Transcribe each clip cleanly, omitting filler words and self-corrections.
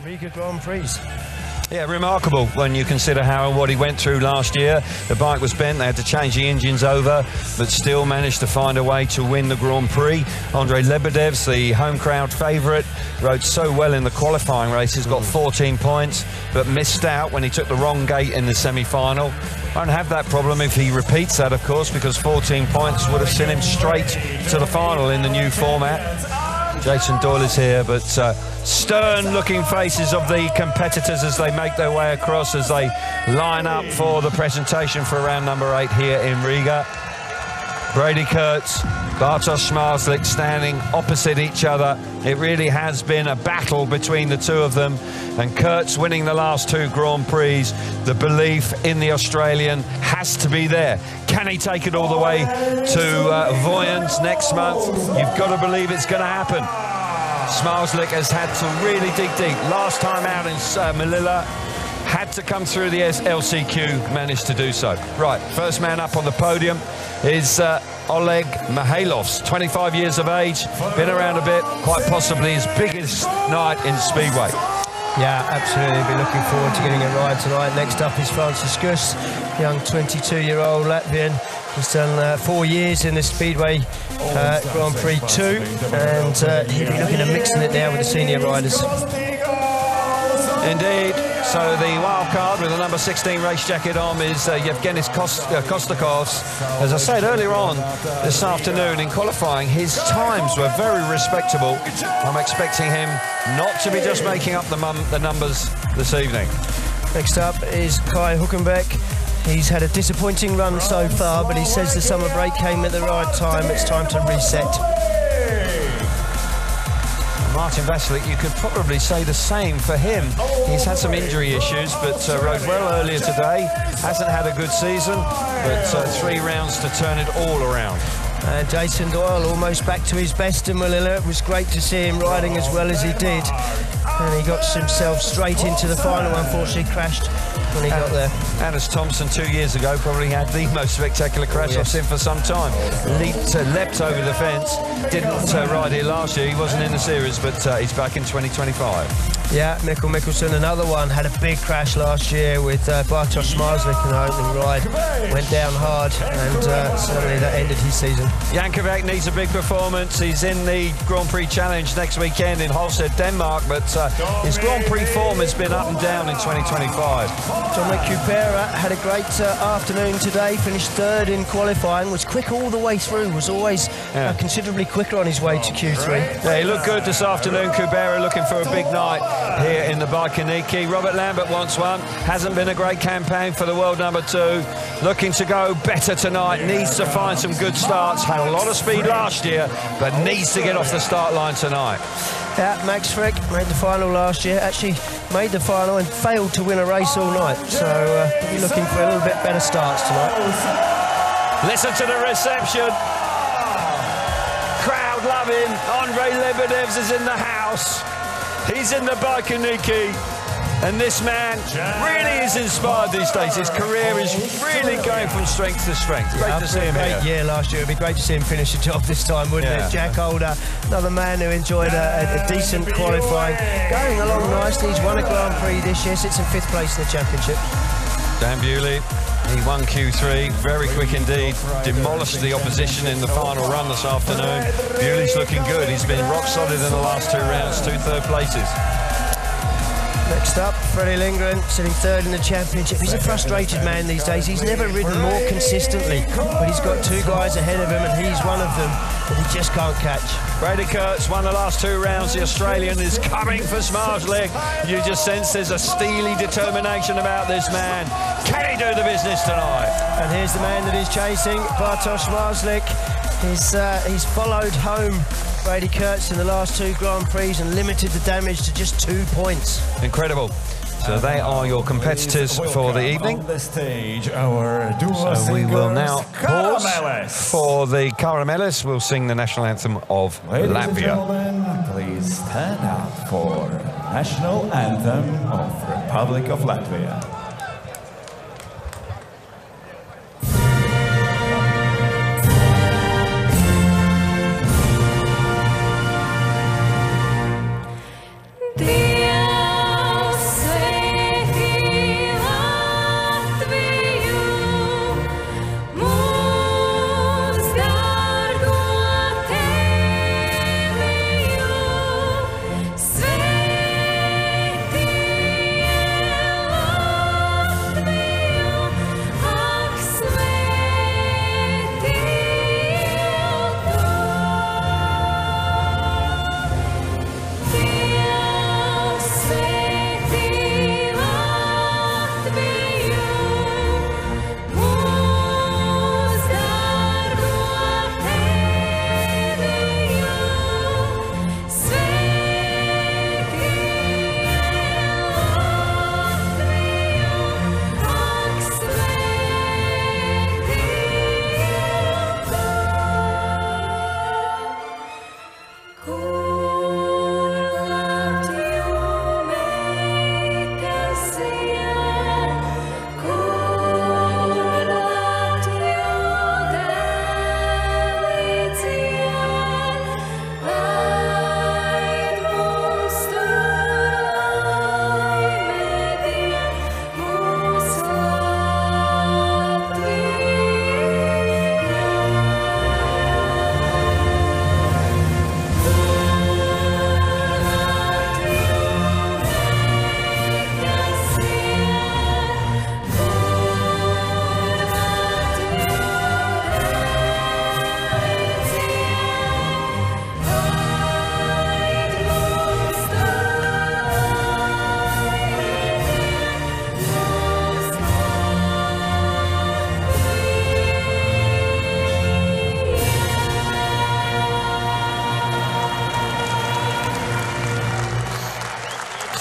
Riga Grand Prix. Yeah, remarkable when you consider what he went through last year. The bike was bent, they had to change the engines over, but still managed to find a way to win the Grand Prix. Andrei Lebedev's the home crowd favourite, rode so well in the qualifying races, got 14 points, but missed out when he took the wrong gate in the semi-final. Won't have that problem if he repeats that, of course, because 14 points would have sent him straight to the final in the new format. Jason Doyle is here, but stern-looking faces of the competitors as they make their way across, as they line up for the presentation for round number 8 here in Riga. Brady Kurtz, Bartosz Zmarzlik standing opposite each other. It really has been a battle between the two of them, and Kurtz winning the last 2 Grand Prix. The belief in the Australian has to be there. Can he take it all the way to Voyens next month? You've got to believe it's going to happen. Zmarzlik has had to really dig deep. Last time out in Melilla, had to come through the LCQ, managed to do so. Right, first man up on the podium is Oleg Mihailovs, 25 years of age, been around a bit, quite possibly his biggest night in Speedway. Yeah, absolutely. Be looking forward to getting a ride tonight. Next up is Francis Gus, young 22-year-old Latvian. He's done 4 years in the Speedway Grand Prix 2, and he'll be looking at mixing it now with the senior riders. Indeed. So the wild card with the number 16 race jacket on is Yevgeny Kostakov's. As I said earlier on this afternoon in qualifying, his times were very respectable. I'm expecting him not to be just making up the numbers this evening. Next up is Kai Huckenbeck. He's had a disappointing run so far, but he says the summer break came at the right time. It's time to reset. Martin Vasilik, you could probably say the same for him. He's had some injury issues, but rode well earlier today. Hasn't had a good season, but 3 rounds to turn it all around. And Jason Doyle almost back to his best in Melilla. It was great to see him riding as well as he did. And he got himself straight into the final, unfortunately crashed when he got there. Anders Thompson 2 years ago probably had the most spectacular crash I've seen for some time. Leapt over the fence, didn't ride here last year, he wasn't in the series, but he's back in 2025. Yeah, Mikkel Mikkelsen, another one, had a big crash last year with Bartosz Zmarzlik in the opening ride. Went down hard, and suddenly that ended his season. Jankovic needs a big performance. He's in the Grand Prix Challenge next weekend in Holsted, Denmark, but his Grand Prix form has been up and down in 2025. Dominic Kupera had a great afternoon today, finished 3rd in qualifying, was quick all the way through, was always considerably quicker on his way to Q3. Yeah, he looked good this afternoon. Kupera looking for a big night here in the Bikernieki. Robert Lambert wants one. Hasn't been a great campaign for the world number 2. Looking to go better tonight. Needs to find some good starts. Had a lot of speed last year, but needs to get off the start line tonight. Yeah, Max Frick made the final last year. Actually made the final and failed to win a race all night. So we'll be looking for a little bit better starts tonight. Listen to the reception. Crowd loving. Andrei Lebedevs is in the house. He's in the Bikernieki, and this man really is inspired these days. His career is really going from strength to strength. Great to see him here. Yeah, last year. It'd be great to see him finish the job this time, wouldn't it? Jack Holder, another man who enjoyed a decent qualifying. Going along nicely. He's won a Grand Prix this year, sits in 5th place in the championship. Dan Bewley, he won Q3, very quick indeed, demolished the opposition in the final run this afternoon. Bewley's looking good, he's been rock solid in the last 2 rounds, 2 third places. Next up, Freddie Lindgren, sitting 3rd in the championship. He's a frustrated man these days. He's never ridden more consistently, but he's got 2 guys ahead of him, and he's one of them that he just can't catch. Brady Kurtz won the last 2 rounds. The Australian is coming for Zmarzlik. You just sense there's a steely determination about this man. Can he do the business tonight? And here's the man that he's chasing, Bartosz Zmarzlik. He's followed home Brady Kurtz in the last 2 Grand Prix and limited the damage to just 2 points. Incredible. So they are your competitors for the evening. So we will now pause for the Karamelis. We'll sing the national anthem of Latvia. Ladies and gentlemen, please stand up for national anthem of Republic of Latvia. Dievs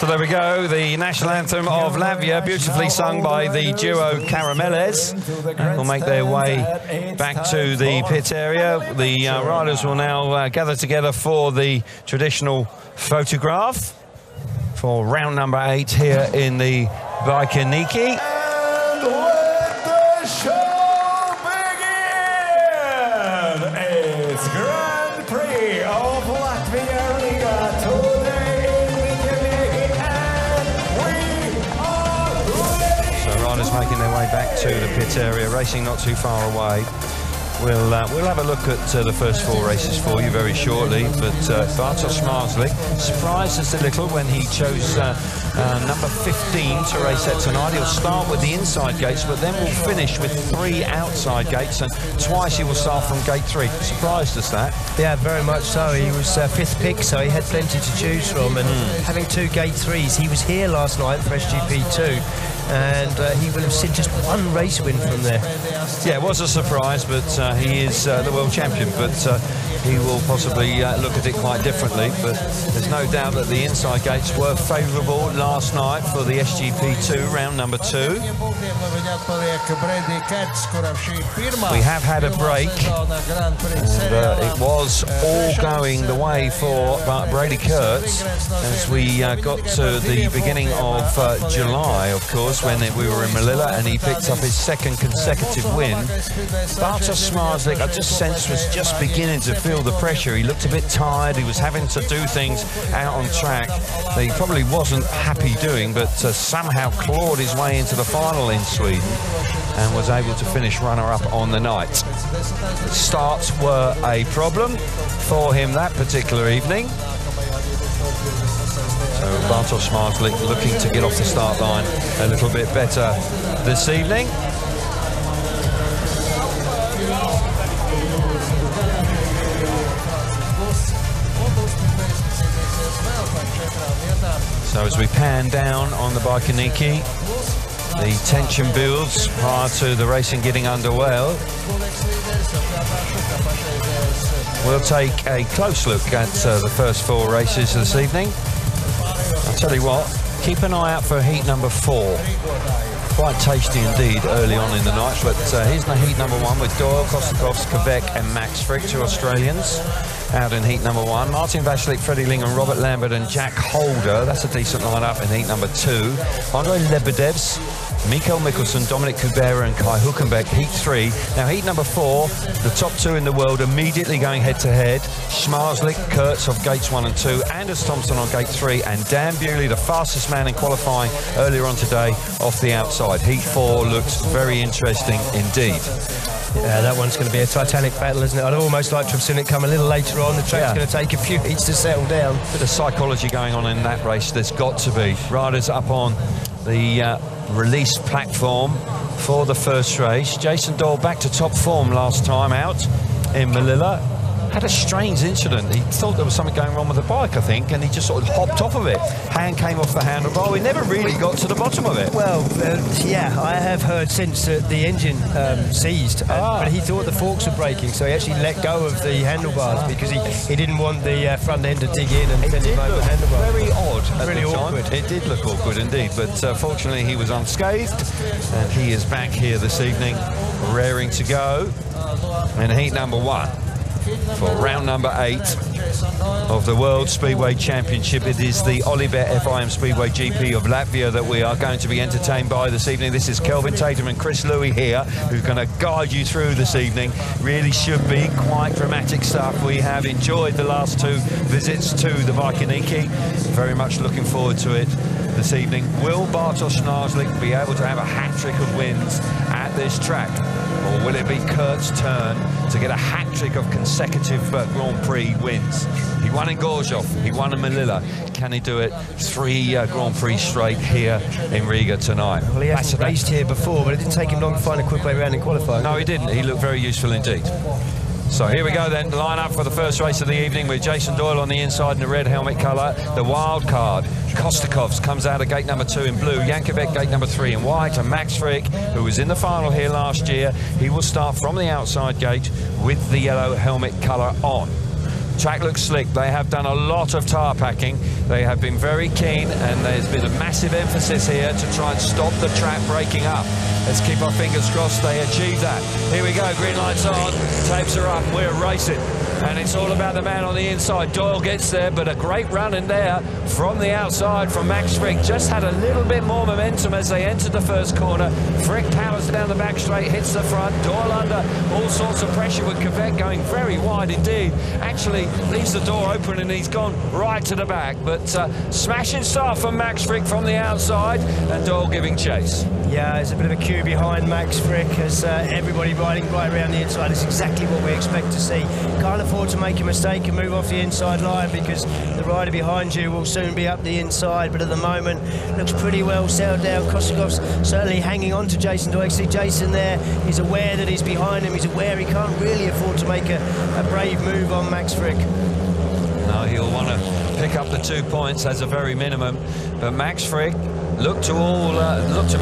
there we go, the national anthem of Latvia, beautifully sung by the duo Carameles. Will make their way back to the pit area. The riders will now gather together for the traditional photograph for round number 8 here in the Bikernieki. And let the show begin! It's Grand Prix of Latvia, Riga, today in Biķernieki, and we are ready! So riders making their way back to the pit area, racing not too far away. We'll have a look at the first 4 races for you very shortly, but Bartosz Zmarzlik surprised us a little when he chose number 15 to race at tonight. He'll start with the inside gates, but then we'll finish with 3 outside gates, and twice he will start from gate 3. Surprised us that. Yeah, very much so. He was 5th pick, so he had plenty to choose from, and having 2 gate 3s. He was here last night for SGP2, and he will have seen just 1 race win from there. Yeah, it was a surprise, but he is the world champion, but he will possibly look at it quite differently. But there's no doubt that the inside gates were favourable last night for the SGP2, round number 2. We have had a break, and it was all going the way for Brady Kurtz as we got to the beginning of July, of course, when we were in Melilla, and he picked up his 2nd consecutive win. Bartosz Zmarzlik, I just sensed, was just beginning to feel the pressure. He looked a bit tired. He was having to do things out on track that he probably wasn't happy doing, but somehow clawed his way into the final in Sweden and was able to finish runner-up on the night. Starts were a problem for him that particular evening. So Bartosz Zmarzlik looking to get off the start line a little bit better this evening. So as we pan down on the Bikernieki, the tension builds prior to the racing getting underway. We'll take a close look at the first 4 races this evening. I'll tell you what, keep an eye out for heat number 4. Quite tasty indeed early on in the night, but here's the heat number 1 with Doyle, Kostakovs, Quebec and Max Frick, 2 Australians. Out in heat number 1, Martin Vashlik, Freddie Lingham, Robert Lambert and Jack Holder. That's a decent lineup in heat number 2. Andrei Lebedevs, Mikael Mikkelsen, Dominic Kubera and Kai Huckenbeck, heat 3. Now heat number 4, the top 2 in the world immediately going head-to-head. Zmarzlik, Kurtz of gates 1 and 2, Anders Thompson on gate 3, and Dan Bewley, the fastest man in qualifying earlier on today, off the outside. Heat 4 looks very interesting indeed. Yeah, that one's going to be a titanic battle, isn't it? I'd almost like to have seen it come a little later on. The track's going to take a few heats to settle down. Bit of psychology going on in that race. There's got to be. Riders up on the release platform for the first race. Jason Doyle back to top form last time out in Melilla. Had a strange incident. He thought there was something going wrong with the bike, I think, and he just sort of hopped off of it. Hand came off the handlebar. We never really got to the bottom of it. Well, yeah, I have heard since that the engine seized, but he thought the forks were breaking, so he actually let go of the handlebars because he didn't want the front end to dig in and send him over the handlebars. Very odd. Really awkward. It did look awkward indeed, but fortunately he was unscathed, and he is back here this evening, raring to go in heat number 1. For round number 8 of the World Speedway Championship. It is the Olibet FIM Speedway GP of Latvia that we are going to be entertained by this evening. This is Kelvin Tatum and Chris Louis here, who's going to guide you through this evening. Really should be quite dramatic stuff. We have enjoyed the last 2 visits to the Bikernieki. Very much looking forward to it this evening. Will Bartosz Zmarzlik be able to have a hat-trick of wins at this track? Or will it be Kurt's turn to get a hat-trick of consecutive Grand Prix wins? He won in Gorzów, he won in Melilla. Can he do it 3 Grand Prix straight here in Riga tonight? Well, he hasn't raced here before, but it didn't take him long to find a quick way around in qualifying. No, he didn't. He looked very useful indeed. So here we go then, line up for the first race of the evening with Jason Doyle on the inside in the red helmet colour. The wild card, Kostakovs, comes out of gate number 2 in blue, Jankovic gate number 3 in white, and Max Frick, who was in the final here last year, he will start from the outside gate with the yellow helmet colour on. Track looks slick. They have done a lot of tyre packing. They have been very keen, and there's been a massive emphasis here to try and stop the track breaking up. Let's keep our fingers crossed they achieve that. Here we go, green lights on, tapes are up, we're racing. And it's all about the man on the inside. Doyle gets there, but a great run in there from the outside from Max Frick. Just had a little bit more momentum as they entered the first corner. Frick powers down the back straight, hits the front. Doyle under all sorts of pressure with Kvyat going very wide indeed. Actually leaves the door open and he's gone right to the back. But smashing start from Max Frick from the outside and Doyle giving chase. Yeah, there's a bit of a queue behind Max Frick as everybody riding right around the inside. It's exactly what we expect to see. Can't afford to make a mistake and move off the inside line because the rider behind you will soon be up the inside, but at the moment looks pretty well settled down. Kostikov's certainly hanging on to Jason Doyle. See Jason there, he's aware that he's behind him, he's aware he can't really afford to make a brave move on Max Frick. No, he'll want to pick up the 2 points as a very minimum, but Max Frick looked to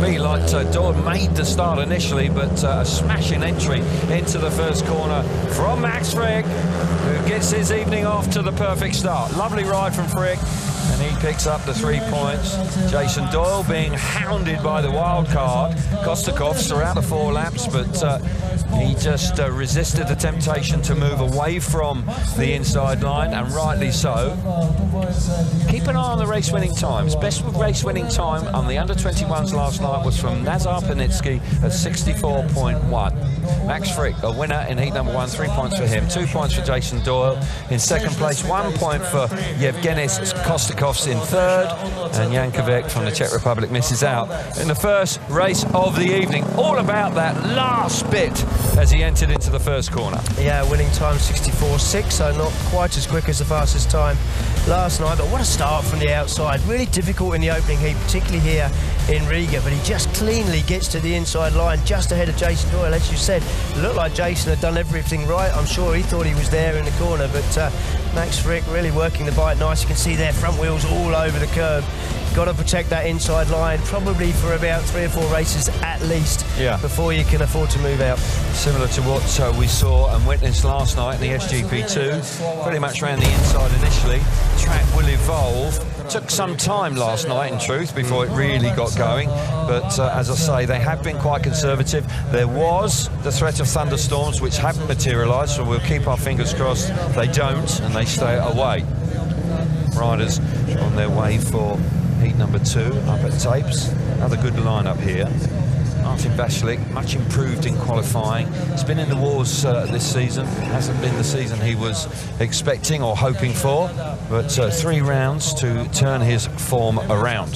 me like Doyle made the start initially, but a smashing entry into the first corner from Max Frick, who gets his evening off to the perfect start. Lovely ride from Frick, and he picks up the 3 points. Jason Doyle being hounded by the wild card, Kostakov, throughout the 4 laps, but he just resisted the temptation to move away from the inside line, and rightly so. Keep an eye on the race-winning times. Best race-winning time on the under-21s last night was from Nazar Panitsky at 64.1. Max Frick, a winner in heat number 1, 3 points for him, 2 points for Jason Doyle. In second place, 1 point for Yevgenis Kostakovs in third, and Jan Kvyat from the Czech Republic misses out in the first race of the evening. All about that last bit as he entered into the first corner. Yeah, winning time 64.6, so not quite as quick as the fastest time last night, but what a start from the outside. Really difficult in the opening heat, particularly here in Riga, but he just cleanly gets to the inside line just ahead of Jason Doyle. As you said, it looked like Jason had done everything right. I'm sure he thought he was there in the corner, but Max Frick really working the bike nice. You can see their front wheels all over the curb. Got to protect that inside line probably for about 3 or 4 races at least, before you can afford to move out. Similar to what we saw and witnessed last night in the SGP2, pretty much around the inside initially. The track will evolve. Took some time last night, in truth, before it really got going, but as I say, they have been quite conservative. There was the threat of thunderstorms, which haven't materialised, so we'll keep our fingers crossed they don't and they stay away. Riders on their way for heat number 2 up at Tapes. Another good lineup here. Martin Vašlik, much improved in qualifying. He's been in the wars this season. Hasn't been the season he was expecting or hoping for, but 3 rounds to turn his form around.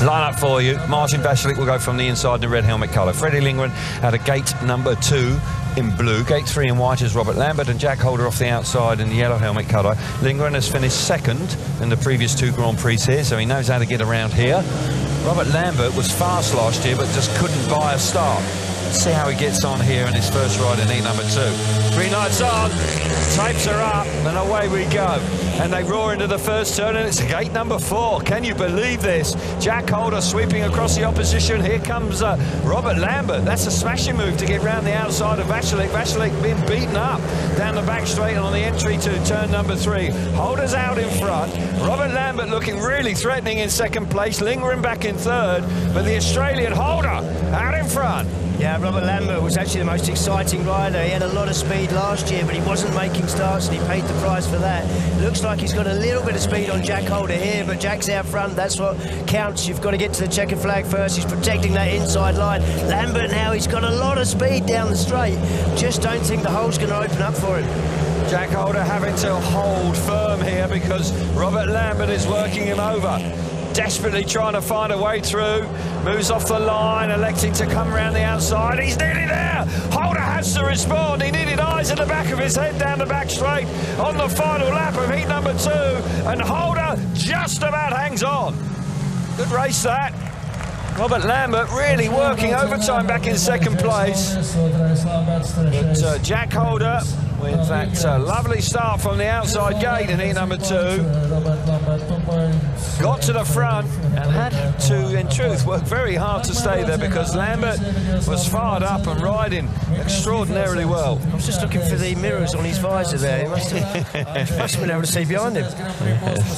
Lineup for you. Martin Vašlik will go from the inside in the red helmet colour. Freddie Lindgren at a gate number 2 in blue. Gate 3 in white is Robert Lambert, and Jack Holder off the outside in the yellow helmet colour. Lindgren has finished second in the previous 2 Grand Prix here, so he knows how to get around here. Robert Lambert was fast last year, but just couldn't buy a start. Let's see how he gets on here in his first ride in heat number 2. Green lights on, tapes are up, and away we go. And they roar into the first turn, and it's gate number 4. Can you believe this? Jack Holder sweeping across the opposition. Here comes Robert Lambert. That's a smashing move to get round the outside of Vašlik. Vašlik being beaten up down the back straight on the entry to turn number 3. Holder's out in front. Robert Lambert looking really threatening in second place. Lindgren back in third, but the Australian Holder out in front. Yeah, Robert Lambert was actually the most exciting rider. He had a lot of speed last year, but he wasn't making starts, and he paid the price for that. Looks like he's got a little bit of speed on Jack Holder here, but Jack's out front. That's what counts. You've got to get to the checkered flag first. He's protecting that inside line. Lambert now, he's got a lot of speed down the straight. Just don't think the hole's going to open up for him. Jack Holder having to hold firm here because Robert Lambert is working him over. Desperately trying to find a way through, moves off the line, electing to come around the outside. He's nearly there. Holder has to respond. He needed eyes in the back of his head down the back straight on the final lap of heat number 2, and Holder just about hangs on. Good race that. Robert Lambert really working overtime back in second place, but Jack Holder with that lovely start from the outside gate in heat number 2. Got to the front and had to, in truth, work very hard to stay there because Lambert was fired up and riding extraordinarily well. I was just looking for the mirrors on his visor there. He must have been able to see behind him.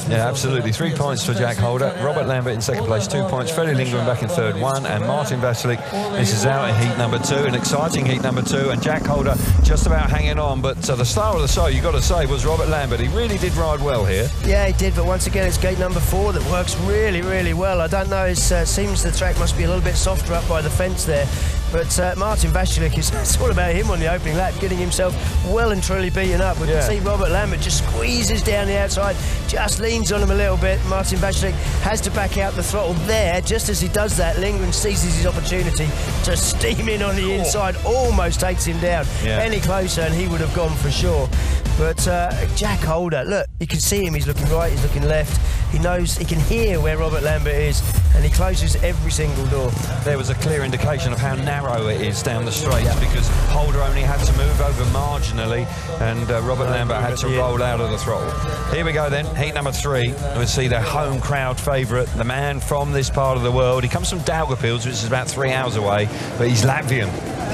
Yeah, absolutely. 3 points for Jack Holder. Robert Lambert in second place, 2 points. Freddie Lindgren back in third, 1. And Martin Vasilik misses out in heat number 2. An exciting heat number 2. And Jack Holder just about hanging on. But the star of the show, you've got to say, was Robert Lambert. He really did ride well here. Yeah, he did. But once again, it's gate number 4 that works really, really well. I don't know. It seems the track must be a little bit softer up by the fence there. But Martin Vasilik, it's all about him on the opening lap, getting himself well and truly beaten up. We can see Robert Lambert just squeezes down the outside, just leans on him a little bit. Martin Vasilik has to back out the throttle there. Just as he does that, Lindgren seizes his opportunity to steam in on the inside, almost takes him down. Any closer and he would have gone for sure. But Jack Holder, look, you can see him, he's looking right, he's looking left. He knows, he can hear where Robert Lambert is, and he closes every single door. There was a clear indication of how narrow it is down the straights because Holder only had to move over marginally and Robert Lambert had to roll out of the throttle. Here we go then, heat number 3. We'll see the home crowd favourite, the man from this part of the world. He comes from Daugavpils, which is about 3 hours away, but he's Latvian,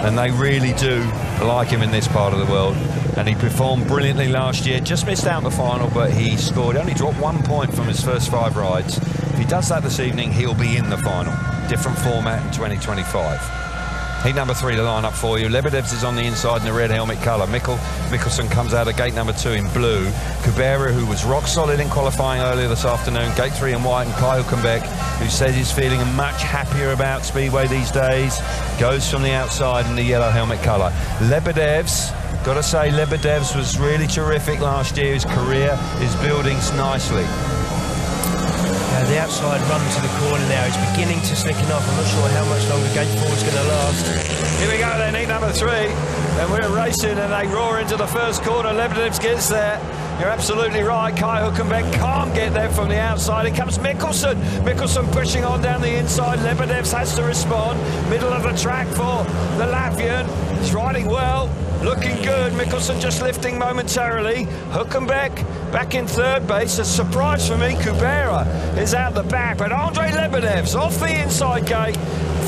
and they really do like him in this part of the world. And he performed brilliantly last year, just missed out in the final, but he scored, only dropped 1 point from his first 5 rides. If he does that this evening, he'll be in the final. Different format in 2025. Heat number 3 to line up for you. Lebedevs is on the inside in the red helmet colour. Mickelson comes out of gate number 2 in blue. Kubera, who was rock solid in qualifying earlier this afternoon, gate 3 in white, and Kai Hülkenberg, who says he's feeling much happier about Speedway these days, goes from the outside in the yellow helmet colour. Lebedevs, got to say, Lebedevs was really terrific last year. His career is building nicely. The outside run to the corner now, it's beginning to slicken up. I'm not sure how much longer gate 4 is going to last. Here we go then, heat number 3, and we're racing and they roar into the first corner. Lebedevs gets there. You're absolutely right. Kai Hülkenberg can't get there from the outside. Here comes Mickelson. Mickelson pushing on down the inside. Lebedevs has to respond. Middle of the track for the Latvian. He's riding well, looking good. Mickelson just lifting momentarily. Hülkenberg back in third base. A surprise for me, Kubera is out the back, but Andrei Lebedevs off the inside gate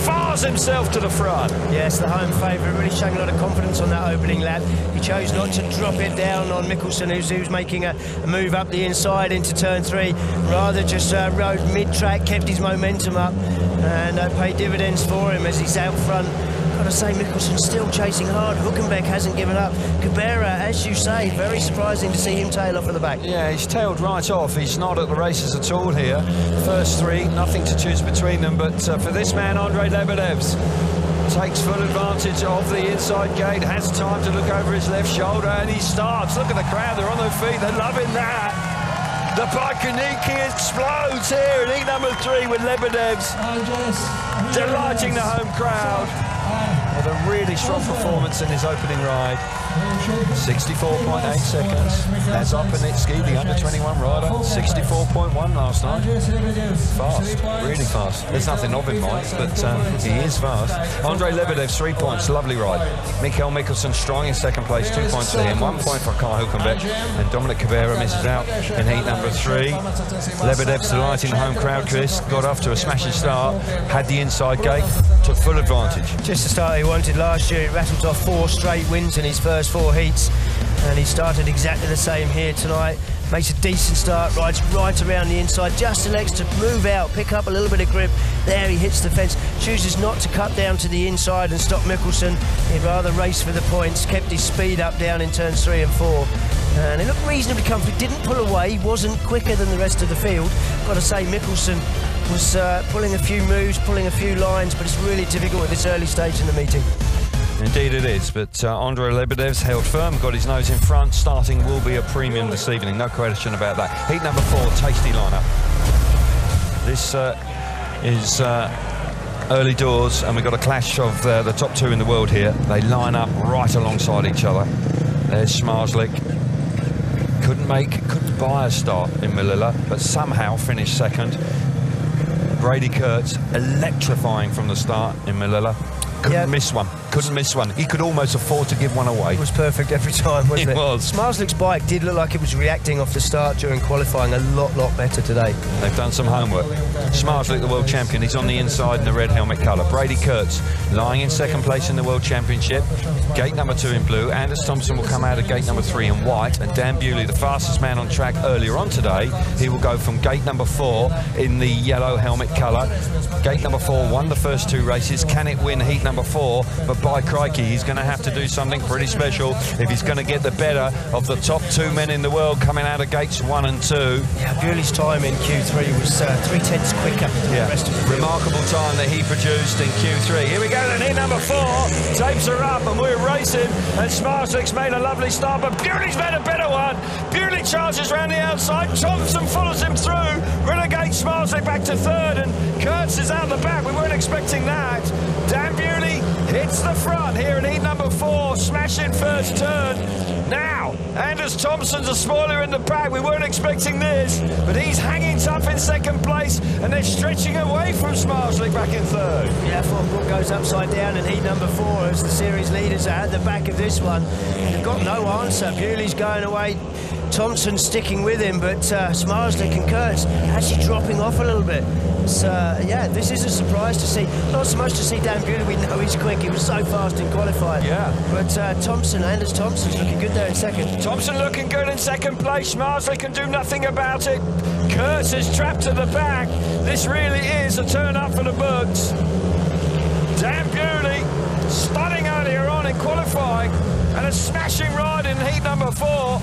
fires himself to the front. Yes, the home favourite, really showing a lot of confidence on that opening lap. He chose not to drop it down on Mickelson, who's making a move up the inside into turn 3. Rather just rode mid-track, kept his momentum up, and paid dividends for him as he's out front. Got to say, Mickelson still chasing hard. Hülkenberg hasn't given up. Kubera, as you say, very surprising to see him tail off at the back. Yeah, he's tailed right off. He's not at the races at all here. First 3, nothing to choose between them. But for this man, Andrei Lebedevs takes full advantage of the inside gate, has time to look over his left shoulder, and he starts. Look at the crowd, they're on their feet, they're loving that. The Bikernieki explodes here in heat number 3 with Lebedevs delighting the home crowd. With a really strong performance in his opening ride. 64.8 seconds. That's Biķernieki, the under-21 rider. 64.1 last night. Fast, really fast. There's nothing of him, Mike, but he is fast. Andrei Lebedevs, 3 points, lovely ride. Mikael Mickelson strong in second place, 2 points for him, 1 point for Kai Hülkenberg, and Dominic Kubera misses out in heat number 3. Lebedevs delighting the home crowd, Chris. Got off to a smashing start, had the inside gate, took full advantage. Just the start he wanted last year. He rattled off 4 straight wins in his first 4 heats, and he started exactly the same here tonight. Makes a decent start, rides right around the inside, just elects to move out, pick up a little bit of grip. There he hits the fence, chooses not to cut down to the inside and stop Mickelson. He'd rather race for the points, kept his speed up down in turns 3 and 4. And he looked reasonably comfortable, didn't pull away, wasn't quicker than the rest of the field. Got to say, Mickelson was pulling a few moves, pulling a few lines, but it's really difficult at this early stage in the meeting. Indeed it is, but Andrei Lebedevs held firm, got his nose in front. Starting will be a premium this evening, no question about that. Heat number 4, tasty lineup. This is early doors, and we've got a clash of the top 2 in the world here. They line up right alongside each other. There's Zmarzlik. Couldn't buy a start in Melilla, but somehow finished second. Brady Kurtz, electrifying from the start in Melilla. Couldn't miss one. couldn't miss one. He could almost afford to give one away. It was perfect every time, wasn't it? It was. Zmarzlik's bike did look like it was reacting off the start during qualifying a lot better today. They've done some homework. Zmarzlik, the world champion, he's on the inside in the red helmet colour. Brady Kurtz lying in second place in the world championship. Gate number 2 in blue. Anders Thompson will come out of gate number 3 in white. And Dan Bewley, the fastest man on track earlier on today, he will go from gate number 4 in the yellow helmet colour. Gate number 4 won the first 2 races. Can it win heat number 4? But by crikey, he's going to have to do something pretty special if he's going to get the better of the top 2 men in the world coming out of gates 1 and 2. Yeah, Bewley's time in Q3 was 3/10 quicker than the rest of the field. Remarkable time that he produced in Q3. Here we go, then heat number 4. Tapes are up and we're racing. And Zmarzlik's made a lovely start, but Bewley's made a better one. Bewley charges around the outside. Thompson follows him through. Relegates Zmarzlik back to 3rd, and Kurtz is out the back. We weren't expecting that. Dan Bewley hits the front here in heat number 4, smashing first turn. Now, Anders Thompson's a spoiler in the back. We weren't expecting this, but he's hanging tough in second place, and they're stretching away from Zmarzlik back in 3rd. Yeah, Brook goes upside down in heat number 4 as the series leaders are at the back of this one. They've got no answer. Bewley's going away. Thompson sticking with him, but Zmarzlik and Kurtz actually dropping off a little bit. So, yeah, this is a surprise to see. Not so much to see Dan Bewley, we know he's quick. He was so fast in qualifying. Yeah. But Anders Thompson's looking good there in second. Thompson looking good in second place. Zmarzlik can do nothing about it. Kurtz is trapped to the back. This really is a turn up for the books. Dan Bewley stunning earlier on in qualifying, and a smashing ride in heat number 4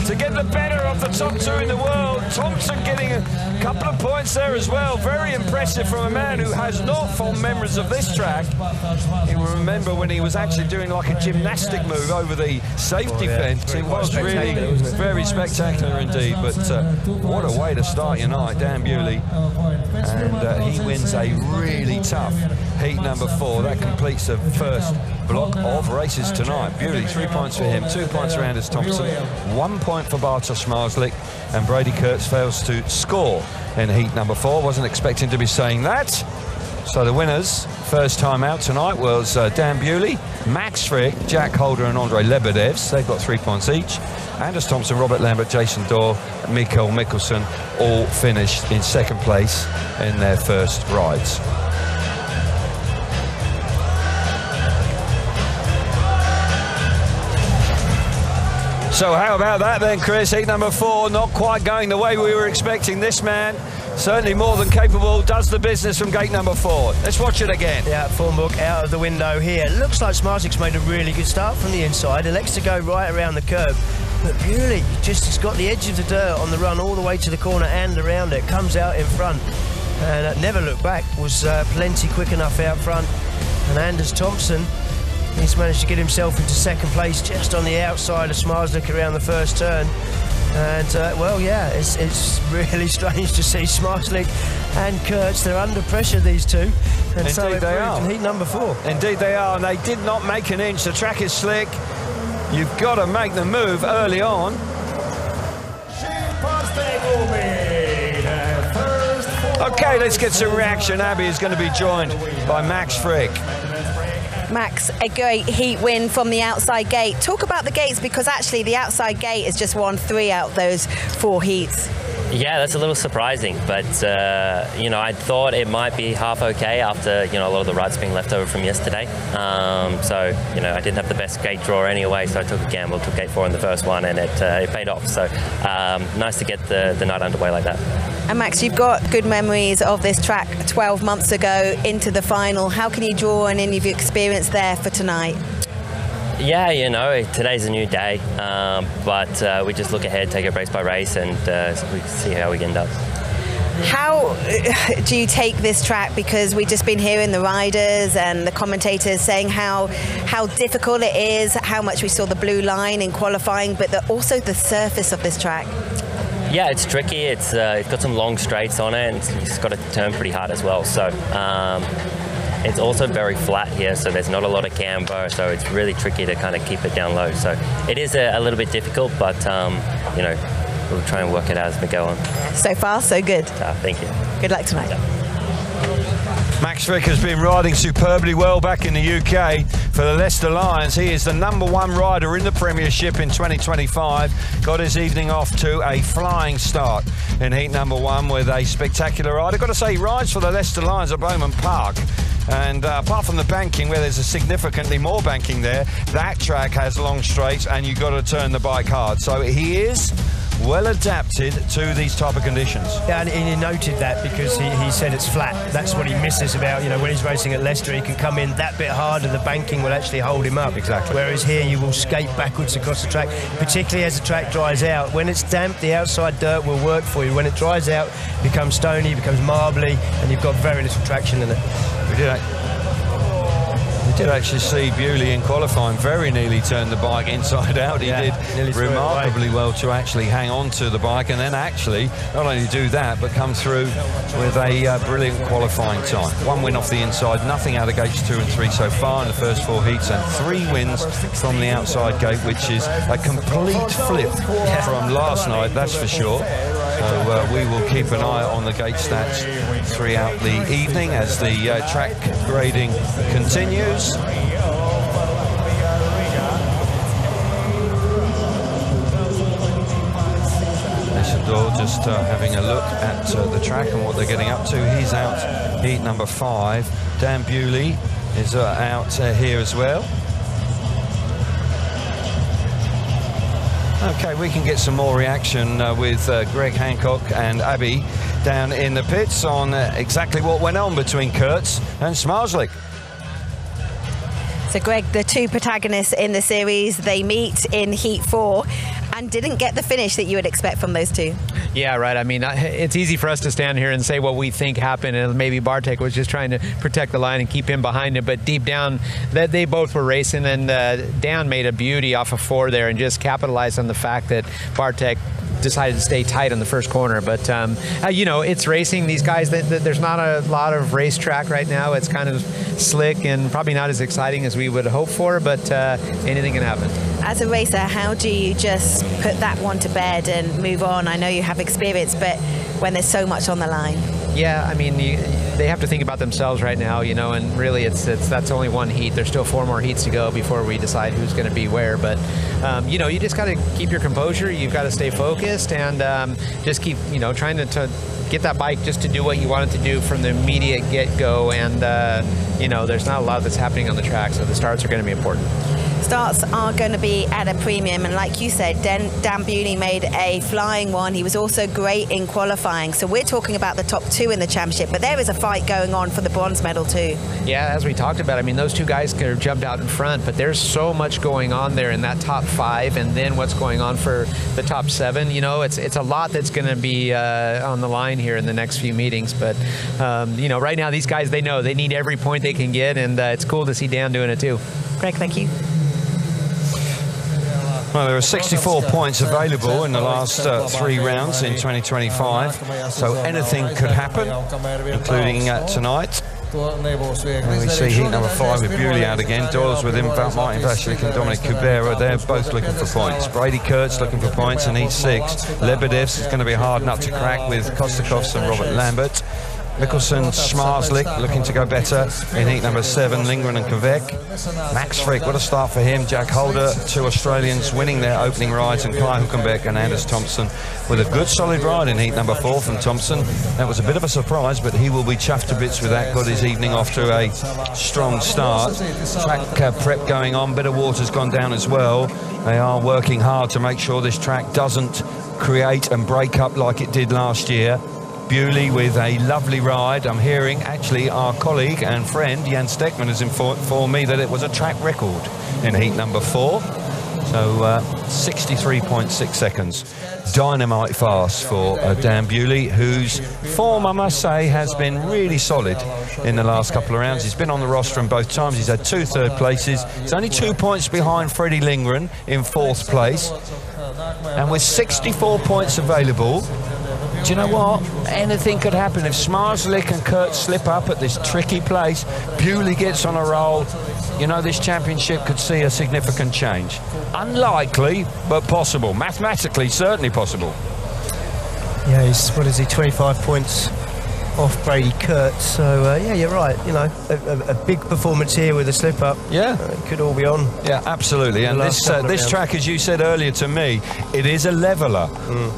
to get the better of the top 2 in the world. Thompson getting a couple of points there as well. Very impressive from a man who has not fond memories of this track. He will remember when he was actually doing like a gymnastic move over the safety fence. It was really very spectacular indeed. But what a way to start your night, Dan Bewley. And he wins a really tough heat number 4. That completes the first block of races tonight. Bewley, 3 points for him, 2 points for Anders Thompson, 1 point for Bartosz Zmarzlik, and Brady Kurtz fails to score in heat number 4. Wasn't expecting to be saying that. So the winners, first time out tonight, was Dan Bewley, Max Frick, Jack Holder and Andre Lebedevs. They've got 3 points each. Anders Thompson, Robert Lambert, Jason Dorr, Mikael Mikkelsen all finished in second place in their first rides. So how about that then, Chris? Heat number 4, not quite going the way we were expecting. This man, certainly more than capable, does the business from gate number 4. Let's watch it again. Yeah, Formbook out of the window here. It looks like Zmarzlik's made a really good start from the inside. Elects to go right around the curb. But Bewley just has got the edge of the dirt on the run all the way to the corner and around it. Comes out in front and never looked back. Was plenty quick enough out front. And Anders Thompson, he's managed to get himself into second place just on the outside of Zmarzlik around the first turn. And, well, yeah, it's really strange to see Zmarzlik and Kurtz. They're under pressure, these two. And indeed so they are. In heat number 4. Indeed they are, and they did not make an inch. The track is slick. You've got to make the move early on. Okay, let's get some reaction. Abby is going to be joined by Max Frick. Max, a great heat win from the outside gate. Talk about the gates, because actually the outside gate has just won 3 out of those 4 heats. Yeah, that's a little surprising, but you know, I thought it might be half okay after, you know, a lot of the rides being left over from yesterday. So, you know, I didn't have the best gate draw anyway, so I took a gamble, took gate 4 in the first one, and it paid off. So nice to get the night underway like that. And Max, you've got good memories of this track 12 months ago into the final. How can you draw on any of your experience there for tonight? Yeah, you know, today's a new day, but we just look ahead, take it race by race, and we see how we end up. How do you take this track? Because we've just been hearing the riders and the commentators saying how difficult it is, how much we saw the blue line in qualifying, but also the surface of this track. Yeah, it's tricky. It's got some long straights on it, and it's got to turn pretty hard as well. So it's also very flat here, so there's not a lot of camber, so it's really tricky to kind of keep it down low. So it is a little bit difficult, but you know, we'll try and work it out as we go on. So far, so good. Thank you. Good luck tonight. Max Frick has been riding superbly well back in the UK for the Leicester Lions. He is the #1 rider in the Premiership in 2025. Got his evening off to a flying start in heat #1 with a spectacular ride. I've got to say, he rides for the Leicester Lions at Bowman Park. And apart from the banking, where there's a significantly more banking there, that track has long straights and you've got to turn the bike hard. So he is well adapted to these type of conditions. Yeah, and he noted that because he said it's flat. That's what he misses about, you know, when he's racing at Leicester, he can come in that bit harder, the banking will actually hold him up. Exactly. Whereas here you will skate backwards across the track, particularly as the track dries out. When it's damp, the outside dirt will work for you. When it dries out, it becomes stony, it becomes marbly, and you've got very little traction in it. We did actually see Bewley in qualifying very nearly turn the bike inside out. He did remarkably well to actually hang on to the bike and then actually not only do that but come through with a brilliant qualifying time. 1 win off the inside, nothing out of gates 2 and 3 so far in the first 4 heats, and 3 wins from the outside gate, which is a complete flip from last night, that's for sure. So we will keep an eye on the gate stats throughout the evening as the track grading continues. Isidore just having a look at the track and what they're getting up to. He's out heat #5. Dan Bewley is out here as well. Okay, we can get some more reaction with Greg Hancock and Abby down in the pits on exactly what went on between Kurtz and Zmarzlik. So Greg, the 2 protagonists in the series, they meet in heat 4 and didn't get the finish that you would expect from those 2. Yeah, right. I mean, it's easy for us to stand here and say what we think happened, and maybe Bartek was just trying to protect the line and keep him behind him, but deep down, they both were racing, and Dan made a beauty off of 4 there and just capitalized on the fact that Bartek decided to stay tight on the first corner. But you know, it's racing. These guys, there's not a lot of racetrack right now. It's kind of slick and probably not as exciting as we would hope for, but anything can happen. As a racer, how do you just put that one to bed and move on? I know you have experience, but when there's so much on the line. Yeah, I mean, they have to think about themselves right now, you know, and really that's only 1 heat. There's still 4 more heats to go before we decide who's going to be where. But, you know, you just got to keep your composure. You've got to stay focused and just keep, you know, trying to get that bike just to do what you want it to do from the immediate get-go. And, you know, there's not a lot that's happening on the track, so the starts are going to be important. Starts are going to be at a premium, and like you said, Dan Bewley made a flying one. He was also great in qualifying. So we're talking about the top 2 in the championship, but there is a fight going on for the bronze medal too. Yeah, as we talked about, I mean, those 2 guys could have jumped out in front, but there's so much going on there in that top 5, and then what's going on for the top 7. You know, it's a lot that's going to be on the line here in the next few meetings. But you know, right now these guys, they know they need every point they can get, and it's cool to see Dan doing it too. Greg, thank you. Well, there are 64 points available in the last 3 rounds in 2025, so anything could happen, including tonight. And we see heat #5 with Bewley out again. Doyle's with him, Martin Vashlik and Dominic Kubera. They're both looking for points. Brady Kurtz looking for points in heat 6. Lebedev's is going to be a hard nut to crack with Kostakovs and Robert Lambert. Mikkelsen, Zmarzlik looking to go better in heat #7, Lindgren and Kvek. Max Frick, what a start for him. Jack Holder, 2 Australians winning their opening rides, and Kai Hülkenberg and Anders Thompson with a good solid ride in heat #4 from Thompson. That was a bit of a surprise, but he will be chuffed to bits with that. Got his evening off to a strong start. Track prep going on, bit of water's gone down as well. They are working hard to make sure this track doesn't create and break up like it did last year. Bewley with a lovely ride. I'm hearing actually our colleague and friend Jan Steckman has informed me that it was a track record in heat #4. So 63.6 seconds. Dynamite fast for Dan Bewley, whose form, I must say, has been really solid in the last couple of rounds. He's been on the rostrum both times. He's had 2 third places. He's only 2 points behind Freddie Lindgren in 4th place. And with 64 points available, do you know what? Anything could happen. If Zmarzlik and Kurt slip up at this tricky place, Bewley gets on a roll, you know, this championship could see a significant change. Unlikely, but possible. Mathematically, certainly possible. Yeah, he's, what is he, 25 points off Brady Kurtz. So yeah, you're right. You know, a big performance here with a slip up. Yeah, it could all be on. Yeah, absolutely. And this track, as you said earlier to me, it is a leveler.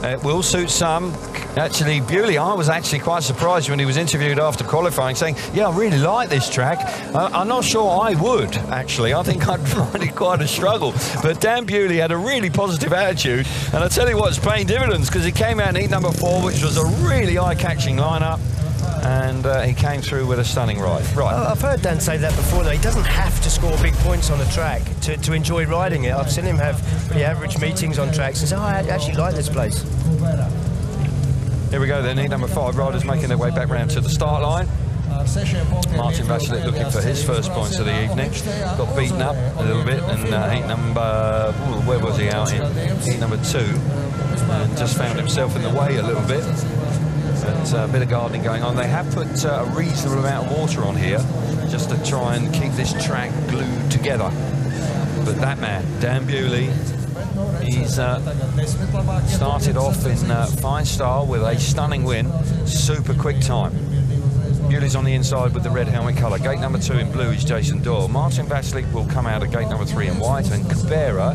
It will suit some. Actually, Bewley, I was actually quite surprised when he was interviewed after qualifying, saying, "Yeah, I really like this track." I'm not sure I would, actually. I think I'd find it quite a struggle. But Dan Bewley had a really positive attitude, and I tell you what, it's paying dividends, because he came out in heat number 4, which was a really eye-catching lineup, and he came through with a stunning ride. Right. I've heard Dan say that before, though. He doesn't have to score big points on the track to enjoy riding it. I've seen him have pretty average meetings on tracks and say, "Oh, I actually like this place." Here we go then, heat number 5, riders making their way back round to the start line. Martin Vašilik looking for his first points of the evening. Got beaten up a little bit in heat number, where was he out in? Heat number 2. And just found himself in the way a little bit. But a bit of gardening going on. They have put a reasonable amount of water on here just to try and keep this track glued together. But that man, Dan Bewley, he's started off in fine style with a stunning win, super quick time. Bewley's on the inside with the red helmet colour. Gate number 2 in blue is Jason Doyle. Martin Vašilik will come out of gate number 3 in white, and Kubera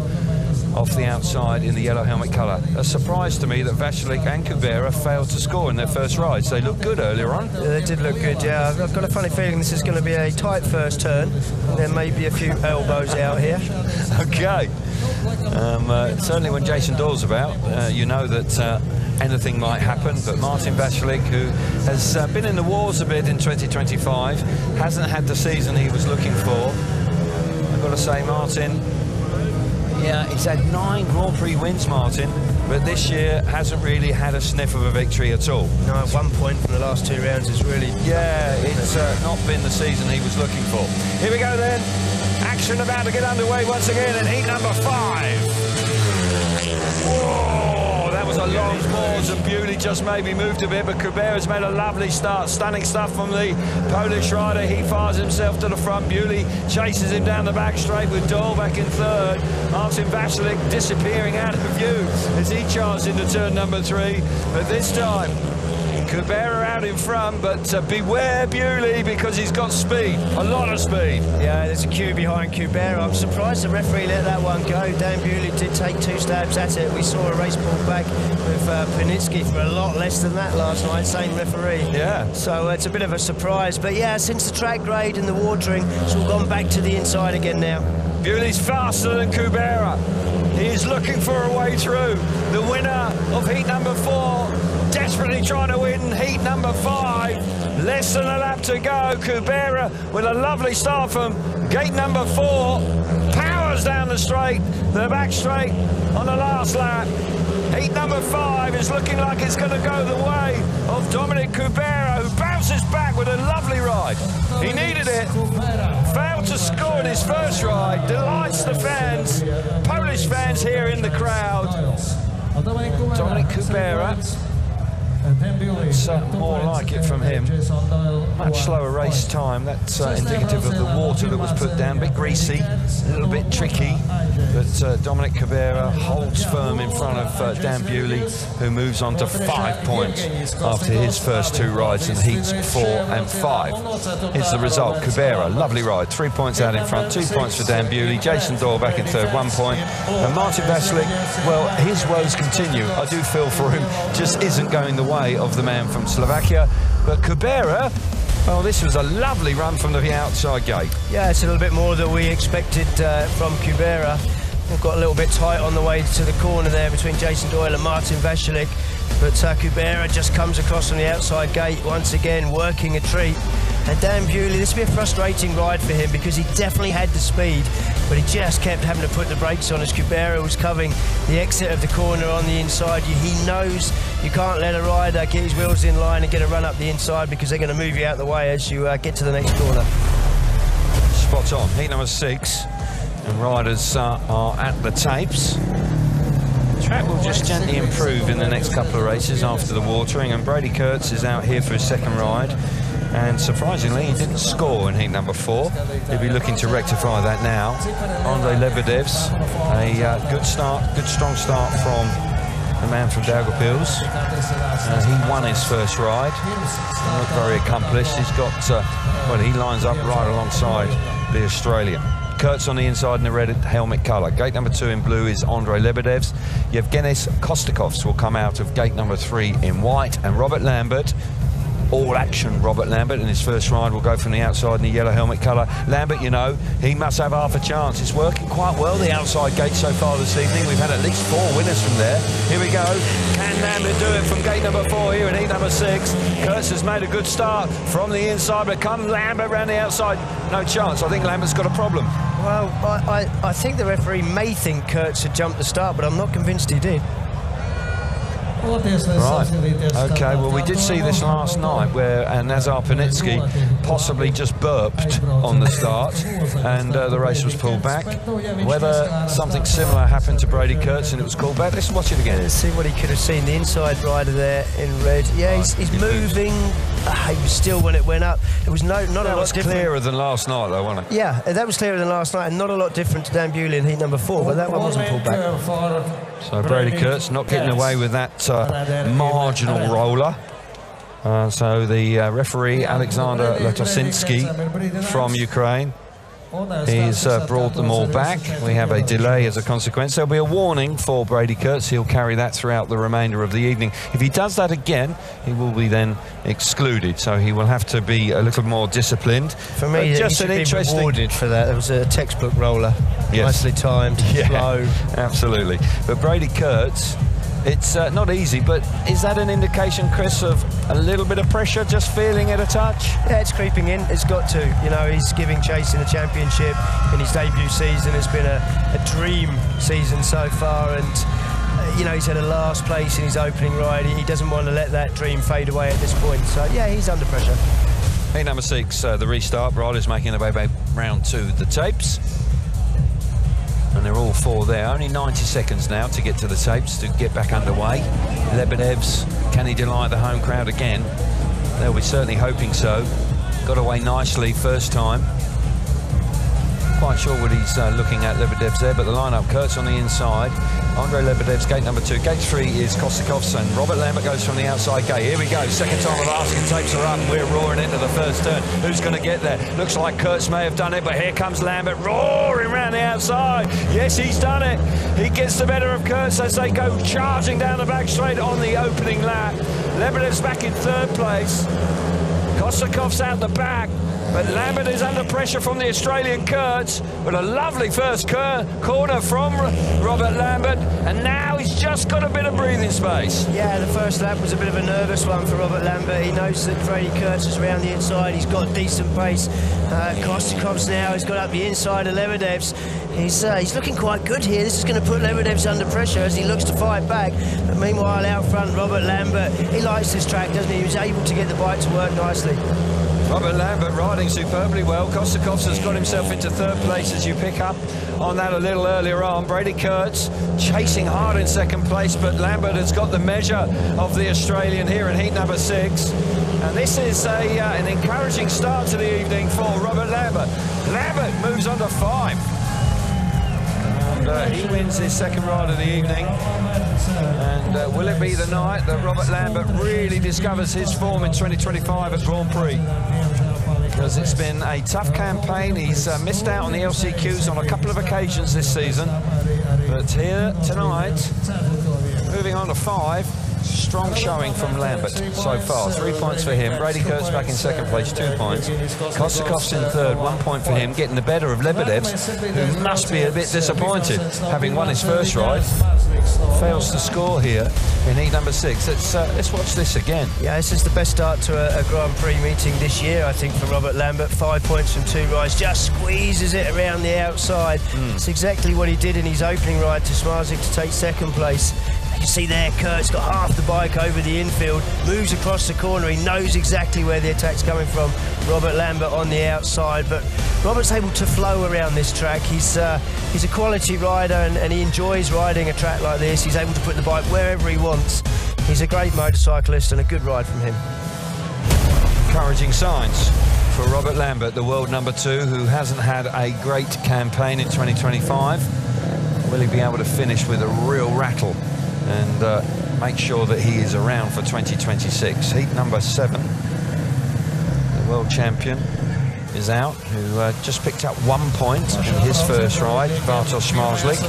off the outside in the yellow helmet colour. A surprise to me that Vašilik and Kubera failed to score in their first rides. They looked good earlier on. Yeah, they did look good, yeah. I've got a funny feeling this is going to be a tight first turn. There may be a few elbows out here. Okay. Certainly when Jason Doyle's about, you know that anything might happen, but Martin Vašilik, who has been in the wars a bit in 2025, hasn't had the season he was looking for. I've got to say, Martin, yeah, he's had 9 Grand Prix wins, Martin, but this year hasn't really had a sniff of a victory at all. No, 1 point from the last 2 rounds is really... Yeah, it's not been the season he was looking for. Here we go then. Action about to get underway once again in heat number 5. Whoa, that was a long pause, and Bewley just maybe moved a bit, but Kubera's made a lovely start. Stunning stuff from the Polish rider. He fires himself to the front. Bewley chases him down the back straight with Doyle back in 3rd. Martin Vašilik disappearing out of view as he charges into turn number 3. But this time, Kubera out in front, but beware Bewley, because he's got speed, a lot of speed. Yeah, there's a queue behind Kubera. I'm surprised the referee let that one go. Dan Bewley did take 2 stabs at it. We saw a race pulled back with Biķernieki for a lot less than that last night, same referee. Yeah. So it's a bit of a surprise. But yeah, since the track grade and the watering, it's all gone back to the inside again now. Bewley's faster than Kubera. He is looking for a way through. The winner of heat number 4, desperately trying to win heat number 5. Less than a lap to go. Kubera with a lovely start from gate number 4. Powers down the straight, the back straight on the last lap. Heat number 5 is looking like it's going to go the way of Dominic Kubera, who bounces back with a lovely ride. He needed it. Failed to score in his first ride. Delights the fans, Polish fans here in the crowd. Dominic Kubera. It's more like it from him. Much slower race time. That's indicative of the water that was put down. A bit greasy, a little bit tricky. But Dominic Kubera holds firm in front of Dan Bewley, who moves on to 5 points after his first 2 rides in heats 4 and 5. Here's the result. Kubera, lovely ride. 3 points out in front, 2 points for Dan Bewley. Jason Doyle back in 3rd, 1 point. And Martin Vašilik, well, his woes continue. I do feel for him. Just isn't going the way of the man from Slovakia. But Kubera, well, this was a lovely run from the outside gate. Yeah, it's a little bit more than we expected from Kubera. We've got a little bit tight on the way to the corner there between Jason Doyle and Martin Vašilik. But Kubera just comes across from the outside gate once again, working a treat. And Dan Bewley, this will be a frustrating ride for him because he definitely had the speed, but he just kept having to put the brakes on as Kubera was covering the exit of the corner on the inside. He knows you can't let a rider get his wheels in line and get a run up the inside because they're going to move you out the way as you get to the next corner. Spot on. Heat number 6. And riders are at the tapes. The track will just gently improve in the next couple of races after the watering, and Brady Kurtz is out here for his 2nd ride. And surprisingly, he didn't score in heat number 4. He'll be looking to rectify that now. RD8, a good start, good strong start from the man from Daugavpils. He won his first ride. Not very accomplished. He's got, well, he lines up right alongside the Australian. Kurtz on the inside in the red helmet colour. Gate number 2 in blue is Andrei Lebedev's. Yevgenis Kostakov's will come out of gate number 3 in white. And Robert Lambert, all action Robert Lambert in his first ride, will go from the outside in the yellow helmet colour. Lambert, you know, he must have half a chance. It's working quite well, the outside gate so far this evening. We've had at least 4 winners from there. Here we go. Can Lambert do it from gate number 4 here in heat number 6? Kurtz has made a good start from the inside, but come Lambert around the outside. No chance. I think Lambert's got a problem. Well, I think the referee may think Kurtz had jumped the start, but I'm not convinced he did. Right. Okay, well, we did see this last night where Nazar Panitsky possibly just burped on the start and the race was pulled back. Whether something similar happened to Brady Kurtz and it was called back, let's watch it again. Let's see what he could have seen. The inside rider there in red. Yeah, he's moving. He was still when it went up. It was not a lot different. That was clearer than last night, though, wasn't it? Yeah, that was clearer than last night, and not a lot different to Dan Bewley in heat number 4, but that one wasn't pulled back. So Brady Kurtz not getting away with that marginal roller. So the referee, Alexander Letosinski from Ukraine, he's brought them all back. We have a delay as a consequence. There'll be a warning for Brady Kurtz. He'll carry that throughout the remainder of the evening. If he does that again, he will be then excluded. So he will have to be a little more disciplined. For me, just an interesting rewarded for that. There was a textbook roller, nicely timed, slow. Absolutely. But Brady Kurtz, it's not easy, but is that an indication, Chris, of a little bit of pressure, just feeling it a touch? Yeah, it's creeping in. It's got to. You know, he's giving chase in the championship in his debut season. It's been a dream season so far, and you know, he's had a last place in his opening ride. He doesn't want to let that dream fade away at this point. So yeah, he's under pressure. Heat number 6, the restart. Riders making their way back round to the tapes. And they're all 4 there. Only 90 seconds now to get to the tapes to get back underway. Lebedev's, can he delight the home crowd again? They'll be certainly hoping so. Got away nicely first time. Quite sure what he's looking at, Lebedev's there, but the lineup, Kurtz on the inside. Andrei Lebedev's gate number 2. Gate 3 is Kostakov's, and Robert Lambert goes from the outside gate. Here we go, second time of asking, tapes are up, and we're roaring into the first turn. Who's going to get there? Looks like Kurtz may have done it, but here comes Lambert roaring around the outside. Yes, he's done it. He gets the better of Kurtz as they go charging down the back straight on the opening lap. Lebedev's back in 3rd place. Kostakov's out the back. But Lambert is under pressure from the Australian Kurtz. But a lovely first corner from Robert Lambert. And now he's just got a bit of breathing space. Yeah, the first lap was a bit of a nervous one for Robert Lambert. He knows that Brady Kurtz is around the inside. He's got decent pace. Kostakov's now, he's got up the inside of Lebedev's. He's looking quite good here. This is going to put Lebedev's under pressure as he looks to fight back. But meanwhile, out front, Robert Lambert, he likes this track, doesn't he? He was able to get the bike to work nicely. Robert Lambert riding superbly well. Kostakov's has got himself into 3rd place as you pick up on that a little earlier on. Brady Kurtz chasing hard in 2nd place, but Lambert has got the measure of the Australian here in heat number 6. And this is an encouraging start to the evening for Robert Lambert. Lambert moves on to 5. And he wins his 2nd ride of the evening. And will it be the night that Robert Lambert really discovers his form in 2025 at Grand Prix? Because it's been a tough campaign. He's missed out on the LCQs on a couple of occasions this season. But here tonight, moving on to 5. Strong showing from Lambert so far. 3 points for him. Brady Kurtz back in 2nd place, 2 points. Kostakov's in 3rd, 1 point for him, getting the better of Lebedev's, who must be a bit disappointed, having won his first ride. Fails to score here in heat number 6. Let's watch this again. Yeah, this is the best start to a Grand Prix meeting this year, I think, for Robert Lambert. 5 points from 2 rides, just squeezes it around the outside. It's exactly what he did in his opening ride to Zmarzlik to take 2nd place. You can see there, Kurt's got half the bike over the infield, moves across the corner. He knows exactly where the attack's coming from. Robert Lambert on the outside, but Robert's able to flow around this track. He's a quality rider, and he enjoys riding a track like this. He's able to put the bike wherever he wants. He's a great motorcyclist, and a good ride from him. Encouraging signs for Robert Lambert, the world number 2, who hasn't had a great campaign in 2025. Will he be able to finish with a real rattle and make sure that he is around for 2026. Heat number 7, the world champion is out, who just picked up 1 point in his first ride. Bartosz Zmarzlik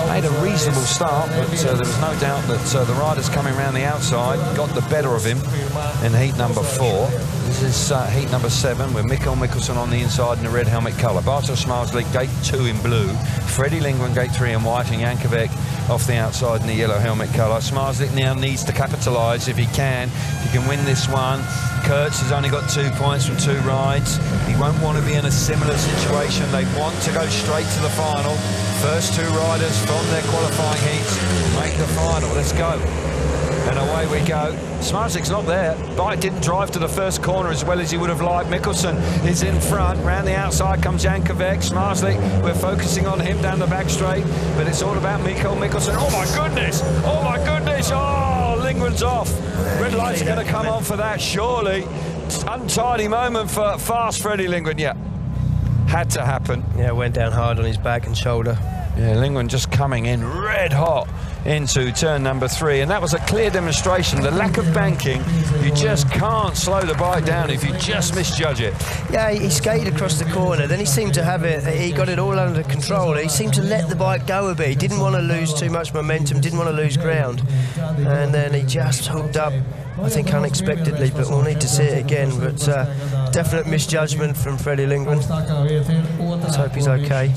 made a reasonable start, but there was no doubt that the riders coming around the outside got the better of him in heat number 4. This is heat number 7 with Mikkel Mikkelsen on the inside in the red helmet colour. Bartosz Zmarzlik, gate 2 in blue. Freddie Lindgren, gate 3 in white, and Jankovic off the outside in the yellow helmet colour. Zmarzlik now needs to capitalise if he can. If he can win this one. Kurtz has only got 2 points from 2 rides. He won't want to be in a similar situation. They want to go straight to the final. First 2 riders from their qualifying heats make the final. Let's go. And away we go. Zmarzlik's not there. Bike didn't drive to the first corner as well as he would have liked. Mikkelsen is in front. Round the outside comes Jankovic. Zmarzlik, we're focusing on him down the back straight, but it's all about Mikkel Mikkelsen. Oh my goodness! Oh my goodness! Oh, Lindgren's off. Red light's going to come on for that, surely. Untidy moment for fast Freddie Lindgren. Yeah, had to happen. Yeah, went down hard on his back and shoulder. Yeah, Lindgren just coming in red hot into turn number 3, and that was a clear demonstration. The lack of banking, you just can't slow the bike down if you just misjudge it. Yeah, he skated across the corner, then he seemed to have it, he got it all under control. He seemed to let the bike go a bit. He didn't want to lose too much momentum, didn't want to lose ground, and then he just hooked up, I think unexpectedly, but we'll need to see it again. But definite misjudgment from Freddie Lindgren. Let's hope he's okay.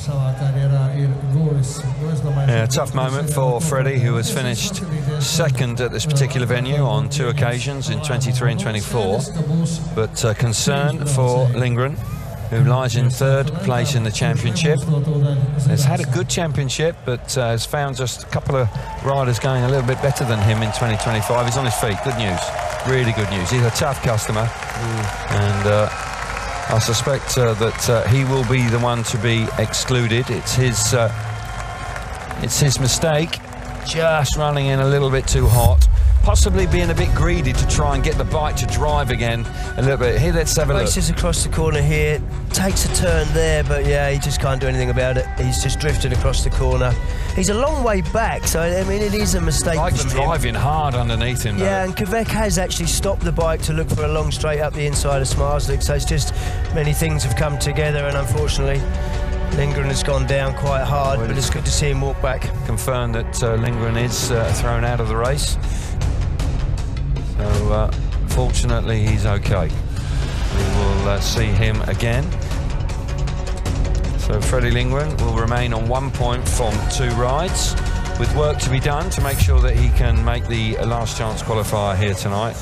Yeah, tough moment for Freddie, who has finished 2nd at this particular venue on 2 occasions in 23 and 24. But concern for Lindgren, who lies in 3rd place in the championship. Has had a good championship, but has found just a couple of riders going a little bit better than him in 2025. He's on his feet. Good news. Really good news. He's a tough customer. And I suspect that he will be the one to be excluded. It's his mistake. Just running in a little bit too hot. Possibly being a bit greedy to try and get the bike to drive again a little bit. Here, let's have a look. Races across the corner here, takes a turn there, but yeah, he just can't do anything about it. He's just drifted across the corner. He's a long way back, so I mean, it is a mistake from him. Bike's driving hard underneath him, though. Yeah, and Kvek has actually stopped the bike to look for a long straight up the inside of Zmarzlik, so it's just many things have come together, and unfortunately Lindgren has gone down quite hard, but it's good to see him walk back. Confirmed that Lindgren is thrown out of the race. So, fortunately, he's okay. We will see him again. So, Freddie Lindgren will remain on 1 point from 2 rides, with work to be done to make sure that he can make the last chance qualifier here tonight.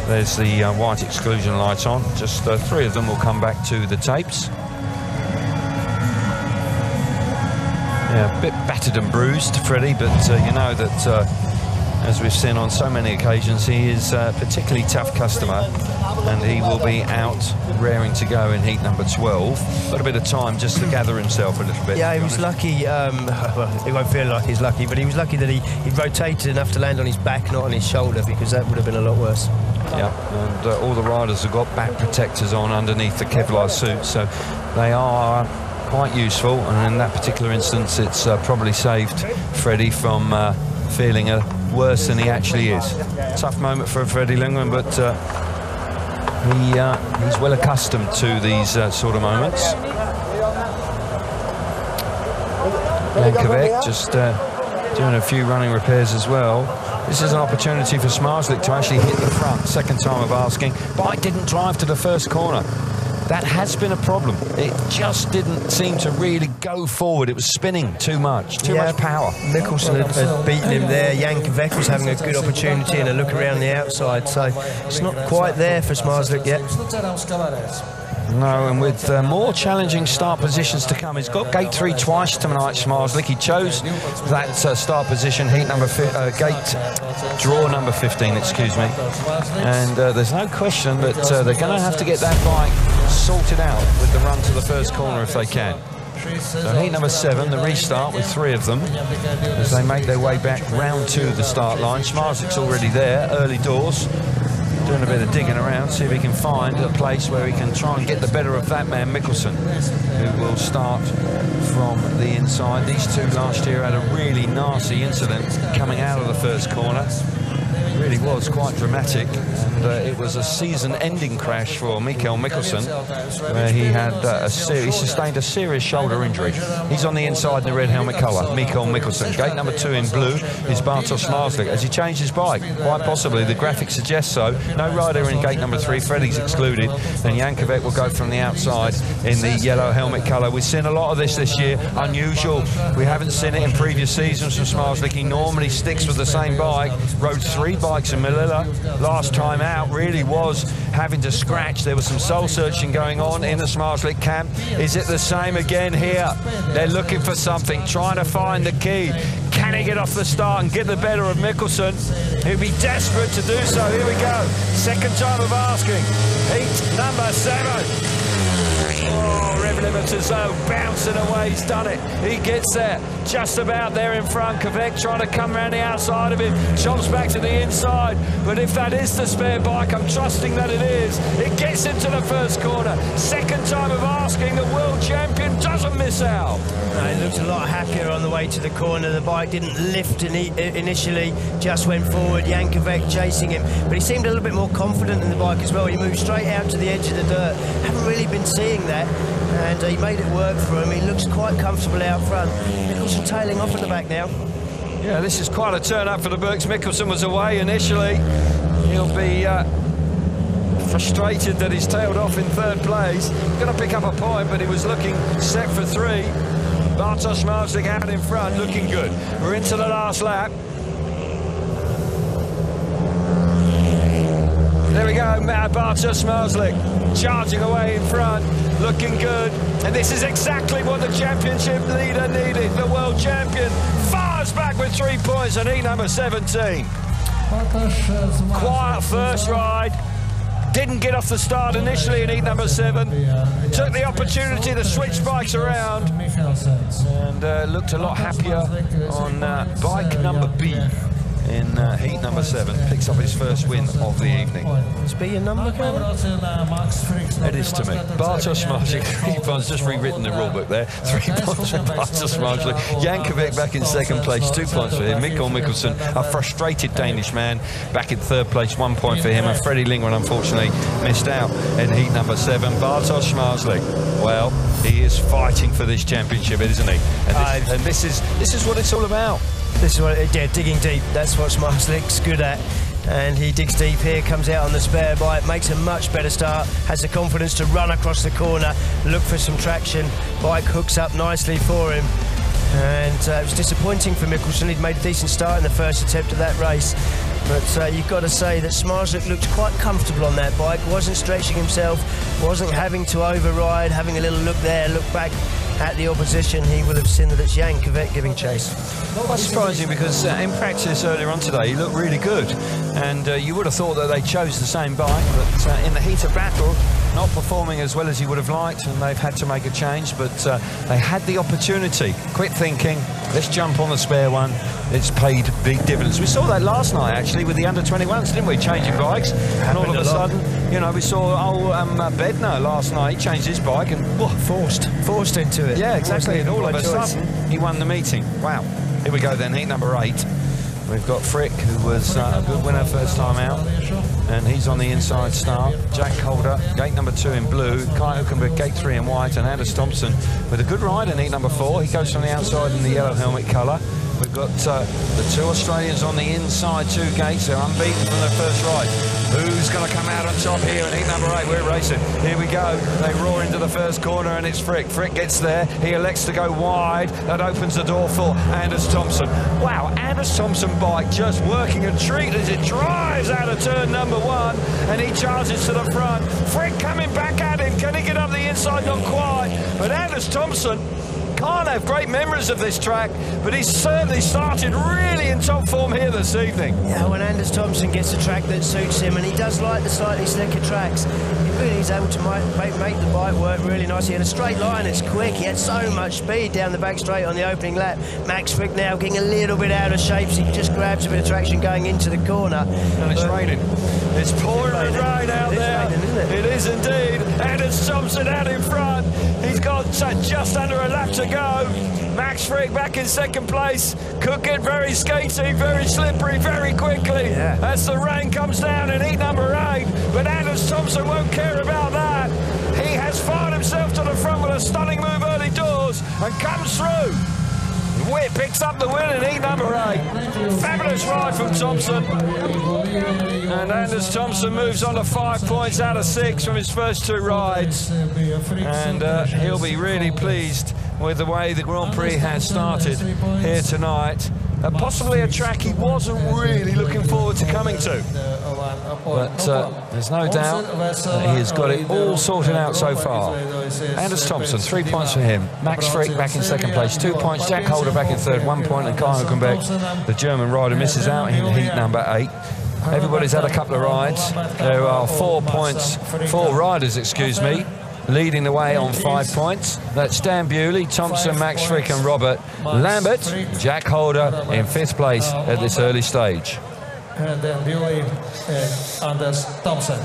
There's the white exclusion lights on. Just 3 of them will come back to the tapes. Yeah, a bit battered and bruised, Freddie, but you know that as we've seen on so many occasions, he is a particularly tough customer, and he will be out raring to go in heat number 12. Got a bit of time just to gather himself a little bit. Yeah, he was lucky. Well, he won't feel like he's lucky, but he was lucky that he rotated enough to land on his back, not on his shoulder, because that would have been a lot worse. Yeah, and all the riders have got back protectors on underneath the Kevlar suits, so they are quite useful, and in that particular instance it's probably saved Freddie from feeling worse than he actually is. Tough moment for Freddie Lindgren, but he's well accustomed to these sort of moments. Jankovic just doing a few running repairs as well. This is an opportunity for Zmarzlik to actually hit the front. 2nd time of asking. Bike didn't drive to the first corner. That has been a problem. It just didn't seem to really go forward. It was spinning too much power. Mikkelsen had beaten him there. Jankovic was having a good opportunity and a look around the outside, so it's not quite there for Zmarzlik yet. No, and with more challenging start positions to come. He's got gate 3 twice tonight, Zmarzlik. He chose that start position, gate draw number 15, excuse me. And there's no question that they're going to have to get that bike sorted out with the run to the first corner if they can. So heat number 7, the restart with 3 of them as they make their way back round to the start line. Zmarzlik's already there, early doors. Doing a bit of digging around, see if he can find a place where he can try and get the better of that man, Mikkelsen, who will start from the inside. These two last year had a really nasty incident coming out of the first corner. It really was quite dramatic, and it was a season-ending crash for Mikael Mikkelsen, where he had he sustained a serious shoulder injury. He's on the inside in the red helmet colour, Mikael Mikkelsen. Gate number 2 in blue is Bartosz Zmarzlik. Has he changed his bike? Quite possibly. The graphic suggests so. No rider in gate number 3. Freddie's excluded. Then Jankovic will go from the outside in the yellow helmet colour. We've seen a lot of this year. Unusual. We haven't seen it in previous seasons from Zmarzlik. He normally sticks with the same bike. Rode 3 bikes in Manila. Last time out really was having to scratch. There was some soul searching going on in the Zmarzlik camp. Is it the same again here? They're looking for something, trying to find the key. Can he get off the start and get the better of Mikkelsen? He'll be desperate to do so. Here we go. Second time of asking. Heat number 7. Oh, rev limiter zone, bouncing away, he's done it. He gets there, just about there in front. Kvek trying to come around the outside of him, jumps back to the inside. But if that is the spare bike, I'm trusting that it is. It gets into the first corner. Second time of asking, the world champion doesn't miss out. He looked a lot happier on the way to the corner. The bike didn't lift initially, just went forward. Jankovic chasing him, but he seemed a little bit more confident in the bike as well. He moved straight out to the edge of the dirt. Haven't really been seeing that, and he made it work for him. He looks quite comfortable out front. Mikkelsen tailing off at the back now. Yeah, this is quite a turn up for the Berks. Mikkelsen was away initially. He'll be frustrated that he's tailed off in 3rd place. Going to pick up a point, but he was looking set for 3. Bartosz Zmarzlik out in front, looking good. We're into the last lap. There we go, Bartosz Zmarzlik charging away in front, looking good. And this is exactly what the championship leader needed. The world champion fires back with 3 points on heat number 17. Quiet first ride. Didn't get off the start initially in heat number 7. Took the opportunity to switch bikes around and looked a lot happier on bike number B in heat number 7. Picks up his first win of the evening. Is B your number, Kevin? It is to me. Bartosz Zmarzlik, 3 points, just rewritten the rule book there. 3 points for Bartosz Zmarzlik. Jankovic back in 2nd place, 2 points for him. Mikael Mikkelsen, a frustrated Danish man, back in 3rd place, 1 point for him. And Freddie Lindgren, unfortunately, missed out in heat number 7. Bartosz Zmarzlik, well, he is fighting for this championship, isn't he? And this is what it's all about. This is what, yeah, digging deep. That's what Zmarzlik's good at. And he digs deep here, comes out on the spare bike, makes a much better start, has the confidence to run across the corner, look for some traction. Bike hooks up nicely for him. And it was disappointing for Mikkelsen. He'd made a decent start in the first attempt of that race. But you've got to say that Zmarzlik looked quite comfortable on that bike, wasn't stretching himself, wasn't having to override, having a little look there, look back at the opposition. He will have seen that it's Jankovic giving chase. Quite surprising, because in practice earlier on today he looked really good, and you would have thought that they chose the same bike, but in the heat of battle not performing as well as he would have liked, and they've had to make a change. But they had the opportunity. Quit thinking, let's jump on the spare one. It's paid big dividends. We saw that last night actually with the under-21s, didn't we? Changing bikes, and all of a sudden, you know, we saw Bednar last night. He changed his bike and forced into it. Yeah, exactly. And all of a sudden he won the meeting. Wow. Here we go then, heat number 8. We've got Frick, who was a good winner first time out, and he's on the inside start. Jack Calder, gate number 2 in blue. Kai Hülkenberg, gate 3 in white, and Anders Thompson with a good ride in heat number 4. He goes from the outside in the yellow helmet colour. We've got the 2 Australians on the inside 2 gates. They're unbeaten from their first ride. Who's going to come out on top here in heat number 8? We're racing. Here we go. They roar into the first corner, and it's Frick. Frick gets there. He elects to go wide. That opens the door for Anders Thompson. Wow, Anders Thompson bike just working a treat as it drives out of turn number 1, and he charges to the front. Frick coming back at him. Can he get up the inside? Not quite. But Anders Thompson can't have great memories of this track, but he's certainly started really in top form here this evening. Yeah, when Anders Thompson gets a track that suits him, and he does like the slightly slicker tracks, he really is able to make the bike work really nicely. In a straight line, it's quick. He had so much speed down the back straight on the opening lap. Max Frick now getting a little bit out of shape, so he just grabs a bit of traction going into the corner. And it's raining. It's pouring with rain out there. Raining, isn't it? It is indeed. Anders Thompson out in front. He's got just under a lap to go. Max Frick back in second place. Could get very skaty, very slippery, very quickly as the rain comes down in heat number 8. But Anders Thompson won't care about that. He has fired himself to the front with a stunning move early doors and comes through. Witt picks up the win in heat number 8. Fabulous ride from Thompson. And Anders Thompson moves on to 5 points out of 6 from his first 2 rides. And he'll be really pleased with the way the Grand Prix has started here tonight. Possibly a track he wasn't really looking forward to coming to. But there's no doubt that he has got it all sorted out so far. Anders Thompson, 3 points for him. Max Frick back in second place, 2 points. Jack Holder back in third, 1 point. And Kai Hülkenberg, the German rider, misses out in heat number 8. Everybody's had a couple of rides. There are 4 riders, excuse me, leading the way on 5 points. That's Dan Bewley, Thompson, Max Frick and Robert Lambert. Jack Holder in 5th place at this early stage. And then Bewley, Anders Thompson.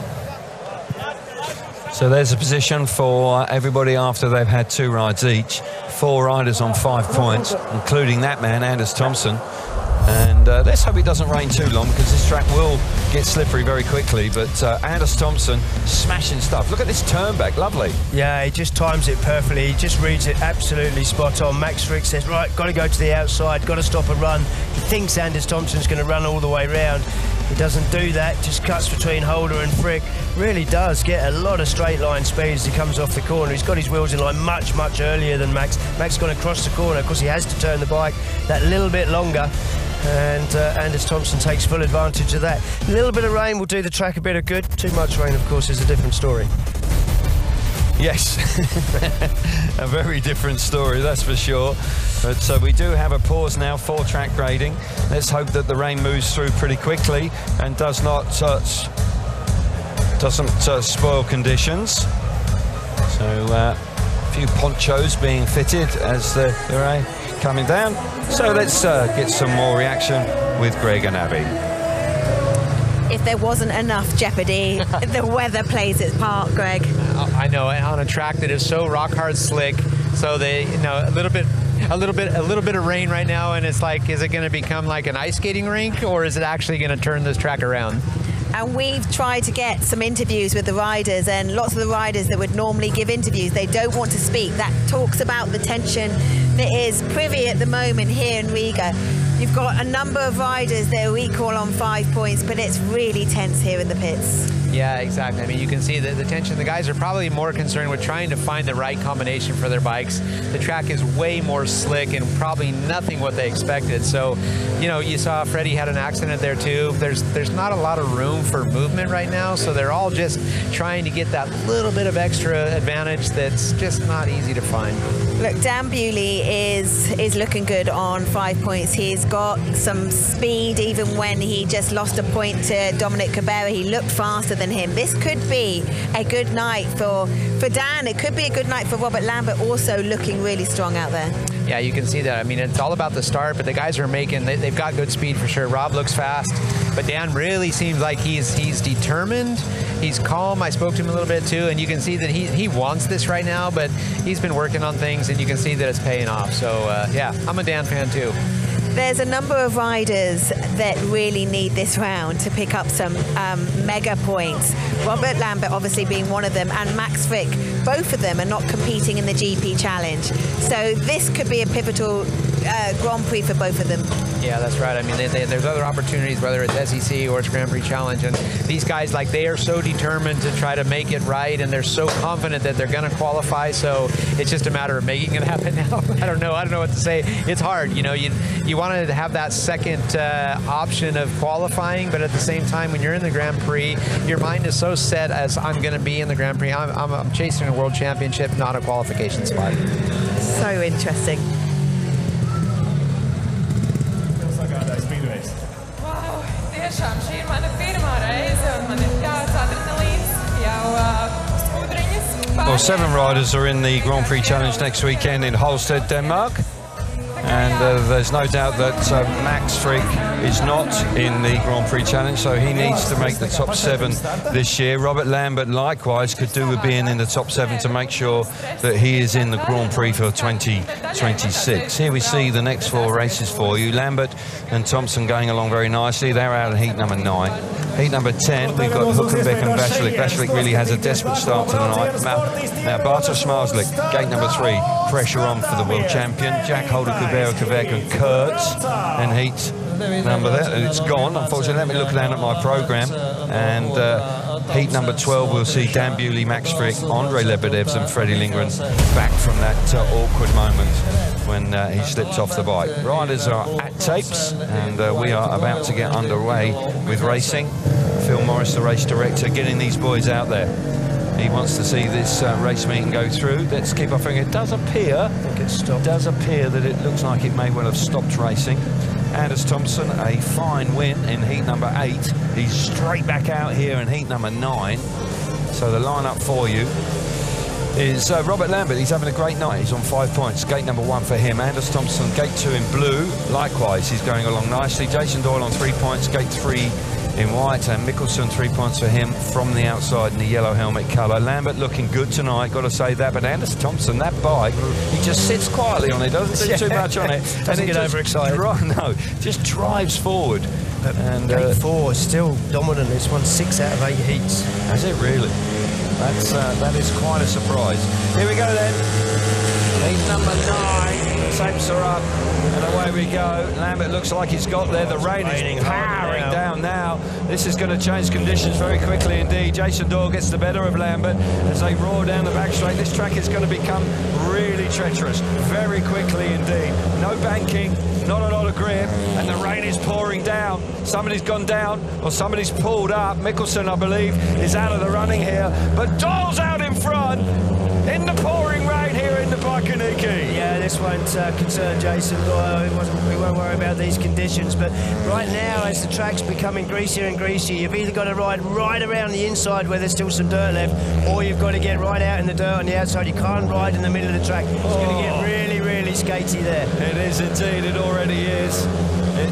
So there's a position for everybody after they've had 2 rides each. 4 riders on 5 points, including that man, Anders Thompson. And let's hope it doesn't rain too long, because this track will get slippery very quickly. But Anders Thompson smashing stuff. Look at this turn back, lovely. Yeah, he just times it perfectly. He just reads it absolutely spot on. Max Frick says, right, got to go to the outside, got to stop and run. He thinks Anders Thompson's going to run all the way round. He doesn't do that, just cuts between Holder and Frick. Really does get a lot of straight line speed as he comes off the corner. He's got his wheels in line much, much earlier than Max. Max has gone across the corner. Of course, he has to turn the bike that little bit longer. And Anders Thompson takes full advantage of that. A little bit of rain will do the track a bit of good. Too much rain, of course, is a different story. Yes, a very different story, that's for sure. But we do have a pause now for track grading. Let's hope that the rain moves through pretty quickly and doesn't spoil conditions. So a few ponchos being fitted as the rain coming down. So let's get some more reaction with Greg and Abby. If there wasn't enough jeopardy, the weather plays its part, Greg. I know, on a track that is so rock hard slick, so they, you know, a little bit of rain right now, and it's like, is it going to become like an ice skating rink, or is it actually going to turn this track around? And we've tried to get some interviews with the riders, and lots of the riders that would normally give interviews, they don't want to speak. That talks about the tension that is privy at the moment here in Riga. You've got a number of riders that are equal on 5 points, but it's really tense here in the pits. Yeah, exactly. I mean, you can see the tension. The guys are probably more concerned with trying to find the right combination for their bikes. The track is way more slick and probably nothing what they expected. So, you know, you saw Freddie had an accident there too. There's not a lot of room for movement right now, so they're all just trying to get that little bit of extra advantage that's just not easy to find. Look, Dan Bewley is looking good on 5 points. He's got some speed, even when he just lost a point to Dominic Cabrera. He looked faster than him. This could be a good night for Dan. It could be a good night for Robert Lambert, also looking really strong out there. Yeah, you can see that. I mean, it's all about the start, but the guys are they've got good speed for sure. Rob looks fast, but Dan really seems like he's determined. He's calm. I spoke to him a little bit too, and you can see that he wants this right now, but he's been working on things, and you can see that it's paying off. So yeah, I'm a Dan fan too. There's a number of riders that really need this round to pick up some mega points. Robert Lambert obviously being one of them, and Max Frick. Both of them are not competing in the GP Challenge. So this could be a pivotal Grand Prix for both of them. Yeah, that's right. I mean, there's other opportunities, whether it's SEC or it's Grand Prix Challenge, and these guys, like, they are so determined to try to make it right, and they're so confident that they're going to qualify. So it's just a matter of making it happen now. I don't know what to say. It's hard, you know. You want to have that second option of qualifying, but at the same time, when you're in the Grand Prix, your mind is so set as I'm going to be in the Grand Prix. I'm chasing a World Championship, not a qualification spot. So interesting. Well, 7 riders are in the Grand Prix Challenge next weekend in Holsted, Denmark. And there's no doubt that Max Frick is not in the Grand Prix Challenge, so he needs to make the top 7 this year. Robert Lambert likewise could do with being in the top 7 to make sure that he is in the Grand Prix for 2026. Here we see the next 4 races for you. Lambert and Thompson going along very nicely. They're out in heat number 9. Heat number 10, we've got Hülkenberg and Vasilek. Vasilek really has a desperate start to the night. Now Bartosz Zmarzlik, gate number 3, pressure on for the world champion. Jack Holder, Kubera, and Kurtz in heat number there, and it's gone. Unfortunately, let me look down at my program. And heat number 12, we'll see Dan Bewley, Max Frick, Andre Lebedevs, and Freddie Lindgren back from that awkward moment when he slipped off the bike. Riders are at tapes, and we are about to get underway with racing. Phil Morris, the race director, getting these boys out there. He wants to see this race meeting go through. Let's keep our finger. It does appear, that it looks like it may well have stopped racing. Anders Thompson, a fine win in heat number 8. He's straight back out here in heat number 9. So the lineup for you is Robert Lambert. He's having a great night. He's on 5 points. Gate number 1 for him. Anders Thompson, gate 2 in blue. Likewise, he's going along nicely. Jason Doyle on 3 points. Gate 3 in white, and Mikkelsen 3 points for him from the outside in the yellow helmet colour. Lambert looking good tonight, got to say that, but Anders Thompson, that bike, he just sits quietly on it, doesn't do too much on it. Doesn't get overexcited. No, just drives forward. And gate 4 is still dominant. It's won 6 out of 8 heats. Has it really? That is quite a surprise. Here we go then. Heat number 9. Tapes are up, and away we go. Lambert looks like he's got there. The rain is powering down now. This is going to change conditions very quickly indeed. Jason Doyle gets the better of Lambert as they roar down the back straight. This track is going to become really treacherous very quickly indeed. No banking, not a lot of grip, and the rain is pouring down. Somebody's gone down, or somebody's pulled up. Mikkelsen, I believe, is out of the running here, but Doyle's out in front in the pouring rain here in the Bikernieki. Yeah, this won't concern Jason Doyle. We won't worry about these conditions, but right now, as the track's becoming greasier and greasier, you've either got to ride right around the inside where there's still some dirt left, or you've got to get right out in the dirt on the outside. You can't ride in the middle of the track. It's going to get really, really skatey there. It is indeed. It already is. It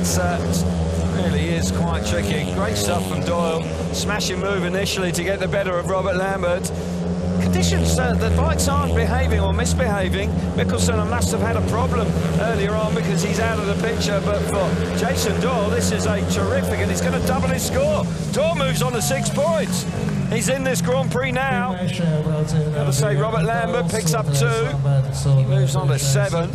really is quite tricky. Great stuff from Doyle. Smashing move initially to get the better of Robert Lambert. Conditions, the bikes aren't behaving or misbehaving. Mikkelsen must have had a problem earlier on because he's out of the picture, but for Jason Doyle, this is a terrific, and he's going to double his score. Doyle moves on to 6 points. He's in this Grand Prix now. Got to say, Robert Lambert picks up 2. He moves on to 7.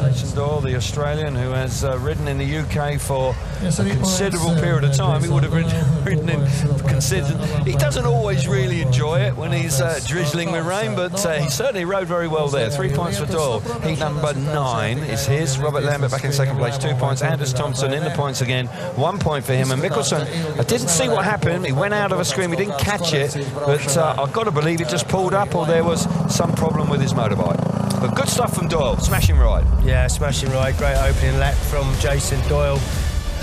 Jason Doyle, the Australian, who has ridden in the UK for a considerable period of time. He would have ridden in considered. He doesn't always really enjoy it when he's drizzling with rain, but he certainly rode very well there. 3 points for Doyle. Heat number 9 is his. Robert Lambert back in 2nd place, 2 points. Anders Thompson in the points again, 1 point for him. And Mikkelsen, I didn't see what happened. He went out of a screen. He didn't catch it, but I've got to believe it just pulled up, or there was some problem with his motorbike. But good stuff from Doyle. Smashing ride. Yeah, smashing ride. Great opening lap from Jason Doyle.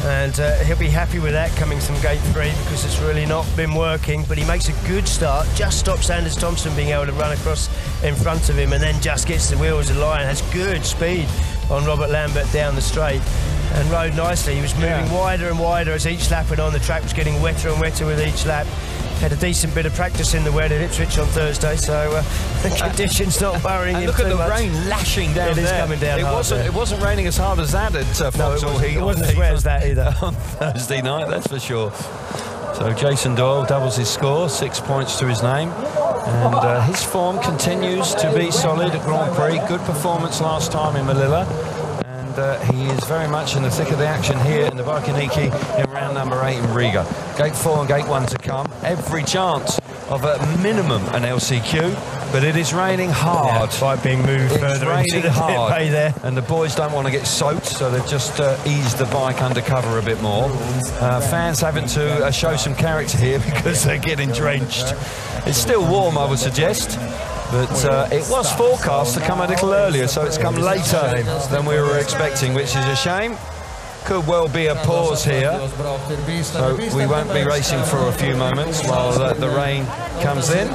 And he'll be happy with that coming from gate 3 because it's really not been working, but he makes a good start, just stops Anders Thompson being able to run across in front of him, and then just gets the wheels of line, has good speed on Robert Lambert down the straight and rode nicely. He was moving wider and wider as each lap went on. The track was getting wetter and wetter with each lap. Had a decent bit of practice in the wet at Ipswich on Thursday, so the conditions not worrying him too much. Look at the rain lashing down there. It is coming down hard. It wasn't raining as hard as that at Foxhall Heat. It wasn't as wet as that either. On Thursday night, that's for sure. So Jason Doyle doubles his score, 6 points to his name. And his form continues to be solid at Grand Prix. Good performance last time in Melilla. He is very much in the thick of the action here in the Bikernieki in round number 8 in Riga. Gate 4 and gate 1 to come. Every chance of a minimum an LCQ, but it is raining hard. Yeah, bike being moved further into the hard. pit bay there. And the boys don't want to get soaked, so they've just eased the bike undercover a bit more. Fans having to show some character here because they're getting drenched. It's still warm, I would suggest. But it was forecast to come a little earlier, so it's come later than we were expecting, which is a shame. could well be a pause here. So we won't be racing for a few moments while the rain comes in.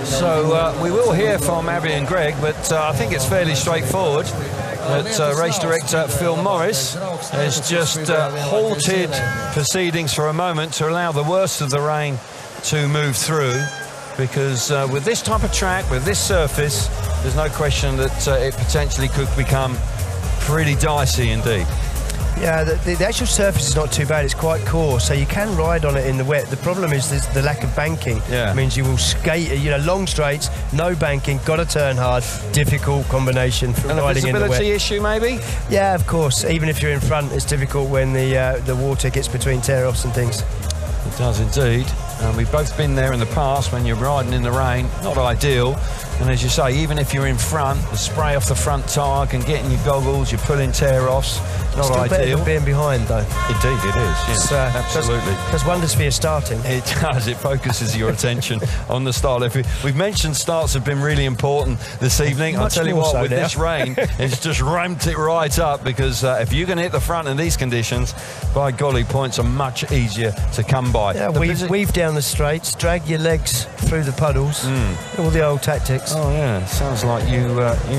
So we will hear from Abby and Greg, but I think it's fairly straightforward that race director Phil Morris has just halted proceedings for a moment to allow the worst of the rain to move through, because with this type of track, with this surface, there's no question that it potentially could become pretty dicey indeed. Yeah, the actual surface is not too bad. It's quite coarse, so you can ride on it in the wet. The problem is the lack of banking. Yeah. It means you will skate, you know, long straights, no banking, got to turn hard. Difficult combination for riding in the wet. And a visibility issue, maybe? Yeah, of course. Even if you're in front, it's difficult when the water gets between tear-offs and things. It does indeed. And we've both been there in the past when you're riding in the rain. Not ideal. And as you say, even if you're in front, the spray off the front tyre can get in your goggles, you're pulling tear-offs. Not Still ideal. better than being behind, though. Indeed, it is. Yes, absolutely. Does wonders for your starting. It does. It focuses your attention on the start. We've mentioned starts have been really important this evening. I'll tell you what, with this rain, it's just ramped it right up, because if you can hit the front in these conditions, by golly, points are much easier to come by. Yeah, weave down the straights, drag your legs through the puddles, all the old tactics. Oh yeah, sounds like you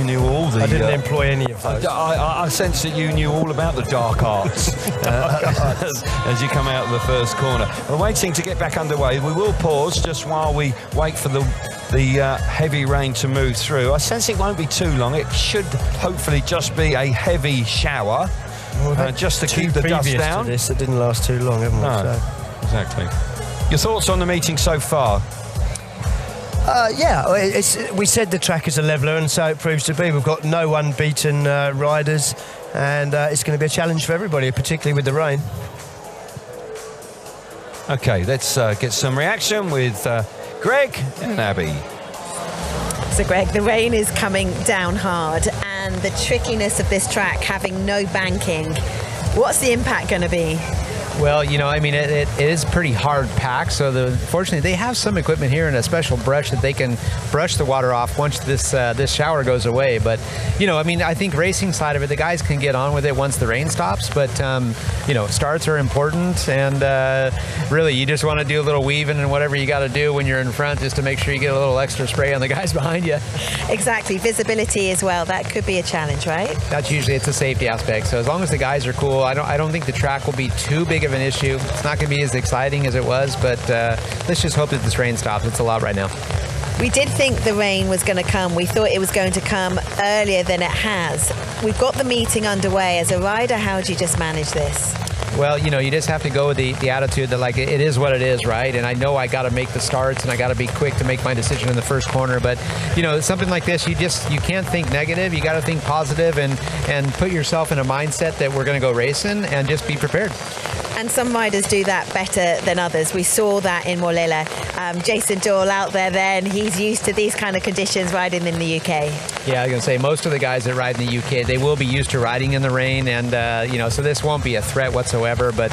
knew all the... I didn't employ any of those. I sense that you knew all about the dark arts as you come out of the first corner. We're waiting to get back underway. We will pause just while we wait for the heavy rain to move through. I sense it won't be too long. It should hopefully just be a heavy shower, just to keep the dust down. To this, it didn't last too long, haven't we? No, So. exactly. Your thoughts on the meeting so far? Yeah, we said the track is a leveller, and so it proves to be. We've got no unbeaten riders, and it's going to be a challenge for everybody, particularly with the rain. Okay, let's get some reaction with Greg and Abby. So Greg, the rain is coming down hard, and the trickiness of this track having no banking, what's the impact going to be? Well, you know, I mean, it is pretty hard packed, so fortunately they have some equipment here and a special brush that they can brush the water off once this shower goes away. But, you know, I mean, I think racing side of it, the guys can get on with it once the rain stops, but, you know, starts are important, and really you just want to do a little weaving and whatever you got to do when you're in front, just to make sure you get a little extra spray on the guys behind you. Exactly, visibility as well, that could be a challenge, right? That's usually, it's a safety aspect, so as long as the guys are cool, I don't think the track will be too big of an issue. It's not going to be as exciting as it was, but let's just hope that this rain stops. It's a lot right now. We did think the rain was going to come. We thought it was going to come earlier than it has. We've got the meeting underway. As a rider, how do you just manage this? Well, you know, you just have to go with the attitude that, like, it is what it is, right? And I know I got to make the starts and I got to be quick to make my decision in the first corner. But, you know, something like this, you can't think negative. You got to think positive and put yourself in a mindset that we're going to go racing and just be prepared. And some riders do that better than others. We saw that in Mollila. Jason Doyle out there then, he's used to these kind of conditions riding in the UK. Yeah, I was going to say, most of the guys that ride in the UK, they will be used to riding in the rain, and, you know, so this won't be a threat whatsoever, but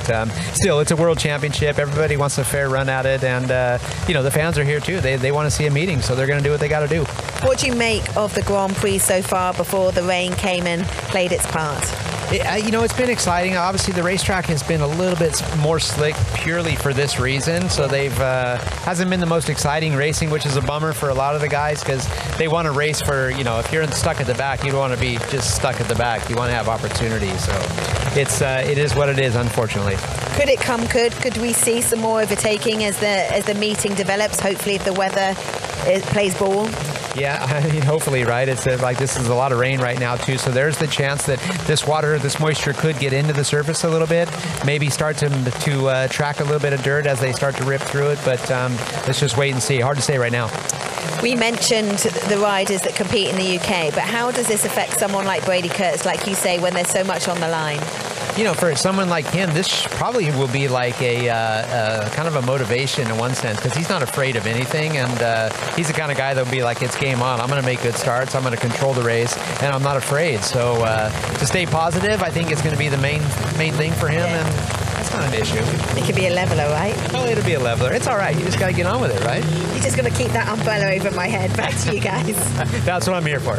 still, it's a world championship. Everybody wants a fair run at it, and, you know, the fans are here too. They want to see a meeting, so they're going to do what they got to do. What do you make of the Grand Prix so far before the rain came and played its part? You know, it's been exciting. Obviously, the racetrack has been a little bit more slick purely for this reason. So they've hasn't been the most exciting racing, which is a bummer for a lot of the guys, because they want to race for, you know, if you're stuck at the back, you don't want to be just stuck at the back. You want to have opportunities. So it is what it is, unfortunately. Could it come good? Could we see some more overtaking as the meeting develops? Hopefully, if the weather plays ball. Yeah, I mean, hopefully, right? It's like this is a lot of rain right now too, so there's the chance that this moisture could get into the surface a little bit, maybe start to track a little bit of dirt as they start to rip through it, but let's just wait and see. Hard to say right now. We mentioned the riders that compete in the UK, but how does this affect someone like Brady Kurtz, like you say, when there's so much on the line? You know, for someone like him, this probably will be like a kind of a motivation in one sense, because he's not afraid of anything, and he's the kind of guy that will be like, it's game on. I'm going to make good starts. I'm going to control the race, and I'm not afraid. So to stay positive, I think is going to be the main thing for him, and that's not an issue. It could be a leveler, right? Oh, it'll be a leveler. It's all right. You just got to get on with it, right? You're just going to keep that umbrella over my head. Back to you guys. That's what I'm here for.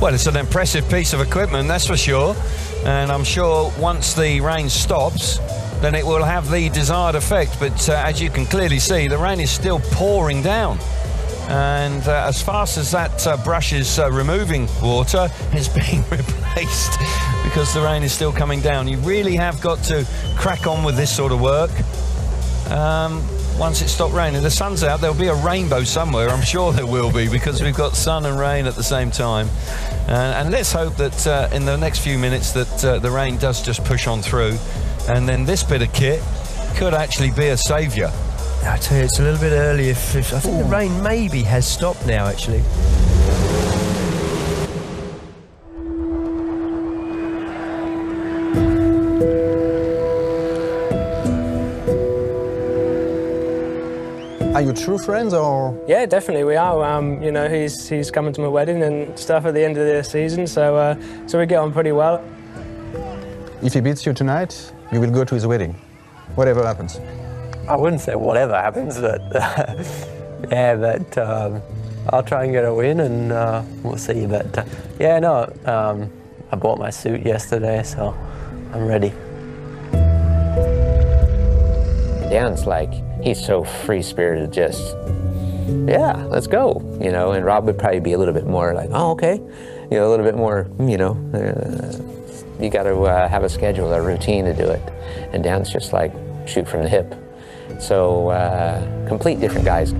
Well, it's an impressive piece of equipment, that's for sure. And I'm sure once the rain stops, then it will have the desired effect. But as you can clearly see, the rain is still pouring down. And as fast as that brush is removing water, it's being replaced because the rain is still coming down. You really have got to crack on with this sort of work. Once it stopped raining, the sun's out, there'll be a rainbow somewhere. I'm sure there will be, because we've got sun and rain at the same time. And let's hope that in the next few minutes that the rain does just push on through, and then this bit of kit could actually be a saviour. I tell you, it's a little bit early. I think the rain maybe has stopped now, actually. Are you true friends, or? Yeah, definitely we are. You know, he's coming to my wedding and stuff at the end of the season, so so we get on pretty well. If he beats you tonight, you will go to his wedding, whatever happens. I wouldn't say whatever happens, but yeah, but I'll try and get a win, and we'll see. But yeah, no, I bought my suit yesterday, so I'm ready. Dan's like, he's so free-spirited, just, yeah, let's go, you know, and Rob would probably be a little bit more like, oh, okay, you know, a little bit more, you know, you got to have a schedule, a routine to do it. And Dan's just like, shoot from the hip. So, complete different guys.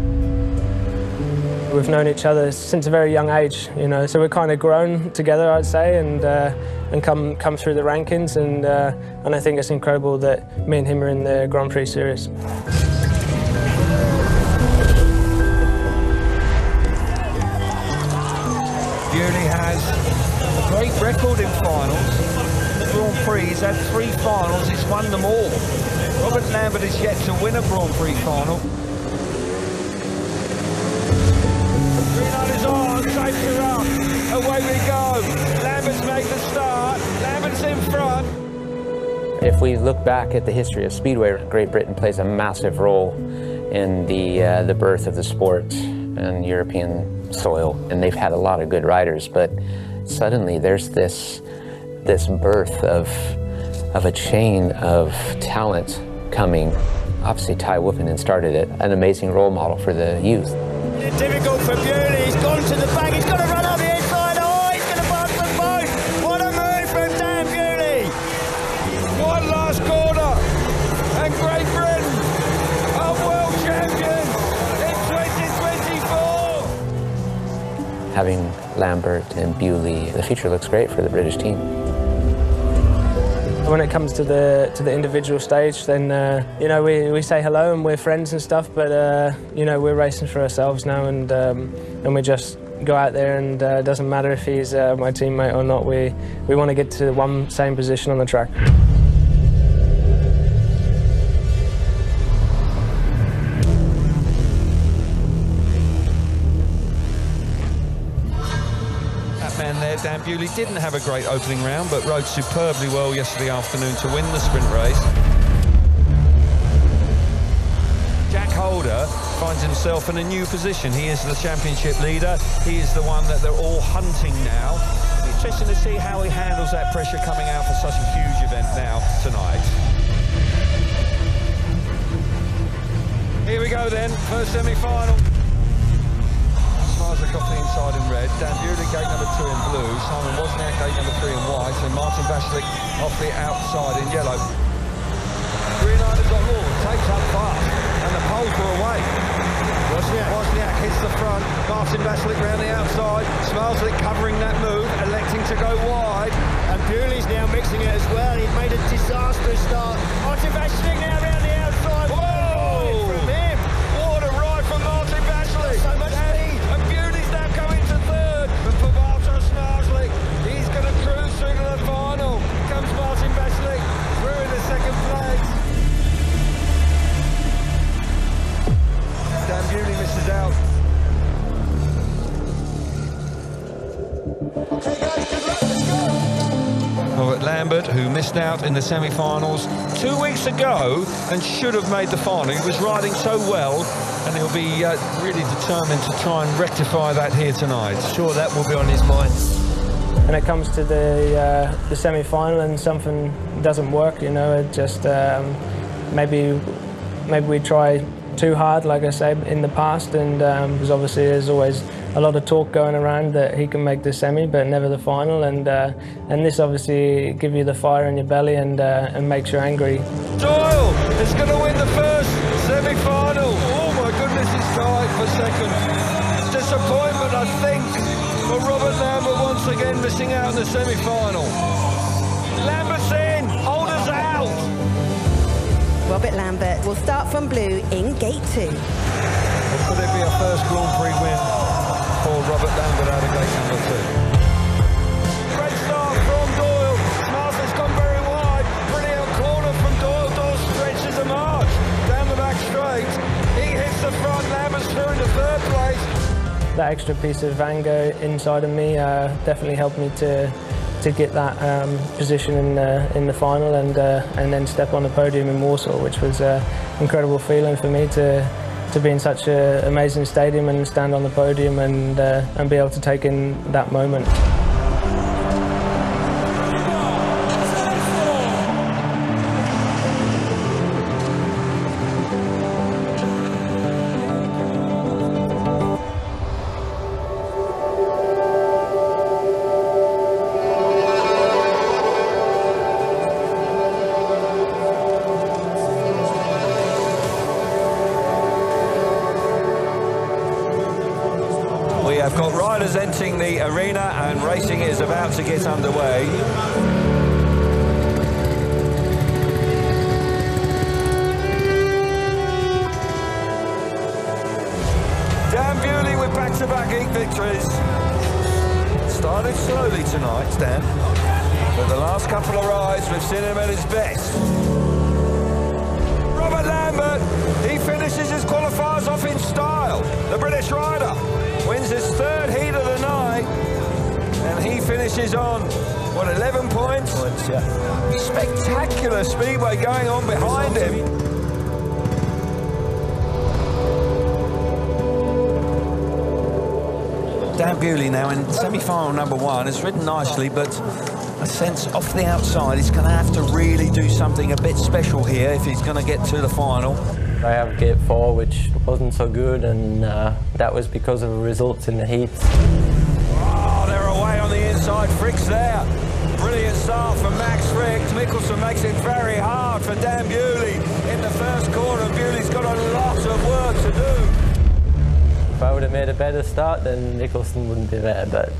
We've known each other since a very young age, you know, so we've kind of grown together, I'd say, and come through the rankings, and I think it's incredible that me and him are in the Grand Prix series. Biķernieki has a great record in finals. The Grand Prix, he's had 3 finals, he's won them all. Robert Lambert is yet to win a Grand Prix final. Green light is on, safety up, away we go. Lambert's made the start, Lambert's in front. If we look back at the history of Speedway, Great Britain plays a massive role in the birth of the sport on European soil, and they've had a lot of good riders, but suddenly there's this birth of a chain of talent coming. Obviously Ty Woofenden started it, an amazing role model for the youth. It's difficult for Biķernieki, he's gone to the back, he's got to run up the inside, oh, he's going to pass them both. What a move from Dan Biķernieki. One last corner, and Great Britain are world champions in 2024. Having Lambert and Bewley, the future looks great for the British team. When it comes to the individual stage, then you know, we say hello and we're friends and stuff, but you know, we're racing for ourselves now, and we just go out there, and it doesn't matter if he's my teammate or not. We want to get to one same position on the track. Dan Bewley didn't have a great opening round, but rode superbly well yesterday afternoon to win the sprint race. Jack Holder finds himself in a new position. He is the championship leader. He is the one that they're all hunting now. Interesting to see how he handles that pressure coming out for such a huge event now tonight. Here we go then, first semi-final. Zmarzlik off the inside in red, Dan Biķernieki gate number 2 in blue, Simon Wozniak gate number 3 in white, and Martin Vašlik off the outside in yellow. Green light has got Lord, takes up fast, and the poles were away. Wozniak hits the front, Martin Vašlik round the outside, Zmarzlik covering that move, electing to go wide. And Biķernieki's now mixing it as well, he's made a disastrous start. Martin Vašlik now round the outside. Whoa! From him. What a ride from Martin Vašlik. So much speed. And Biķernieki's now coming to third, but Pole Bartosz Zmarzlik, he's going to cruise through to the final. Comes Martin Vašlik through in the second place. Dan Biķernieki misses out. Okay guys, good luck, let's go. Robert Lambert, who missed out in the semi-finals 2 weeks ago and should have made the final. He was riding so well, and he'll be really determined to try and rectify that here tonight. Sure, that will be on his mind. and it comes to the semi-final and something doesn't work, you know, it just maybe we try too hard, like I said in the past, and because obviously there's always a lot of talk going around that he can make the semi but never the final, and this obviously gives you the fire in your belly and makes you angry. Doyle is going to win the first semi-final. Oh my goodness, it's tied for second. Disappointment, I think, for Robert Lambert once again missing out in the semi-final. Lambert's in, hold us out. Robert Lambert will start from blue in gate 2. Could it be a first Grand Prix win for Robert Lambert out of gate number 2? Great start from Doyle. Zmarzlik's gone very wide. Brilliant corner from Doyle. Doyle stretches a march down the back straight. He hits the front. Lambert's through into third place. That extra piece of anger inside of me definitely helped me to get that position in the final and then step on the podium in Warsaw, which was an incredible feeling for me to be in such an amazing stadium and stand on the podium and be able to take in that moment. We've got riders entering the arena and racing is about to get underway. Dan Bewley with back-to-back heat victories. Started slowly tonight, Dan, but the last couple of rides we've seen him at his best. Robert Lambert, he finishes his qualifiers off in style. The British rider wins his third heat of the night, and he finishes on, what, 11 points? Yeah. Spectacular speedway going on behind him. Dan Bewley now in semi-final number 1. It's ridden nicely, but I sense off the outside he's going to have to really do something a bit special here if he's going to get to the final. I have gate 4, which wasn't so good, and that was because of the results in the heats. Oh, they're away on the inside. Frick's there. Brilliant start from Max Frick. Mickelson makes it very hard for Dan Bewley in the first corner. Bewley's got a lot of work to do. If I would have made a better start, then Mickelson wouldn't be there. But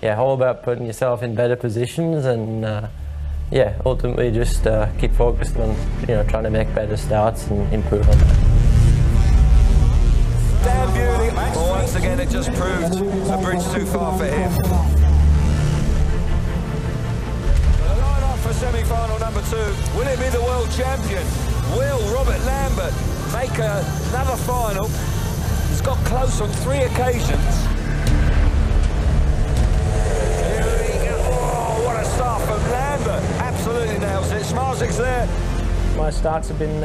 yeah, all about putting yourself in better positions and yeah, ultimately just keep focused on trying to make better starts and improve on that. Dan Bewley, well, once again it just proved a bridge too far for him. The line-up for semi-final number 2. Will it be the world champion? Will Robert Lambert make another final? He's got close on 3 occasions. Start from Lambert, absolutely nails it. Zmarzlik's there. My starts have been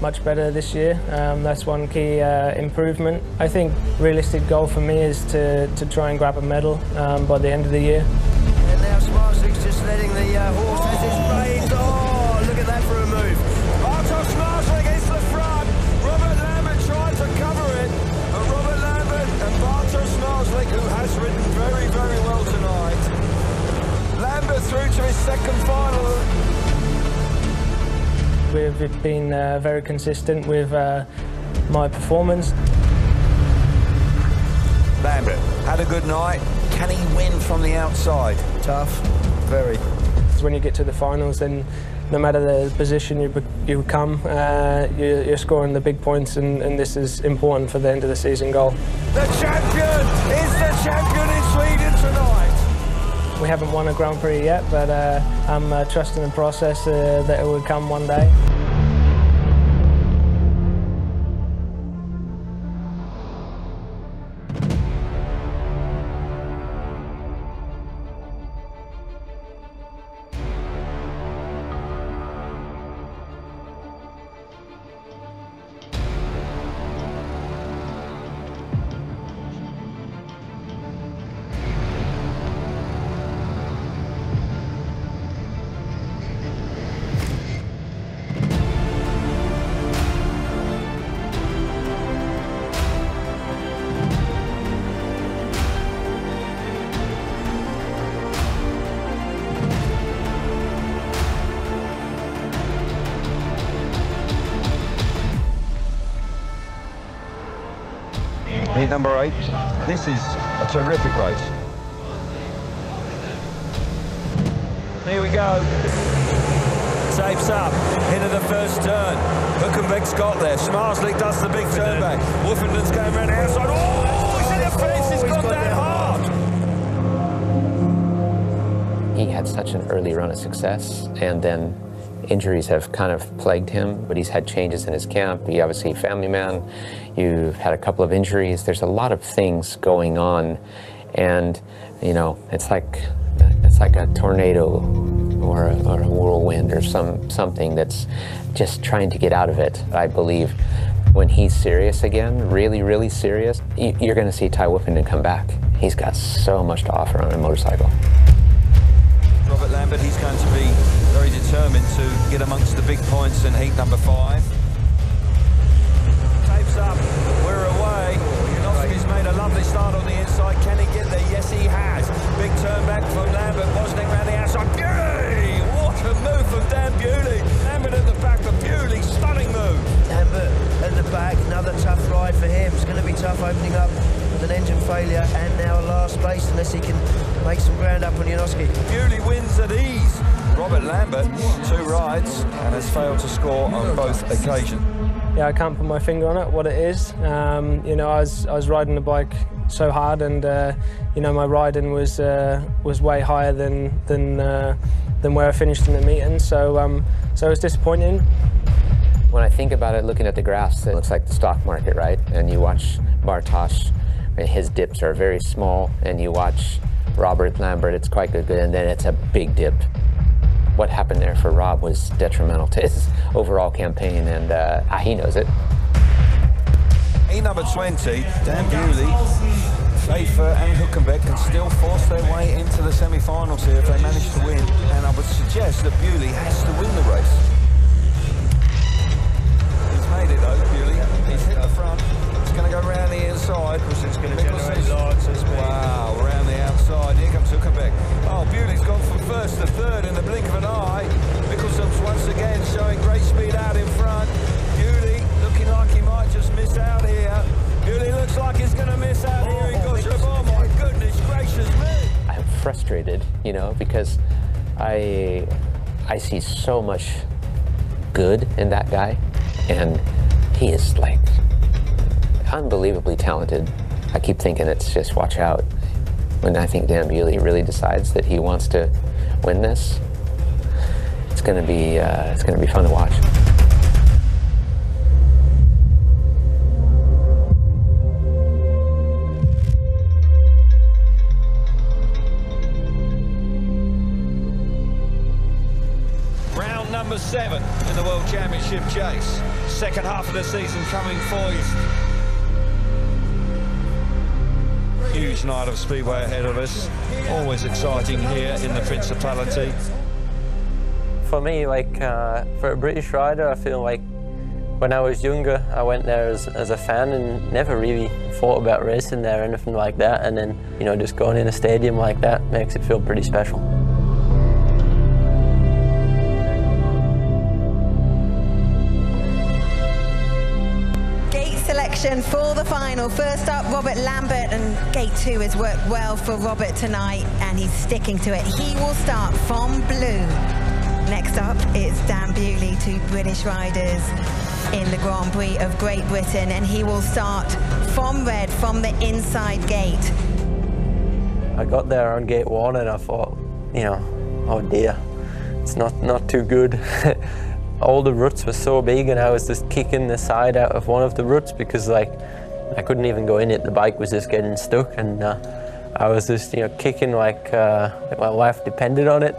much better this year. That's one key improvement. I think realistic goal for me is to try and grab a medal by the end of the year. And now Zmarzlik's just letting the horse as it's raised. Oh, look at that for a move. Bartosz Zmarzlik is the front. Robert Lambert tried to cover it, but Robert Lambert and Bartosz Zmarzlik, who has ridden very, very well tonight. Lambert through to his second final. We've been very consistent with my performance. Lambert had a good night. Can he win from the outside? Tough, very. When you get to the finals, then no matter the position you come, you're scoring the big points, and this is important for the end of the season goal. The champion is the champion in Sweden tonight. We haven't won a Grand Prix yet, but I'm trusting the process that it will come one day. Heat number 8. This is a terrific race. Here we go. Tapes up into the first turn. Hülkenberg's got there. Zmarzlik does the big turn back. Wolfenden's going around the outside. Oh, he's in the fence. He's gone down hard. He had such an early run of success, and then injuries have kind of plagued him, but he's had changes in his camp. He obviously a family man. You've had a couple of injuries. There's a lot of things going on, and you know, it's like a tornado or a whirlwind or something that's just trying to get out of it. I believe when he's serious again, really, really serious, you're going to see Ty Wolfenden come back. He's got so much to offer on a motorcycle. Robert Lambert, he's going to be very determined to get amongst the big points in heat number 5. Tapes up, we're away. Janowski's made a lovely start on the inside. Can he get there? Yes, he has. Big turn back from Lambert, Bosnick round the outside. Bewley! What a move from Dan Bewley. Lambert at the back, but Bewley, stunning move. Lambert at the back, another tough ride for him. It's going to be tough opening up with an engine failure and now a last place unless he can make some ground up on Janowski. Bewley wins at ease. Robert Lambert, 2 rides and has failed to score on both occasions. Yeah, I can't put my finger on it, what it is. You know, I was riding the bike so hard, and you know, my riding was way higher than where I finished in the meeting. So it was disappointing. When I think about it, looking at the graphs, it looks like the stock market, right? And you watch Bartosz, his dips are very small, and you watch Robert Lambert, it's quite good, and then it's a big dip. What happened there for Rob was detrimental to his overall campaign, and he knows it. Heat number 20, Dan Bewley, Schaefer and Hülkenberg can still force their way into the semi-finals here if they manage to win, and I would suggest that Bewley has to win the race. He's made it though, Bewley. He's hit the front. It's going to go round the inside. It's going to generate lots of speed. Wow, around the outside. Here comes Hülkenberg. Oh, Bewley's gone from first to third in the blink of an eye. Mickelsen's once again showing great speed out in front. Bewley looking like he might just miss out here. Bewley looks like he's going to miss out here. He got you. Oh my goodness gracious me. I'm frustrated, you know, because I see so much good in that guy, and he is like unbelievably talented. I keep thinking it's just watch out when I think Dan Bewley really decides that he wants to win this. It's going to be fun to watch. Round number 7 in the World Championship chase. Second half of the season coming for you. Huge night of Speedway ahead of us. Always exciting here in the Principality. For me, like for a British rider, I feel like when I was younger, I went there as a fan and never really thought about racing there or anything like that. And then, you know, just going in a stadium like that makes it feel pretty special. Selection for the final. First up, Robert Lambert, and gate 2 has worked well for Robert tonight, and he's sticking to it. He will start from blue. Next up, it's Dan Bewley, 2 British riders in the Grand Prix of Great Britain, and he will start from red, from the inside gate. I got there on gate 1 and I thought, you know, oh dear, it's not too good. All the ruts were so big, and I was just kicking the side out of one of the ruts because, like, I couldn't even go in it. The bike was just getting stuck, and I was just, you know, kicking like my life depended on it.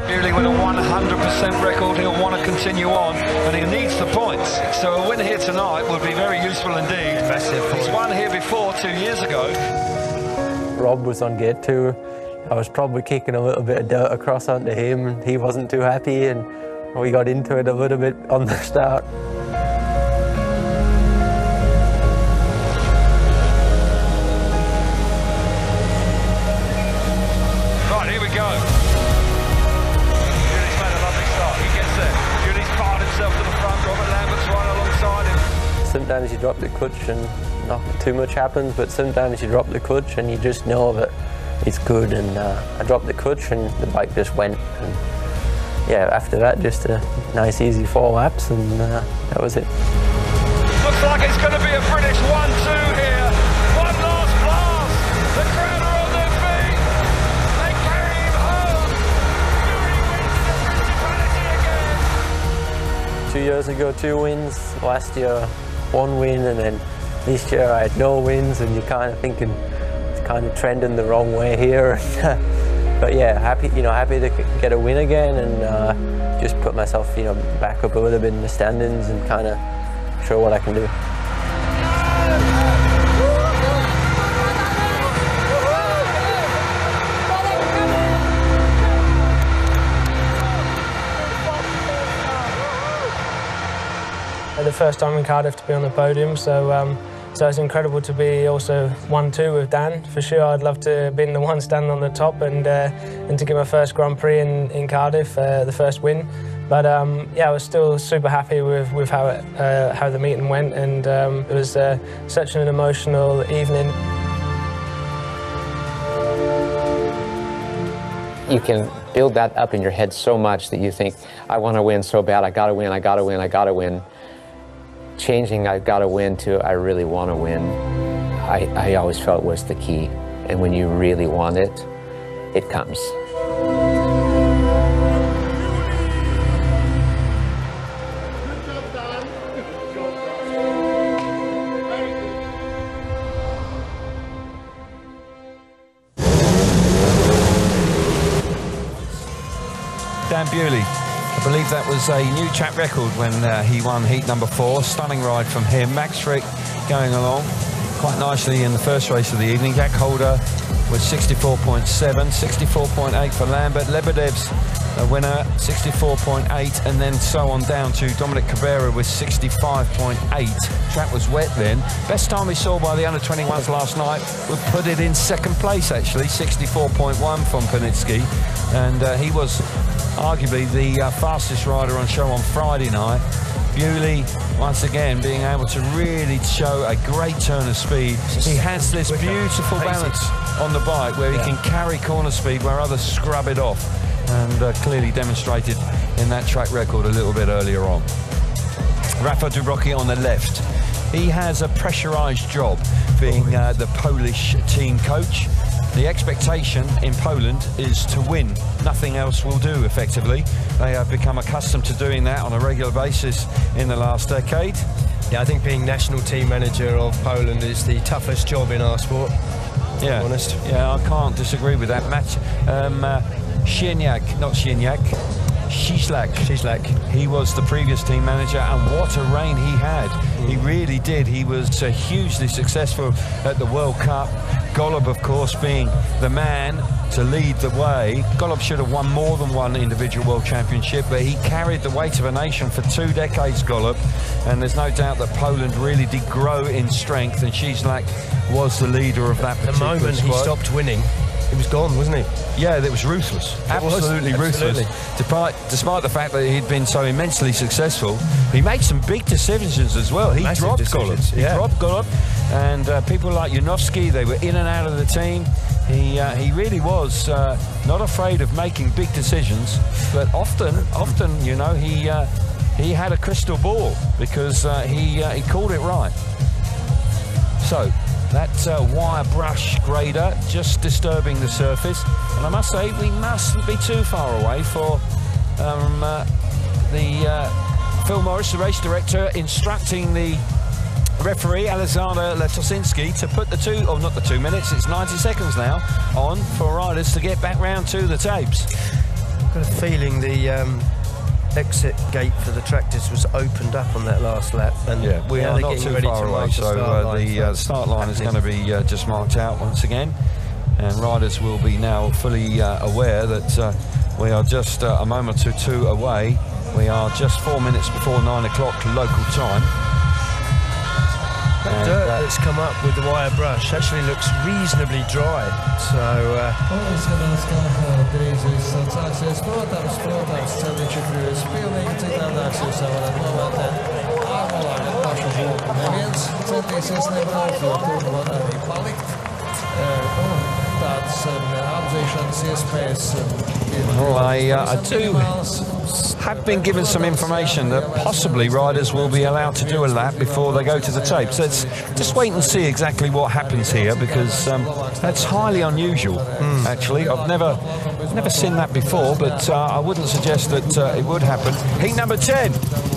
Bewley with a 100% record, he'll want to continue on, and he needs the points. So a win here tonight would be very useful indeed. Massive. He's won here before 2 years ago. Rob was on gate 2. I was probably kicking a little bit of dirt across onto him, and he wasn't too happy, and we got into it a little bit on the start. Right, here we go. Bewley's made a lovely start. He gets there. Bewley's parred himself to the front. Robert Lambert's right alongside him. It's sometimes you drop the clutch and not too much happens, but sometimes you drop the clutch and you just know that it's good. And I dropped the clutch and the bike just went. And yeah, after that, just a nice easy 4 laps, and that was it. Looks like it's going to be a British 1-2 here. One last blast. The crowd are on their feet. They carry him home. Fury wins the principality again. 2 years ago, 2 wins. Last year, 1 win, and then this year I had no wins, and you're kind of thinking it's kind of trending the wrong way here. But yeah, happy to get a win again, and just put myself, back up a little bit in the standings and kind of show what I can do. The first time in Cardiff to be on the podium, so it's incredible to be also 1-2 with Dan. For sure, I'd love to be the one standing on the top and to get my first Grand Prix in Cardiff, the first win. But yeah, I was still super happy with how the meeting went, and it was such an emotional evening. You can build that up in your head so much that you think, I want to win so bad, I gotta win, I gotta win, I gotta win. Changing I gotta win to I really want to win, I always felt was the key. And when you really want it, it comes. Dan Bewley, I believe that was a new track record when he won heat number 4. Stunning ride from him. Max Frick going along quite nicely in the first race of the evening. Jack Holder with 64.7, 64.8 for Lambert. Lebedev's a winner, 64.8, and then so on down to Dominic Cabrera with 65.8. Track was wet then. Best time we saw by the under-21s last night would put it in second place actually, 64.1 from Panitsky, and he was arguably the fastest rider on show on Friday night. Bewley, once again, being able to really show a great turn of speed. He has this beautiful balance on the bike where he can carry corner speed where others scrub it off, and clearly demonstrated in that track record a little bit earlier on. Rafa Dubrocki on the left. He has a pressurized job being the Polish team coach. The expectation in Poland is to win. Nothing else will do, effectively. They have become accustomed to doing that on a regular basis in the last decade. Yeah, I think being national team manager of Poland is the toughest job in our sport, to be honest. Yeah, I can't disagree with that. Zmarzlik. He was the previous team manager, and what a reign he had. He really did. He was hugely successful at the World Cup. Golob, of course, being the man to lead the way. Golob should have won more than one individual world championship, but he carried the weight of a nation for 2 decades, Golob, and there's no doubt that Poland really did grow in strength, and Zmarzlik was the leader of that particular The moment squad. he stopped winning, he was gone, wasn't he? Yeah, it was ruthless. Absolutely ruthless. Despite the fact that he'd been so immensely successful, he made some big decisions as well. He dropped Golob. He dropped Golob, and people like Janowski, they were in and out of the team. He really was not afraid of making big decisions, but often, you know, he had a crystal ball because he called it right. So that wire brush grader just disturbing the surface, and I must say we mustn't be too far away for Phil Morris, the race director, instructing the referee Alexander Latosinski to put it's 90 seconds now on for riders to get back round to the tapes. I've got a feeling the exit gate for the tractors was opened up on that last lap, and we are not too far away, so the start line is going to be just marked out once again, and riders will be now fully aware that we are just a moment or two away. We are just 4 minutes before 9 o'clock local time. The dirt that's come up with the wire brush actually looks reasonably dry, so centīsies nebraukt, jo tur var arī palikt. Tādas apzīšanas iespējas Well, I do have been given some information that possibly riders will be allowed to do a lap before they go to the tape. So let's just wait and see exactly what happens here, because that's highly unusual, actually. I've never seen that before, but I wouldn't suggest that it would happen. Heat number 10.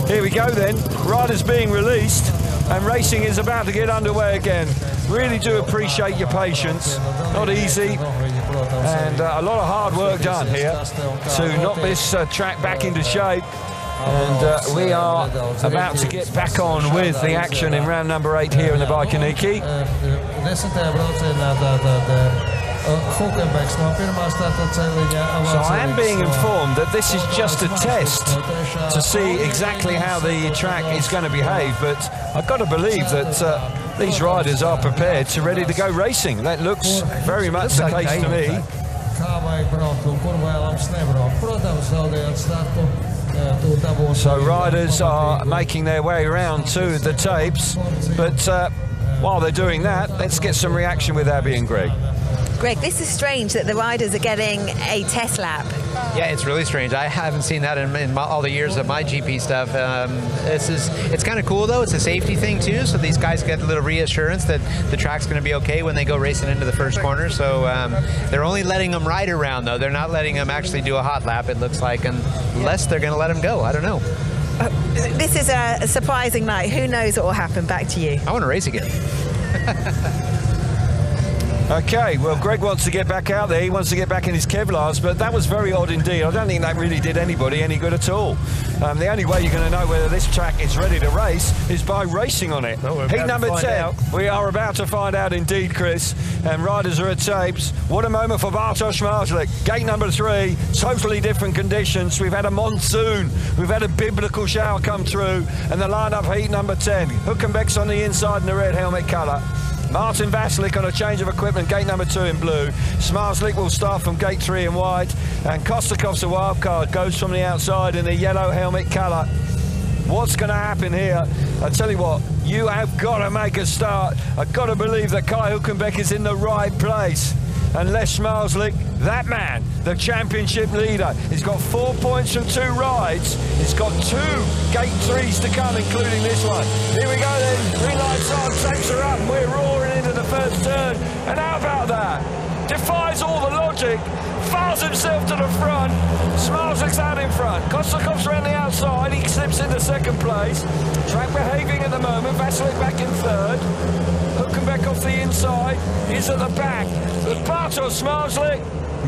Here we go then. Riders being released, and racing is about to get underway again. Really do appreciate your patience. Not easy, and a lot of hard work done here to knock this track back into shape. And we are about to get back on with the action in round number 8 here in the Bikernieki. So I am being informed that this is just a test to see exactly how the track is going to behave, but I've got to believe that these riders are prepared to ready to go racing. That looks very much the case to me. So riders are making their way around to the tapes, but while they're doing that, let's get some reaction with Abby and Greg. Greg, this is strange that the riders are getting a test lap. Yeah, it's really strange. I haven't seen that in all the years of my GP stuff. It's kind of cool though. It's a safety thing too, so these guys get a little reassurance that the track's going to be okay when they go racing into the first corner. So they're only letting them ride around though. They're not letting them actually do a hot lap, it looks like, unless they're going to let them go. I don't know. This is a surprising night. Who knows what will happen? Back to you. I want to race again. Okay, well, Greg wants to get back out there. He wants to get back in his Kevlars, but that was very odd indeed. I don't think that really did anybody any good at all. The only way you're going to know whether this track is ready to race is by racing on it. Heat number 10. We are about to find out indeed, Chris. And riders are at tapes. What a moment for Bartosz Zmarzlik. Gate number 3, totally different conditions. We've had a monsoon. We've had a biblical shower come through. And the lineup for heat number 10. Hülkenberg's on the inside in the red helmet colour. Martin Vaslik on a change of equipment, gate number 2 in blue. Zmarzlik will start from gate 3 in white. And Kostakov's a wild card, goes from the outside in the yellow helmet colour. What's going to happen here? I tell you what, you have got to make a start. I've got to believe that Kai Hülkenberg is in the right place. And Les Zmarzlik, that man, the championship leader, he's got 4 points from 2 rides. He's got 2 gate 3s to come, including this one. Here we go then, green lights on, tapes are up, and we're roaring into the first turn. And how about that? Defies all the logic, files himself to the front. Zmarzlik's out in front. Kostakov's around the outside, he slips into second place. Track behaving at the moment, Vaslik back in third. Hülkenberg off the inside, he's at the back. But Bartosz Zmarzlik,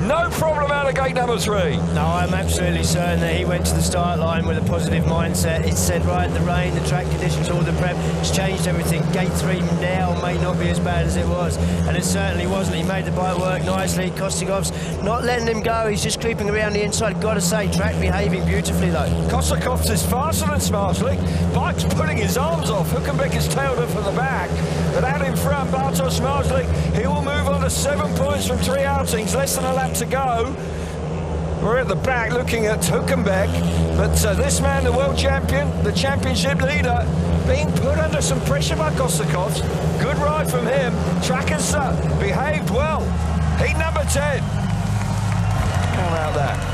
no problem out of gate number 3. No, I'm absolutely certain that he went to the start line with a positive mindset. It said, right, the rain, the track conditions, all the prep, it's changed everything. Gate 3 now may not be as bad as it was, and it certainly wasn't. He made the bike work nicely. Kostakov's not letting him go. He's just creeping around the inside. Got to say, track behaving beautifully though. Kostakov's is faster than Zmarzlik. Bike's putting his arms off. Hülkenberg is tailed up from the back. But out in front, Bartosz Zmarzlik, he will move on to 7 points from 3 outings. Less than a lap to go. We're at the back looking at Hülkenberg, but this man, the world champion, the championship leader, being put under some pressure by Kostakovs. Good ride from him. Track has behaved well. Heat number 10. How about that?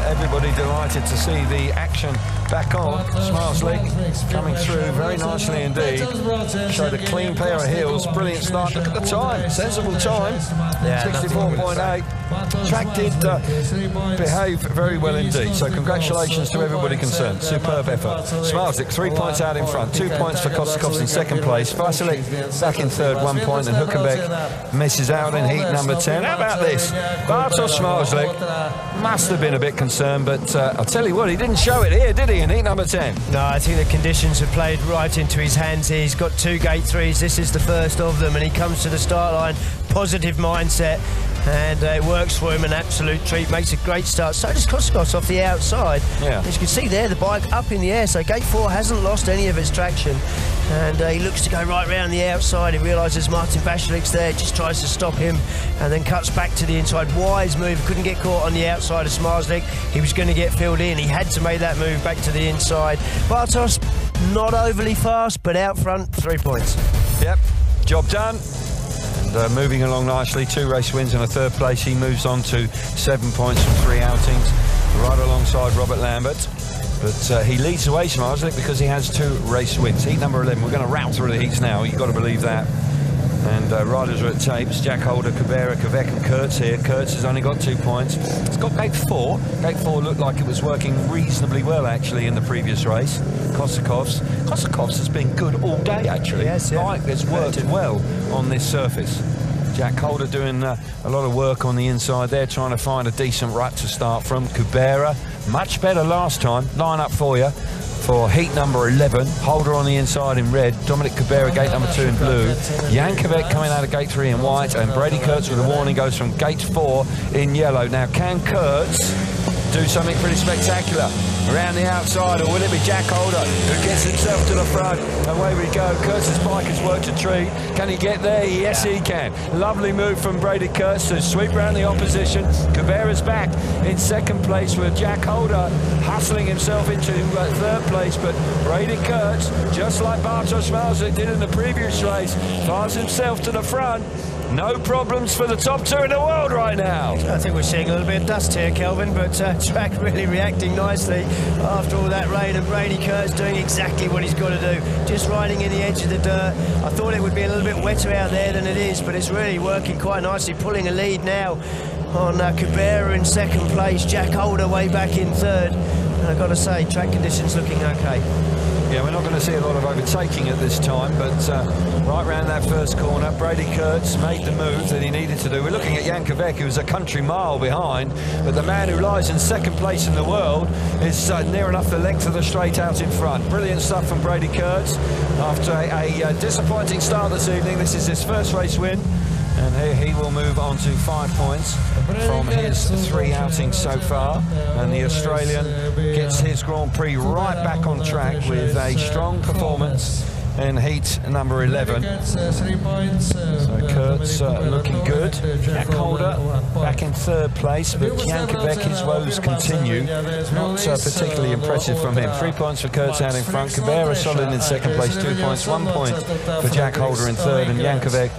Everybody delighted to see the action back on. Zmarzlik coming through very nicely indeed. Showed a clean pair of heels. Brilliant start. Look at the time. Sensible time. Yeah, 64.8. Track did behave very well indeed. So congratulations to everybody concerned. Superb effort. Zmarzlik 3 points out in front. 2 points for Kostakovs in second place. Vaslik back in third, 1 point. And Hülkenberg misses out in heat number 10. How about this? Bartosz Zmarzlik must have been a bit concerned, but I'll tell you what, he didn't show it here, did he, in heat number 10? No, I think the conditions have played right into his hands here. He's got 2 gate 3s. This is the first of them, and he comes to the start line, positive mindset, and it works for him, an absolute treat. Makes a great start. So does Kostakovs off the outside. Yeah. As you can see there, the bike up in the air, so gate 4 hasn't lost any of its traction, and he looks to go right round the outside. He realises Martin Vaslik's there, just tries to stop him, and then cuts back to the inside. Wise move, couldn't get caught on the outside of Zmarzlik. He was going to get filled in. He had to make that move back to the inside. Bartosz not overly fast, but out front, 3 points. Yep, job done. And moving along nicely, 2 race wins and a 3rd place. He moves on to 7 points from 3 outings, right alongside Robert Lambert. But he leads the way, Zmarzlik, because he has 2 race wins. Heat number 11, we're going to route through the heats now, you've got to believe that. And riders are at tapes. Jack Holder, Kubera, Kvek and Kurtz here. Kurtz has only got 2 points. It's got gate 4. Gate 4 looked like it was working reasonably well, actually, in the previous race. Kosakov's has been good all day, actually. Yes, yeah. Bike has worked well on this surface. Jack Holder doing a lot of work on the inside there, trying to find a decent rut to start from. Kubera, much better last time. Line up for you for heat number 11. Holder on the inside in red. Dominic Kubera, gate number 2 in blue. Jan Kvek coming out of gate 3 in white. And Brady Kurtz with a warning goes from gate 4 in yellow. Now, can Kurtz do something pretty spectacular around the outside, or will it be Jack Holder who gets himself to the front? Away we go. Kurtz's bike has worked a treat. Can he get there? Yes, he can. Lovely move from Brady Kurtz to sweep around the opposition. Kubera's back in 2nd place with Jack Holder hustling himself into 3rd place, but Brady Kurtz, just like Bartosz Zmarzlik did in the previous race, fires himself to the front. No problems for the top 2 in the world right now. I think we're seeing a little bit of dust here, Kelvin, but track really reacting nicely after all that rain, and Brady Kurtz doing exactly what he's got to do, just riding in the edge of the dirt. I thought it would be a little bit wetter out there than it is, but it's really working quite nicely, pulling a lead now on Kubera in 2nd place, Jack Holder way back in 3rd, and I've got to say, track conditions looking okay. Yeah, we're not going to see a lot of overtaking at this time, but right round that first corner, Brady Kurtz made the move that he needed to do. We're looking at Jan Kvek, who's a country mile behind, but the man who lies in 2nd place in the world is near enough the length of the straight out in front. Brilliant stuff from Brady Kurtz. After a disappointing start this evening, this is his 1st race win. And here he will move on to 5 points from his 3 outings so far. And the Australian gets his Grand Prix right back on track with a strong performance in heat number 11. So Kurtz looking good. Jack Holder back in 3rd place, but Jan Kvek, his woes continue. Not particularly impressive from him. 3 points for Kurtz out in front. Kubera solid in 2nd place, 2 points. 1 point for Jack Holder in 3rd, and Jan Kvek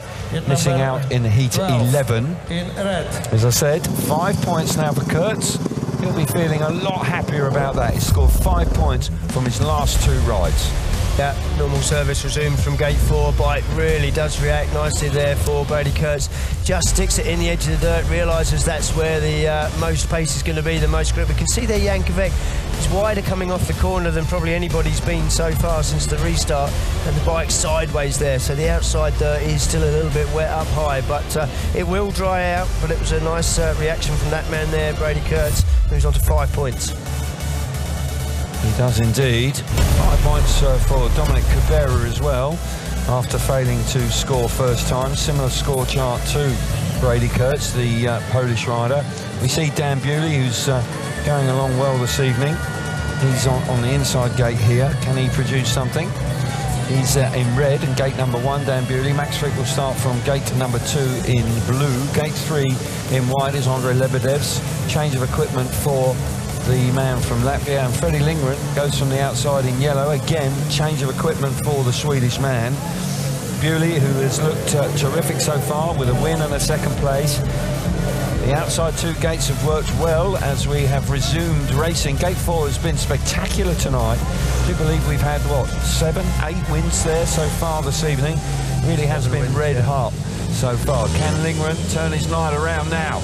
missing out in heat 11. As I said, 5 points now for Kurtz. He'll be feeling a lot happier about that. He scored 5 points from his last 2 rides. Yeah, normal service resumed from gate 4. Bike really does react nicely there for Brady Kurtz. Just sticks it in the edge of the dirt, realises that's where the most pace is going to be, the most grip. We can see there Jan Kvek is wider coming off the corner than probably anybody's been so far since the restart, and the bike's sideways there, so the outside dirt is still a little bit wet up high, but it will dry out. But it was a nice reaction from that man there, Brady Kurtz, moves on to 5 points. He does indeed. 5 points for Dominic Kubera as well, after failing to score first time. Similar score chart to Brady Kurtz, the Polish rider. We see Dan Bewley, who's going along well this evening. He's on the inside gate here. Can he produce something? He's in red and gate number 1, Dan Bewley. Max Frick will start from gate number 2 in blue. Gate 3 in white is Andrei Lebedev's. Change of equipment for the man from Latvia, and Freddie Lindgren goes from the outside in yellow. Again, change of equipment for the Swedish man. Bewley, who has looked terrific so far with a win and a 2nd place. The outside 2 gates have worked well as we have resumed racing. Gate 4 has been spectacular tonight. I do believe we've had, what, 7, 8 wins there so far this evening. Really has been red hot so far. Can Lindgren turn his night around now?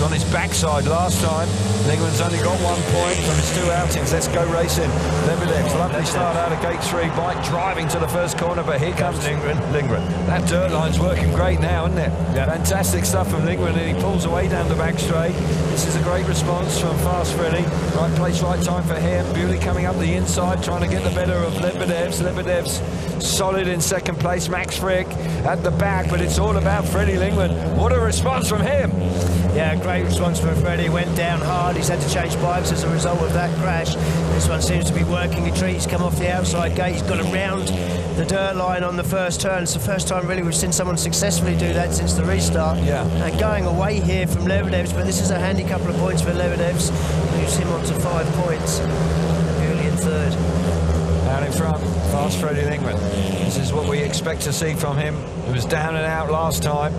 On his backside last time. Lindgren's only got 1 point from his 2 outings. Let's go racing. Lebedev's lovely start out of gate 3. Bike driving to the first corner, but here comes Lindgren. That dirt line's working great now, isn't it? Yeah. Fantastic stuff from Lindgren, and he pulls away down the back straight. This is a great response from Fast Freddy. Right place, right time for him. Bewley coming up the inside, trying to get the better of Lebedev's. Lebedev's solid in 2nd place. Max Frick at the back, but it's all about Freddie Lindgren. What a response from him. Yeah, great response from Freddie. Went down hard. He's had to change bikes as a result of that crash. This one seems to be working a treat. He's come off the outside gate. He's got around the dirt line on the first turn. It's the first time really we've seen someone successfully do that since the restart. Yeah. And going away here from Lebedev's, but this is a handy couple of points for Lebedev's. Moves him on to 5 points. Bewley in 3rd. Out in in front, fast Freddie Lindgren. This is what we expect to see from him. He was down and out last time,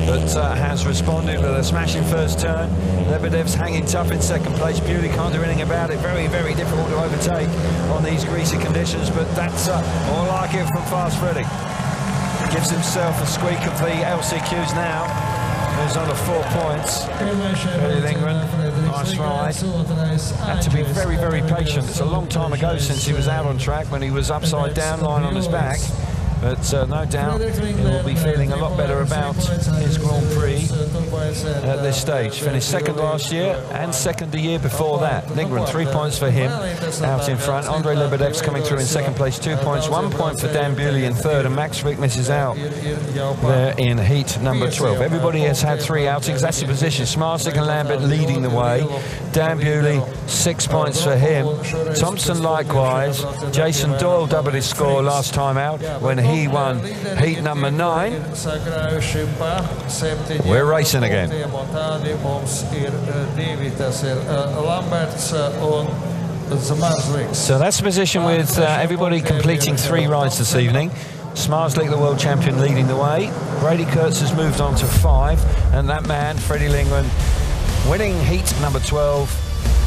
but has responded with a smashing first turn. Lebedev's hanging tough in second place. Bewley can't do anything about it. Very, very difficult to overtake on these greasy conditions, but that's all I like it from fast Freddie. Gives himself a squeak of the LCQs now. Moves on to 4 points. Freddie Lindgren, nice ride. Had to be very, very patient. It's a long time ago since he was out on track when he was upside down, lying on his back. But no doubt he will be feeling a lot better about his Grand Prix at this stage. Finished second last year and second the year before that. Lindgren, 3 points for him out in front. Andrei Lebedev's coming through in second place, 2 points. 1 point for Dan Bewley in third, and Max Wickness is out there in heat number 12. Everybody has had 3 outings. That's the position. Zmarzlik and Lambert leading the way. Dan Bewley, 6 points for him. Thompson likewise. Jason Doyle doubled his score last time out when he won heat number 9. We're racing again. So that's the position with everybody completing 3 rides this evening. Zmarzlik, the world champion, leading the way. Brady Kurtz has moved on to 5, and that man, Freddie Lindgren, winning heat number 12,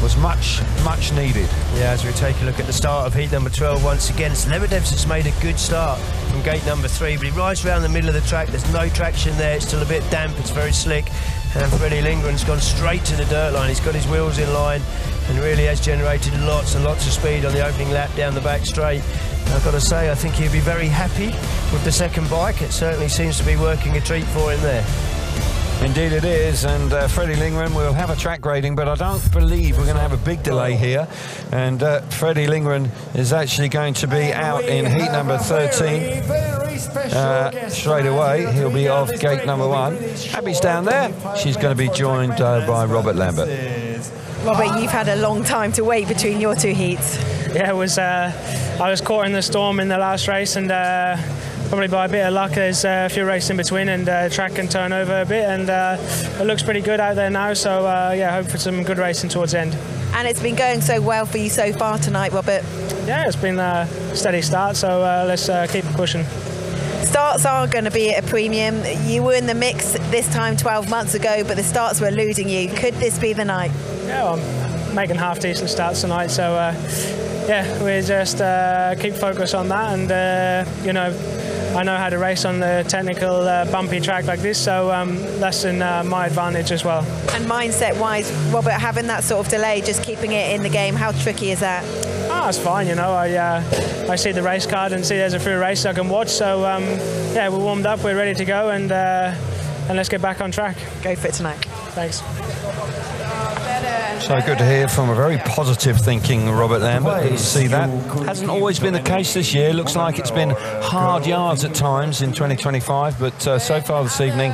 was much, much needed. Yeah, as we take a look at the start of heat number 12 once again, Lebedev's has made a good start from gate number 3, but he rides around the middle of the track. There's no traction there. It's still a bit damp. It's very slick. And Freddie Lindgren's gone straight to the dirt line. He's got his wheels in line and really has generated lots and lots of speed on the opening lap down the back straight. I've got to say, I think he'll be very happy with the second bike. It certainly seems to be working a treat for him there. Indeed it is, and Freddie Lindgren will have a track grading, but I don't believe we're going to have a big delay here. And Freddie Lindgren is actually going to be out in heat number 13 straight away. He'll be off gate number 1. Abby's down there. She's going to be joined by Robert Lambert. Robert, you've had a long time to wait between your 2 heats. Yeah, it was. I was caught in the storm in the last race, and probably by a bit of luck, there's a few races in between, and track can turn over a bit, and it looks pretty good out there now. So yeah, hope for some good racing towards the end. And it's been going so well for you so far tonight, Robert. Yeah, it's been a steady start, so let's keep pushing. Starts are going to be at a premium. You were in the mix this time 12 months ago, but the starts were eluding you. Could this be the night? Yeah, well, I'm making half decent starts tonight, so yeah, we just keep focus on that, and you know, I know how to race on the technical bumpy track like this, so that's in my advantage as well. And mindset-wise, Robert, having that sort of delay, just keeping it in the game, how tricky is that? Oh, it's fine, you know. I see the race card and see there's a few races I can watch, so yeah, we're warmed up, we're ready to go, and let's get back on track. Go for it tonight. Thanks. So good to hear from a very positive thinking Robert Lambert. Good to see that. Hasn't always been the case this year. Looks like it's been hard yards at times in 2025, but so far this evening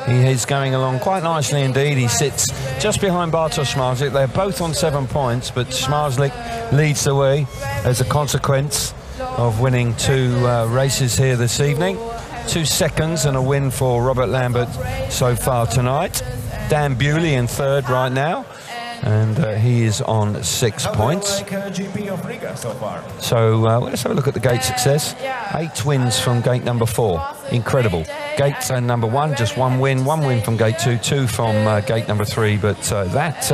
he is going along quite nicely indeed. He sits just behind Bartosz Zmarzlik. They're both on 7 points, but Zmarzlik leads the way as a consequence of winning 2 races here this evening. 2 seconds and a win for Robert Lambert so far tonight. Dan Bewley in third right now, and he is on 6 points. So let's have a look at the gate success. 8 wins from gate number 4. Incredible. Gate number 1, just 1 win. 1 win from gate 2, 2 from gate number 3. But that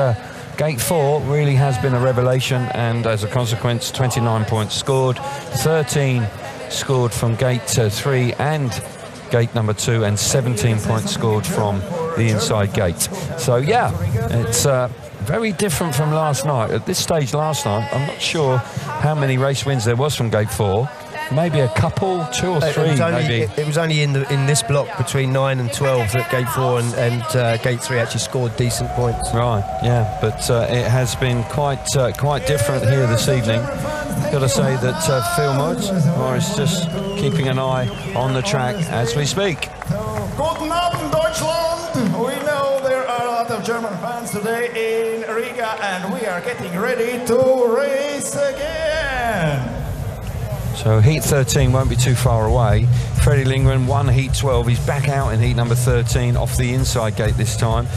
gate 4 really has been a revelation, and as a consequence, 29 points scored. 13 scored from gate 3 and gate number 2, and 17 points scored from the inside gate. So yeah, it's very different from last night. At this stage last night, I'm not sure how many race wins there was from gate 4. Maybe a couple, 2 or 3 maybe. It was only in this block between 9 and 12 that gate 4 and gate 3 actually scored decent points. Right, yeah, but it has been quite different here this evening. Got to say that Phil Morris just keeping an eye on the track as we speak. Guten Abend, Deutschland! We know there are a lot of German fans today in Riga, and we are getting ready to race again. So heat 13 won't be too far away. Freddie Lindgren won heat 12. He's back out in heat number 13 off the inside gate this time.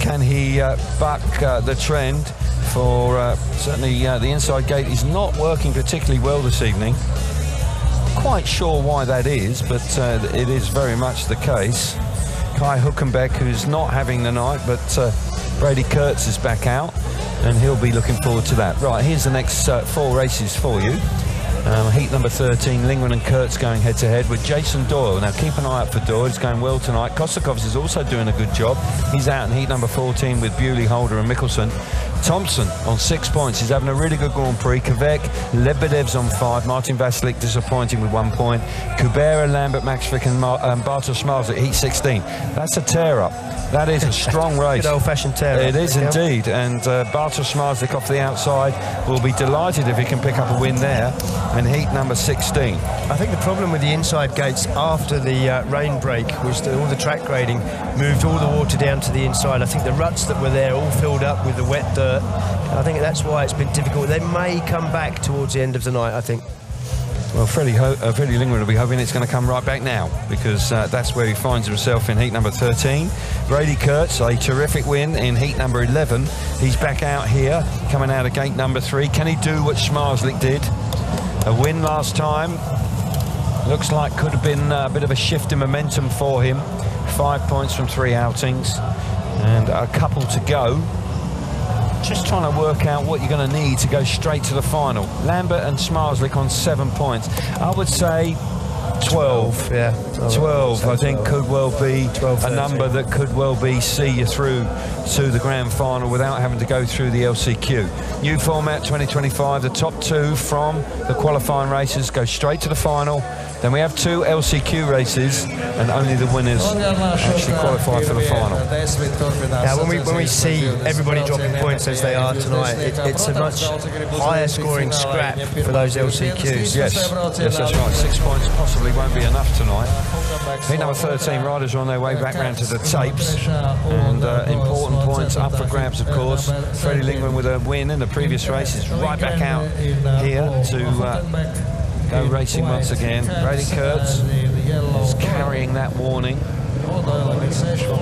can he buck the trend for certainly the inside gate is not working particularly well this evening. Quite sure why that is, but it is very much the case. Kai Hülkenberg, who's not having the night, but Brady Kurtz is back out, and he'll be looking forward to that. Right, here's the next 4 races for you. Heat number 13, Lingman and Kurtz going head-to-head with Jason Doyle. Now, keep an eye out for Doyle. He's going well tonight. Kosakovs is also doing a good job. He's out in heat number 14 with Bewley, Holder and Mikkelsen. Thompson on 6 points. He's having a really good Grand Prix. Kvek, Lebedev's on 5. Martin Vaslik disappointing with 1 point. Kubera, Lambert, Maxvik and Bartosz Zmarzlik, heat 16. That's a tear-up. That is a strong race. Good old-fashioned tear-up. It is indeed. And Bartosz Zmarzlik off the outside will be delighted if he can pick up a win there. And heat number 16. I think the problem with the inside gates after the rain break was that all the track grading moved all the water down to the inside. I think the ruts that were there all filled up with the wet dirt. I think that's why it's been difficult. They may come back towards the end of the night, I think. Well, Freddie Lingman will be hoping it's going to come right back now, because that's where he finds himself in heat number 13. Brady Kurtz, a terrific win in heat number 11. He's back out here, coming out of gate number 3. Can he do what Zmarzlik did? A win last time. Looks like could have been a bit of a shift in momentum for him. 5 points from 3 outings and a couple to go. Just trying to work out what you're going to need to go straight to the final. Lambert and Zmarzlik on 7 points. I would say 12. Yeah. 12, I think, could well be 12, a number that could well be see you through to the grand final without having to go through the LCQ. New format 2025, the top 2 from the qualifying races go straight to the final. Then we have 2 LCQ races, and only the winners actually qualify for the final. Now, when we see everybody dropping points as they are tonight, it's a much higher scoring scrap for those LCQs. Yes, that's right. 6 points possibly won't be enough tonight. Heat number 13, riders are on their way back round to the tapes, and important points up for grabs, of course. Freddie Lingman with a win in the previous race is right back out here to go racing once again. Brady Kurtz is carrying that warning.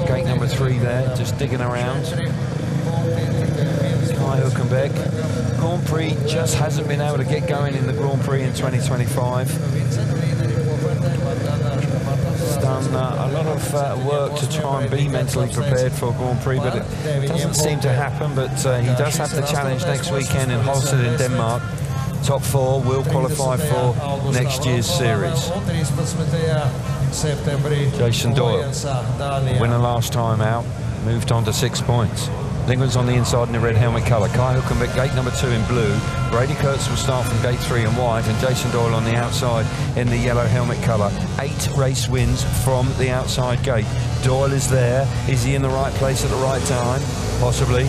Gate number 3 there, just digging around. Kai Hülkenberg. Grand Prix just hasn't been able to get going in the Grand Prix in 2025. He's done a lot of work to try and be mentally prepared for Grand Prix, but it doesn't seem to happen. But he does have the challenge next weekend in Holsted in Denmark. Top 4 will qualify for next year's series. Jason Doyle, winner last time out, moved on to 6 points. Lingman's on the inside in the red helmet colour. Kai Hülkenberg, gate number 2 in blue. Brady Kurtz will start from gate 3 in white, and Jason Doyle on the outside in the yellow helmet colour. 8 race wins from the outside gate. Doyle is there. Is he in the right place at the right time? Possibly.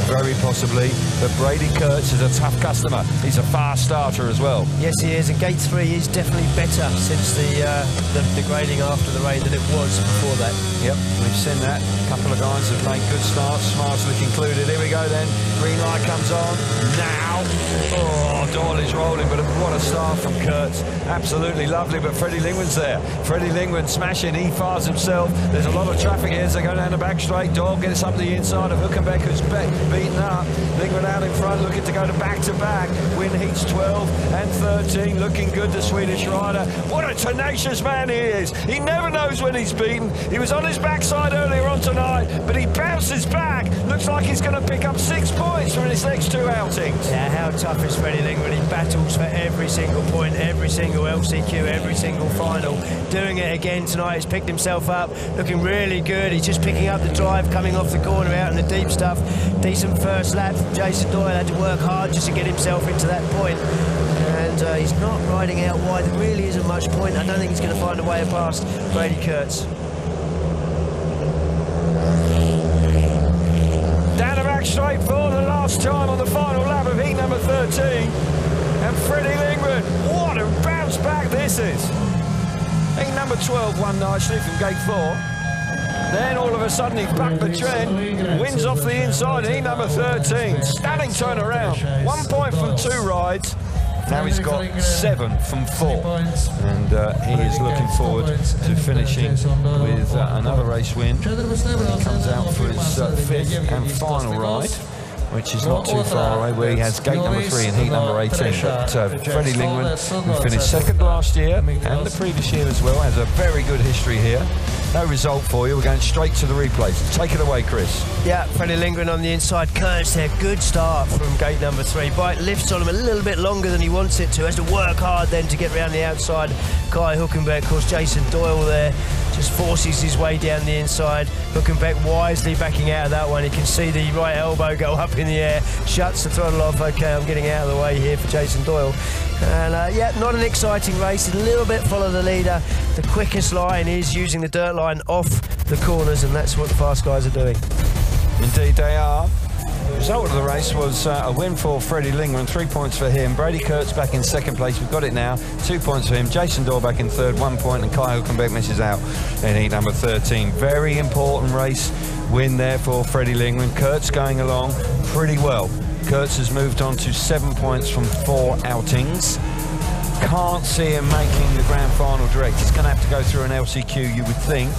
Very possibly, but Brady Kurtz is a tough customer. He's a fast starter as well. Yes, he is, and gate 3 is definitely better since the grading after the rain than it was before that. Yep, we've seen that. A couple of guys have made good starts, Zmarzlik included. Here we go then. Green light comes on now. Oh, Doyle is rolling, but what a start from Kurtz. Absolutely lovely, but Freddie Lingman's there. Freddie Lingman smashing, he fires himself. There's a lot of traffic here as they go down the back straight. Doyle gets up the inside of Hülkenberg, who's beaten up. Lingman out in front, looking to go to back-to-back. Win heats 12 and 13, looking good, the Swedish rider. What a tenacious man he is. He never knows when he's beaten. He was on his backside earlier on tonight, but he bounces back. Looks like he's going to pick up 6 points from his next 2 outings. Yeah, how tough is Freddie Lingman? He battles for every single point, every single LCQ, every single final. Doing it again tonight. He's picked himself up, looking really good. He's just picking up the drive, coming off the corner out in the deep stuff. Decent first lap. Jason Doyle had to work hard just to get himself into that point. And he's not riding out wide. There really isn't much point. I don't think he's going to find a way past Brady Kurtz. Down the back straight for the last time on the final lap of heat number 13. And Freddie Lingman, what a bounce back this is. Heat number 12 won nicely from gate 4. Then all of a sudden he bucked the trend, wins off the inside, heat number 13. Stunning turnaround. 1 point from 2 rides. Now he's got 7 from 4, and he is looking forward to finishing with another race win. He comes out for his 5th and final ride, which is not too far away, where he has gate number 3 and heat number 18. But Freddie Lingman, who finished 2nd last year and the previous year as well, has a very good history here. No result for you. We're going straight to the replays. Take it away, Chris. Yeah, Freddie Lingman on the inside. Kurtz there. Good start from gate number 3. Bike lifts on him a little bit longer than he wants it to. Has to work hard then to get around the outside. Kai Hülkenberg, of course, Jason Doyle there, just forces his way down the inside. Hülkenberg wisely backing out of that one. You can see the right elbow go up in the air. Shuts the throttle off. Okay, I'm getting out of the way here for Jason Doyle. And yeah, not an exciting race. A little bit follow the leader. The quickest line is using the dirt line off the corners, and that's what the fast guys are doing. Indeed they are. The result of the race was a win for Freddie Lingman, 3 points for him. Brady Kurtz back in 2nd place. We've got it now. 2 points for him. Jason Doyle back in 3rd, 1 point, and Kai Hülkenberg misses out in heat number 13. Very important race win there for Freddie Lingman. Kurtz going along pretty well. Kurtz has moved on to 7 points from 4 outings. Can't see him making the grand final direct. He's going to have to go through an LCQ, you would think.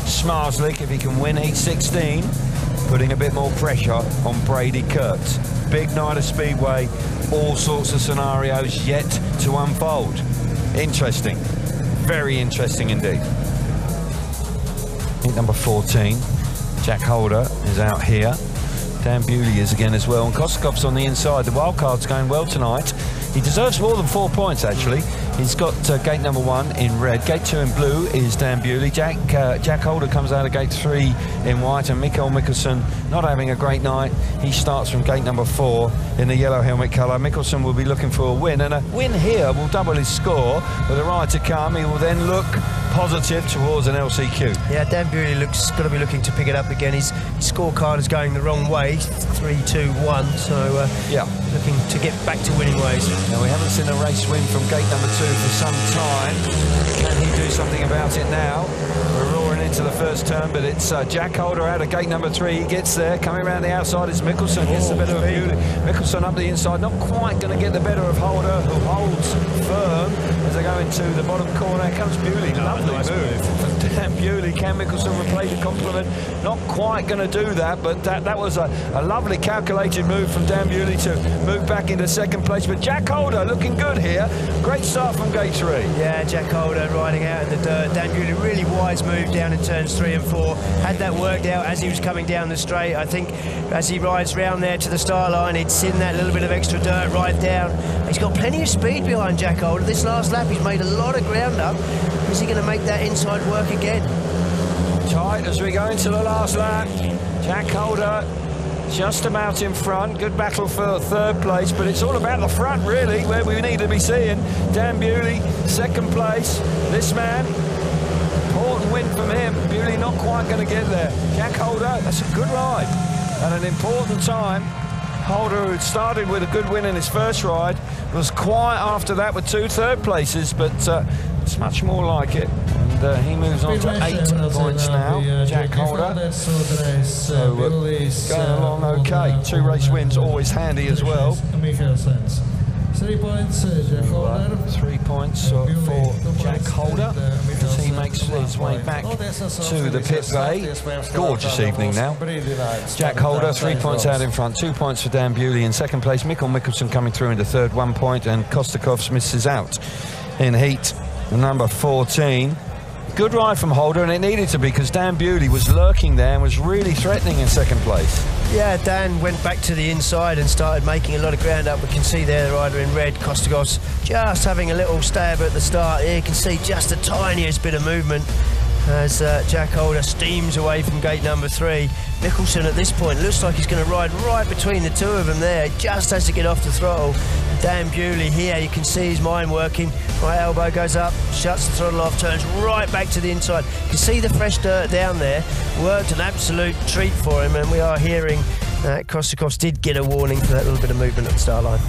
Zmarzlik, if he can win heat 16, putting a bit more pressure on Brady Kurtz. Big night of Speedway, all sorts of scenarios yet to unfold. Interesting, very interesting indeed. Heat number 14, Jack Holder is out here. Dan Bewley is again as well, and Kostikov's on the inside. The wildcard's going well tonight. He deserves more than 4 points, actually. He's got gate number 1 in red. Gate 2 in blue is Dan Bewley. Jack Holder comes out of gate 3 in white, and Mikael Mikkelsen not having a great night. He starts from gate number 4 in the yellow helmet colour. Mikkelsen will be looking for a win, and a win here will double his score. With a ride to come, he will then look positive towards an LCQ. Yeah, Dan Bewley looks got to be looking to pick it up again. His scorecard is going the wrong way, 3-2-1. So yeah, looking to get back to winning ways. Now, we haven't seen a race win from gate number 2 for some time. Can he do something about it now? We're roaring into the first turn, but it's Jack Holder out of gate number 3. He gets there. Coming around the outside is Mikkelsen. Gets the better of Bewley. Mikkelsen up the inside. Not quite going to get the better of Holder, who holds firm as they go into the bottom corner. Here comes Bewley. Lovely move. Dan Bewley. Can Mikkelsen replay the compliment? Not quite going to do that, but that was a lovely calculated move from Dan Bewley to move back into 2nd place. But Jack Holder looking good here. Great start from gate 3. Yeah, Jack Holder riding out in the dirt. Dan Bewley, really wise move down in turns 3 and 4. Had that worked out as he was coming down the straight. I think as he rides round there to the start line, he'd seen that little bit of extra dirt right down. He's got plenty of speed behind Jack Holder. This last lap, he's made a lot of ground up. Is he going to make that inside work again? Tight as we go into the last lap. Jack Holder just about in front. Good battle for 3rd place, but it's all about the front, really, where we need to be seeing. Dan Bewley, 2nd place. This man, important win from him. Bewley not quite going to get there. Jack Holder, that's a good ride at an important time. Holder, who started with a good win in his first ride, was quiet after that with 2 3rd places, but it's much more like it. And he moves on to 8 points now, Jack Holder. So going along okay. 2 race wins, always handy as well. 3 points, Jack Holder. 3 points for Jack Holder as he makes his way back to the pit bay. Gorgeous evening now. Jack Holder, 3 points out in front, 2 points for Dan Bewley in 2nd place. Mikael Mikkelsen coming through into 3rd, 1 point, and Kostikovs misses out in heat number 14. Good ride from Holder, and it needed to be, because Dan Bewley was lurking there and was really threatening in 2nd place. Yeah, Dan went back to the inside and started making a lot of ground up. We can see there the rider in red, Kostikovs, just having a little stab at the start. Here you can see just the tiniest bit of movement as Jack Holder steams away from gate number 3. Mikkelsen at this point looks like he's going to ride right between the 2 of them there. Just has to get off the throttle. Dan Bewley here, you can see his mind working. Right elbow goes up, shuts the throttle off, turns right back to the inside. You can see the fresh dirt down there. Worked an absolute treat for him, and we are hearing that Kostikovs did get a warning for that little bit of movement at the start line.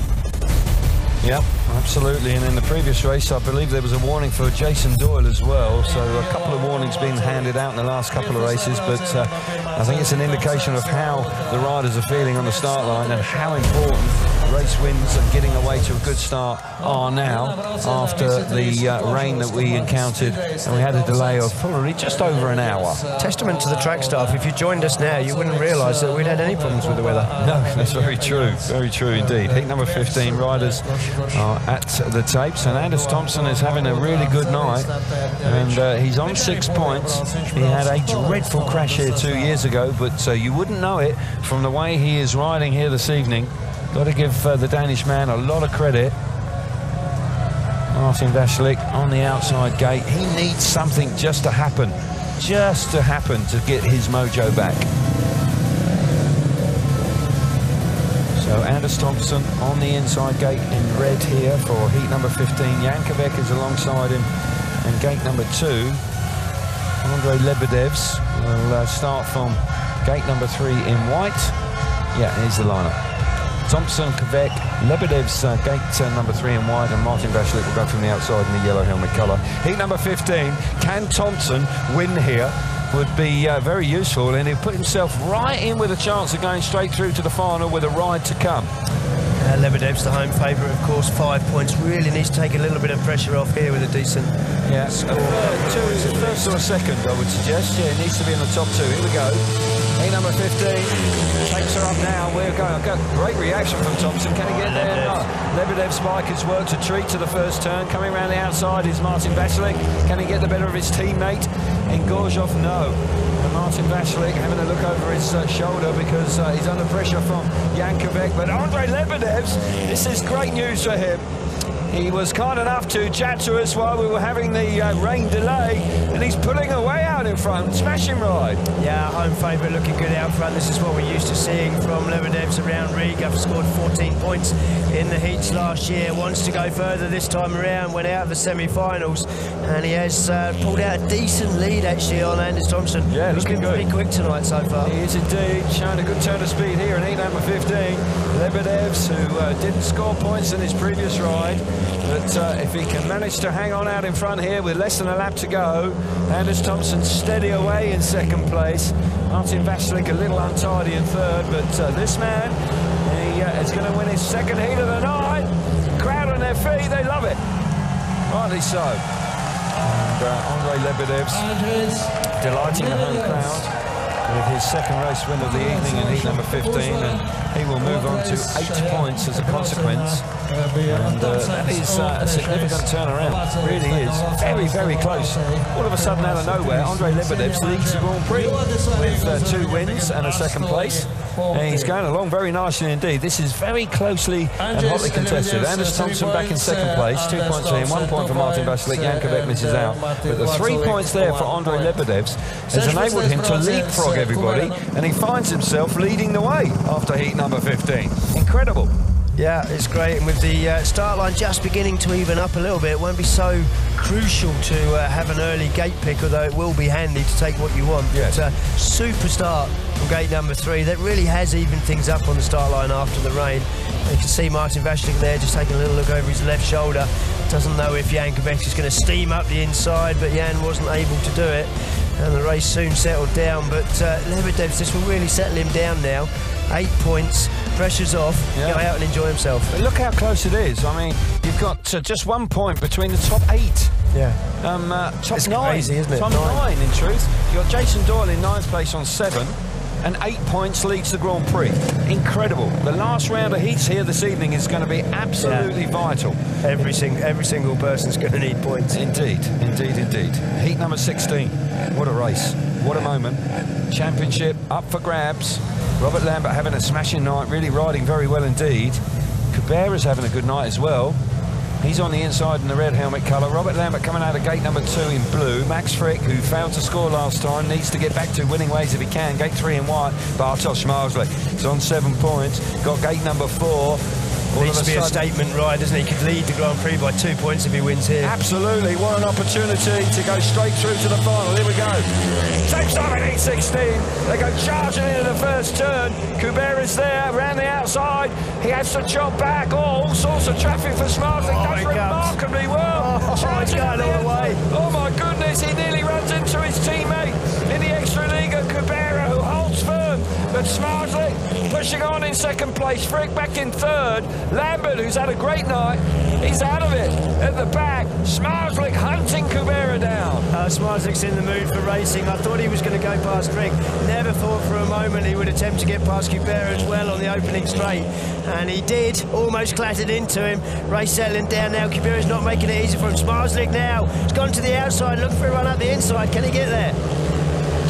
Yep, absolutely. And in the previous race, I believe there was a warning for Jason Doyle as well. So a couple of warnings being handed out in the last couple of races. But I think it's an indication of how the riders are feeling on the start line and how important race wins and getting away to a good start are now after the rain that we encountered, and we had a delay of probably just over an hour. Testament to the track staff. If you joined us now, you wouldn't realise that we'd had any problems with the weather. No, that's very true indeed. Heat number 15 riders are at the tapes, and Anders Thompson is having a really good night, and he's on 6 points. He had a dreadful crash here 2 years ago, but you wouldn't know it from the way he is riding here this evening. Got to give the Danish man a lot of credit. Martin Zmarzlik on the outside gate. He needs something just to happen to get his mojo back. So Anders Thompson on the inside gate in red here for heat number 15. Jankovic is alongside him, and gate number 2, Andrei Lebedevs will start from gate number 3 in white. Yeah, here's the lineup. Thompson, Kvek, Lebedev's gate number 3 in white, and Martin Zmarzlik will go from the outside in the yellow helmet colour. Heat number 15, can Thompson win here? Would be very useful, and he'll put himself right in with a chance of going straight through to the final with a ride to come. Lebedev's the home favourite, of course. 5 points. Really needs to take a little bit of pressure off here with a decent score. First or second, I would suggest. Yeah, it needs to be in the top 2. Here we go. Heat number 15 takes her up now. We're going. Great reaction from Thompson. Can he get there? No. Lebedev's bike has worked a treat to the first turn. Coming around the outside is Martin Zmarzlik. Can he get the better of his teammate? In Gorzhov, no. And Martin Zmarzlik having a look over his shoulder because he's under pressure from Jankovic. But Andrei Lebedevs, this is great news for him. He was kind enough to chat to us while we were having the rain delay, and he's pulling away out in front. Smashing ride. Yeah, home favourite looking good out front. This is what we're used to seeing from Lebedevs around Riga. Scored 14 points in the heats last year. Wants to go further this time around. Went out of the semi-finals, and he has pulled out a decent lead actually on Anders Thompson. Yeah, he's been pretty quick tonight so far. He is indeed showing a good turn of speed here in heat number 15. Lebedevs, who didn't score points in his previous ride, but if he can manage to hang on out in front here with less than a lap to go, Anders Thompson steady away in second place. Martin Zmarzlik a little untidy in third, but this man, he is going to win his second heat of the night. Crowd on their feet, they love it. Rightly so. And Andrei Lebedevs delighting the home crowd with his second race win of the evening in heat number 15, and he will move on to 8 points as a consequence. And that is a significant turnaround. It really is. Very, very close. All of a sudden, out of nowhere, Andrei Lebedevs leads the Grand Prix with 2 wins and a second place. And he's going along very nicely indeed. This is very closely and hotly contested. Anders Thompson back in second place, 2 points for him, 1 point for Martin Zmarzlik. Jankovic misses out. But the 3 points there for Andrei Lebedevs has enabled him to leapfrog everybody, and he finds himself leading the way after heat number 15. Incredible. Yeah, it's great, and with the start line just beginning to even up a little bit, it won't be so crucial to have an early gate pick, although it will be handy to take what you want. Yes. But super start from gate number 3. That really has evened things up on the start line after the rain. And you can see Martin Zmarzlik there just taking a little look over his left shoulder. Doesn't know if Jankovic is going to steam up the inside, but Jan wasn't able to do it. And the race soon settled down, but Lebedevs, this will really settle him down now. 8 points, pressure's off, go out and enjoy himself. But look how close it is. I mean, you've got just 1 point between the top 8. Yeah. Top it's 9. Crazy, isn't it? Top 9, in truth. You've got Jason Doyle in 9th place on 7, and 8 points leads the Grand Prix. Incredible. The last round of heats here this evening is going to be absolutely vital. Every single person's going to need points. Indeed, indeed, indeed. Heat number 16. What a race. What a moment. Championship up for grabs. Robert Lambert having a smashing night, really riding very well indeed. Kubera's having a good night as well. He's on the inside in the red helmet colour. Robert Lambert coming out of gate number 2 in blue. Max Frick, who failed to score last time, needs to get back to winning ways if he can. Gate 3 in white. Bartosz Zmarzlik is on 7 points. Got gate number 4. Needs to be a statement ride, doesn't he? He could lead the Grand Prix by 2 points if he wins here. Absolutely. What an opportunity to go straight through to the final. Here we go. Same start in 8.16. They go charging into the first turn. Kubera's there, around the outside. He has to chop back. Oh, all sorts of traffic for Zmarzlik. Does remarkably well. He's going all the way. Oh, my goodness. He nearly runs into his teammate in the extra Liga, Kubera, who holds firm. But Zmarzlik pushing on in second place. Frick back in third. Lambert, who's had a great night, he's out of it. At the back, Zmarzlik hunting Kubera down. Zmarzlik's in the mood for racing. I thought he was going to go past Frick. Never thought for a moment he would attempt to get past Kubera as well on the opening straight. And he did, almost clattered into him. Race settling down now. Kubera's not making it easy for him. Zmarzlik now has gone to the outside, looking for a run up the inside. Can he get there?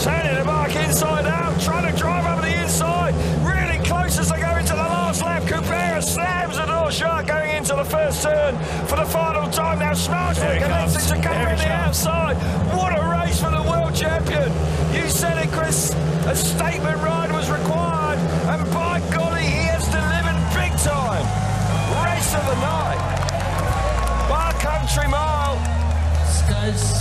Turning the mark inside out, trying to drive over the inside. Really close as they go into the last lap. Kubera slams the door shut going into the first turn for the final time. Now Zmarzlik connects it to come in the outside. What a race for the world champion. You said it, Chris. A statement ride was required, and by golly, he has delivered big time. Race of the night. Bar Country Mile.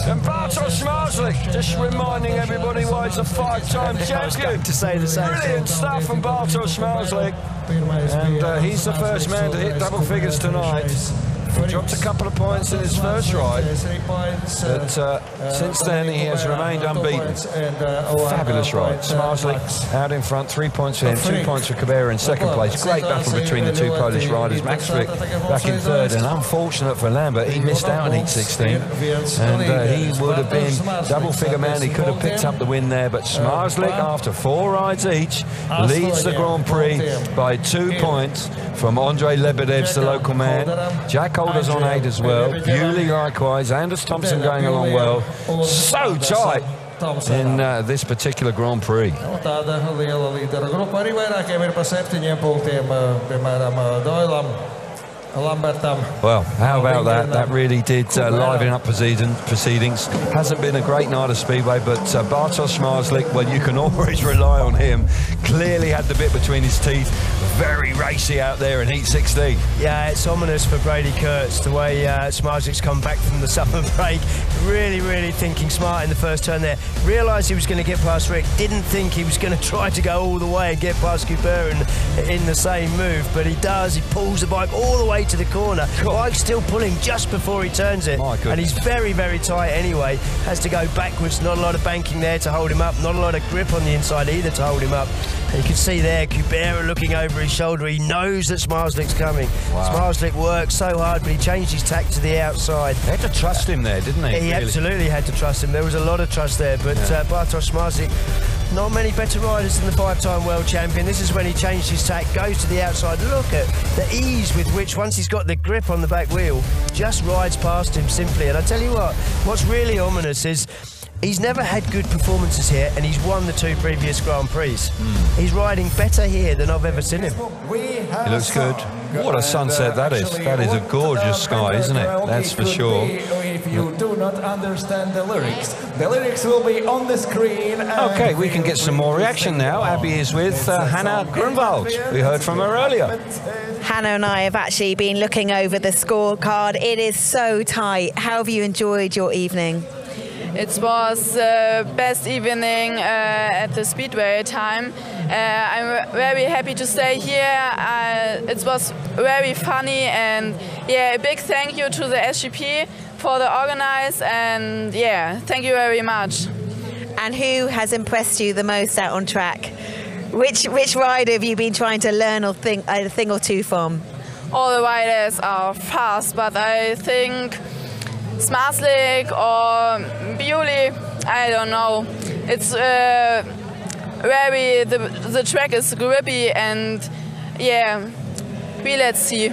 And Bartosz Zmarzlik, just reminding everybody why he's a 5-time champion. To say the same. Brilliant stuff from Bartosz Zmarzlik. And he's the first man to hit double figures tonight. He dropped a couple of points in his first ride, but since then he has remained unbeaten. Fabulous ride. Zmarzlik out in front, 3 points for him, 2 points for Kubera in second place. Great battle between the two Polish riders. Max Frick back in third, and unfortunate for Lambert, he missed out on heat 16, and he would have been double-figure man. He could have picked up the win there, but Zmarzlik, after 4 rides each, leads the Grand Prix by 2 points from Andrei Lebedev's the local man. Jack Holder's on 8 as well. Bewley likewise. Anders Thompson going along well. So tight in this particular Grand Prix. Well, how about that? That really did liven up proceedings. Hasn't been a great night of Speedway, but Bartosz Zmarzlik, well, you can always rely on him. Clearly had the bit between his teeth. Very racy out there in Heat 16. Yeah, it's ominous for Brady Kurtz, the way Zmarzlik's come back from the summer break. Really thinking smart in the first turn there. Realised he was going to get past Rick. Didn't think he was going to try to go all the way and get past Kubera in the same move, but he does. He pulls the bike all the way to the corner. Bike's still pulling just before he turns it, and he's very tight anyway. Has to go backwards. Not a lot of banking there to hold him up. Not a lot of grip on the inside either to hold him up. And you can see there Kubera looking over his shoulder. He knows that Zmarzlik's coming. Wow. Zmarzlik worked so hard, but he changed his tack to the outside. He had to trust him there, didn't he? He really absolutely had to trust him. There was a lot of trust there, but Bartosz Zmarzlik, not many better riders than the 5-time world champion. This is when he changed his tack, goes to the outside. Look at the ease with which, once he's got the grip on the back wheel, just rides past him simply. And I tell you what, what's really ominous is he's never had good performances here, and he's won the 2 previous Grand Prix. He's riding better here than I've ever seen him. He looks good. What a sunset that is. That is a gorgeous sky, isn't it? That's for sure. If you do not understand the lyrics will be on the screen. Okay, we can get some more reaction now. Abby is with Hannah Grunwald. We heard from her earlier. Hannah and I have actually been looking over the scorecard. It is so tight. How have you enjoyed your evening? It was the best evening at the Speedway time. I'm very happy to stay here. It was very funny, and yeah, a big thank you to the SGP for the organize, and yeah, thank you very much. And who has impressed you the most out on track? Which rider have you been trying to learn or think a thing or two from? All the riders are fast, but I think Zmarzlik or Bewley, I don't know. It's very, the track is grippy, and yeah, let's see.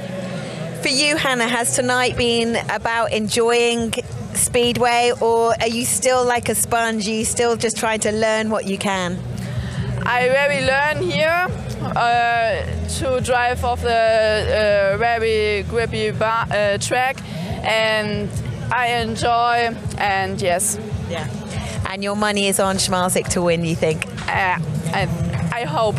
For you, Hannah, has tonight been about enjoying Speedway, or are you still like a sponge? Are you still just trying to learn what you can? I really learn here to drive off the very grippy track, and I enjoy, and yes. Yeah. And your money is on Zmarzlik to win, you think? I hope.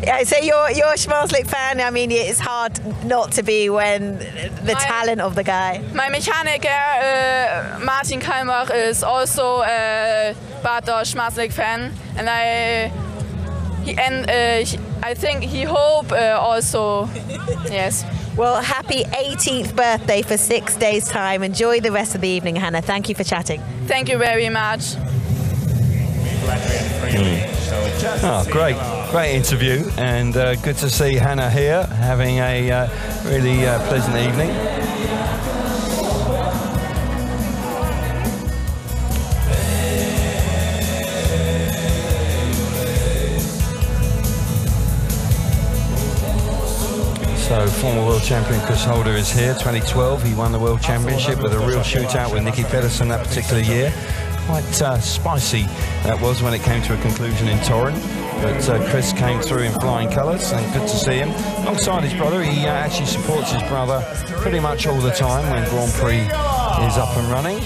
Yeah, so you're a Zmarzlik fan. I mean, it's hard not to be when the talent of the guy. My mechaniker, Martin Kalmach, is also a Bartosz Zmarzlik fan, and I think he hope also, yes. Well, happy 18th birthday for 6 days' time. Enjoy the rest of the evening, Hannah. Thank you for chatting. Thank you very much. Latvian Oh, great interview, and good to see Hannah here having a really pleasant evening. So, former world champion Chris Holder is here, 2012. He won the world championship with a real shootout with Nicky Pedersen that particular year. Quite spicy that was when it came to a conclusion in Torrent. But Chris came through in flying colours, and good to see him. Alongside his brother, he actually supports his brother pretty much all the time when Grand Prix is up and running.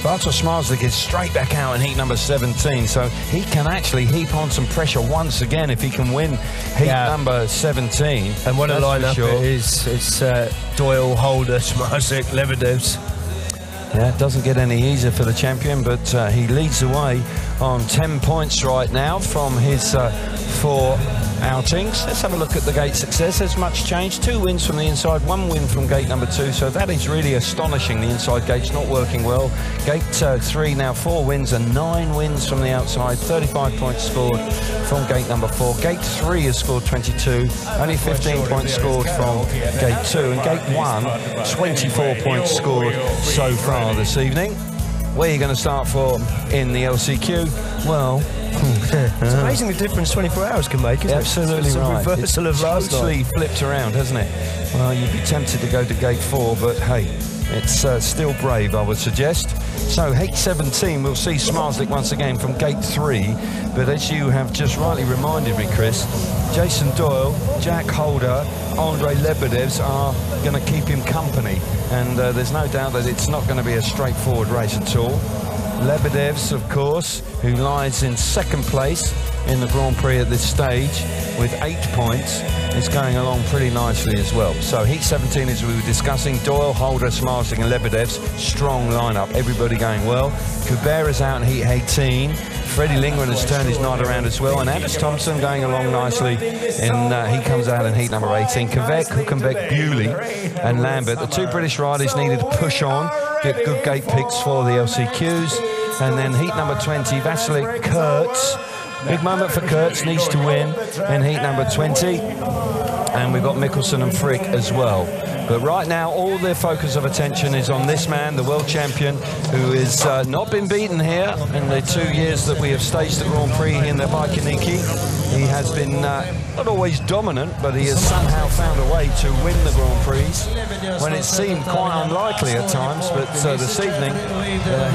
Bartosz Zmarzlik is straight back out in heat number 17, so he can actually heap on some pressure once again if he can win heat number 17. And what a lineup it is. It's Doyle, Holder, Zmarzlik, Lebedevs. Yeah, it doesn't get any easier for the champion, but he leads the way on 10 points right now from his 4 outings. Let's have a look at the gate success. There's much change. 2 wins from the inside, 1 win from gate number 2, so that is really astonishing. The inside gate's not working well. Gate 3 now 4 wins and 9 wins from the outside. 35 points scored from gate number 4. Gate 3 has scored 22, only 15 points scored from gate 2, and gate 1 24 points scored so far this evening. Where are you going to start for in the LCQ? Well, it's amazing the difference 24 hours can make, isn't it? Absolutely right. It's a reversal of last night. Totally flipped around, hasn't it? Well, you'd be tempted to go to gate 4, but hey, it's still brave, I would suggest. So, heat 17, we'll see Zmarzlik once again from gate 3. But as you have just rightly reminded me, Chris, Jason Doyle, Jack Holder, Andrei Lebedevs are going to keep him company. And there's no doubt that it's not going to be a straightforward race at all. Lebedevs, of course, who lies in 2nd place in the Grand Prix at this stage with 8 points, is going along pretty nicely as well. So heat 17, as we were discussing, Doyle, Holder, Zmarzlik and Lebedevs, strong lineup, everybody going well. Kubera's out in heat 18. Freddie Lindgren has turned his night around as well, and Anders Thompson going along nicely. He comes out in heat number 18. Kvek, Hülkenberg, Bewley and Lambert, the 2 British riders, needed to push on, get good gate picks for the LCQs. And then heat number 20, Vasily Kurtz. Big moment for Kurtz, needs to win in heat number 20. And we've got Mikkelsen and Frick as well. But right now, all their focus of attention is on this man, the world champion, who has not been beaten here in the 2 years that we have staged the Grand Prix in the Bikernieki. He has been not always dominant, but he has somehow found a way to win the Grand Prix when it seemed quite unlikely at times. But this evening,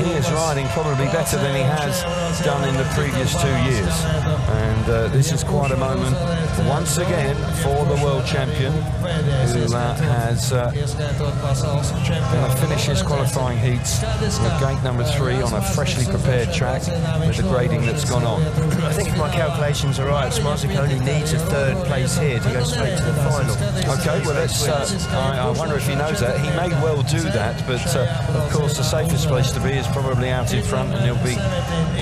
he is riding probably better than he has done in the previous 2 years. And this is quite a moment once again for the world champion, who has going to finish his qualifying heats with gate number 3 on a freshly prepared track with the grading that's gone on. I think if my calculations are right, Zmarzlik only needs a 3rd place here to go straight to the final. Okay, well, let's, I wonder if he knows that. He may well do that, but of course the safest place to be is probably out in front, and he'll be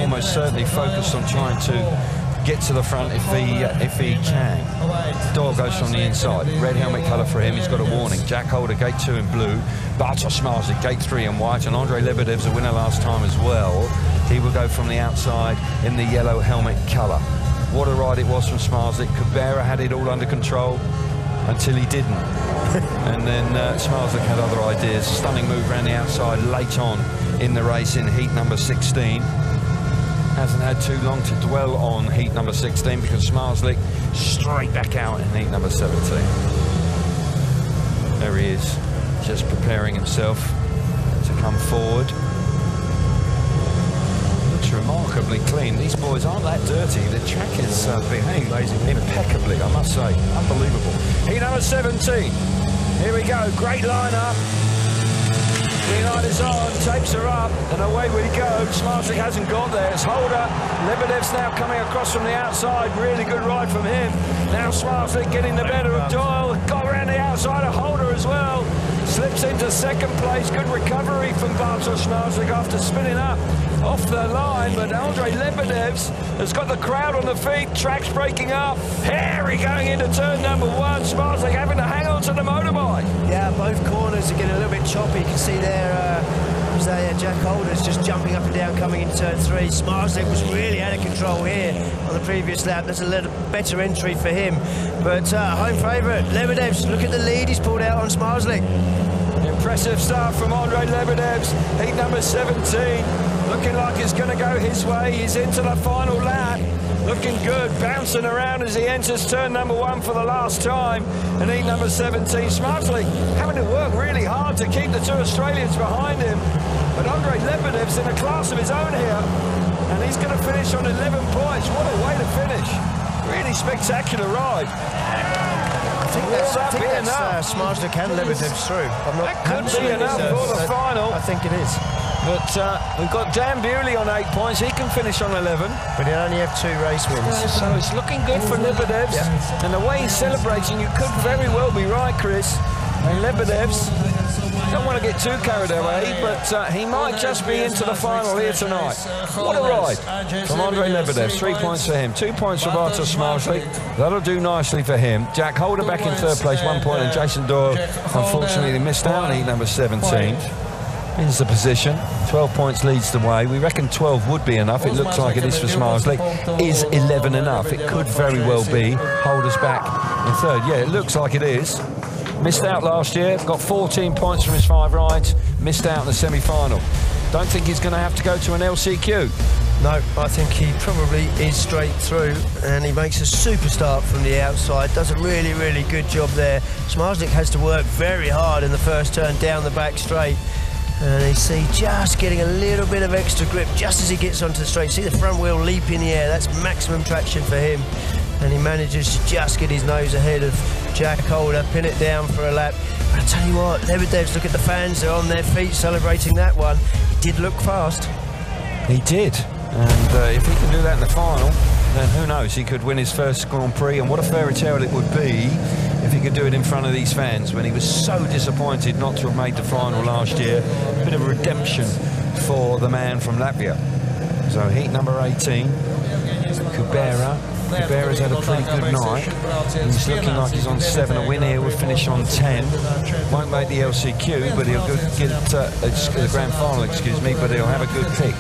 almost certainly focused on trying to get to the front if he can. Doyle goes from the inside. Red helmet colour for him. He's got a warning. Jack Holder, gate 2 in blue. Bartosz Zmarzlik, gate 3 in white. And Andrei Lebedev's a winner last time as well. He will go from the outside in the yellow helmet colour. What a ride it was from Zmarzlik. Kubera had it all under control until he didn't. And then Zmarzlik had other ideas. Stunning move around the outside late on in the race in heat number 16. Hasn't had too long to dwell on heat number 16 because Zmarzlik straight back out in heat number 17. There he is, just preparing himself to come forward. Looks remarkably clean. These boys aren't that dirty. The track is behaving impeccably, I must say. Unbelievable. Heat number 17. Here we go, great lineup. Green light is on, tapes are up, and away we go. Zmarzlik hasn't got there. It's Holder. Lebedev's now coming across from the outside. Really good ride from him. Now Zmarzlik getting the better of Doyle. Got around the outside of Holder as well. Slips into 2nd place. Good recovery from Bartosz Zmarzlik after spinning up off the line, but Andrei Lebedevs has got the crowd on the feet. Track's breaking up. Harry going into turn number 1. Zmarzlik having to hang on to the motorbike. Yeah, both corners are getting a little bit choppy. You can see there comes there, Jack Holder's just jumping up and down coming in turn 3. Zmarzlik was really out of control here on the previous lap. There's a little better entry for him. But home favourite, Lebedev's, look at the lead he's pulled out on Zmarzlik. Impressive start from Andrei Lebedev's, heat number 17. Looking like it's going to go his way. He's into the final lap. Looking good, bouncing around as he enters turn number 1 for the last time. And heat number 17, Zmarzlik having to work really hard to keep the two Australians behind him. But Andrei Lebedev's in a class of his own here. And he's going to finish on 11 points. What a way to finish. Really spectacular ride. I think that's Zmarzlik and Lebedev's through. That could be enough for the final. I think it is. But we've got Dan Bewley on 8 points. He can finish on 11. But he'll only have 2 race wins. So it's looking good for Lebedev's. Yeah. And the way he's celebrating, you could very well be right, Chris. And Lebedev's, don't want to get too carried away, but he might just be into the final here tonight. What a ride from Andrei Lebedev. 3 points for him, 2 points for Bartosz Zmarzlik. That'll do nicely for him. Jack Holder back in 3rd place, 1 point, and Jason Doyle unfortunately missed out on heat number 17. Wins the position, 12 points leads the way. We reckon 12 would be enough. It looks like it is for Zmarzlik. Is 11 enough? It could very well be. Holder's back in 3rd. Yeah, it looks like it is. Missed out last year, got 14 points from his 5 rides, missed out in the semi-final. Don't think he's going to have to go to an LCQ. No, I think he probably is straight through, and he makes a super start from the outside, does a really, really good job there. Zmarzlik has to work very hard in the first turn down the back straight. And you see just getting a little bit of extra grip just as he gets onto the straight. See the front wheel leap in the air, that's maximum traction for him. And he manages to just get his nose ahead of Jack Holder, pin it down for a lap. But I tell you what, Lebedev's, look at the fans, they're on their feet celebrating that one. He did look fast. He did, and if he can do that in the final, then who knows, he could win his first Grand Prix, and what a fairy tale it would be if he could do it in front of these fans when he was so disappointed not to have made the final last year. A bit of redemption for the man from Latvia. So heat number 18, Kubera. Kubera's had a pretty good night. He's looking like he's on 7. A win here will finish on 10. Won't make the LCQ, but he'll get the grand final, excuse me, but he'll have a good pick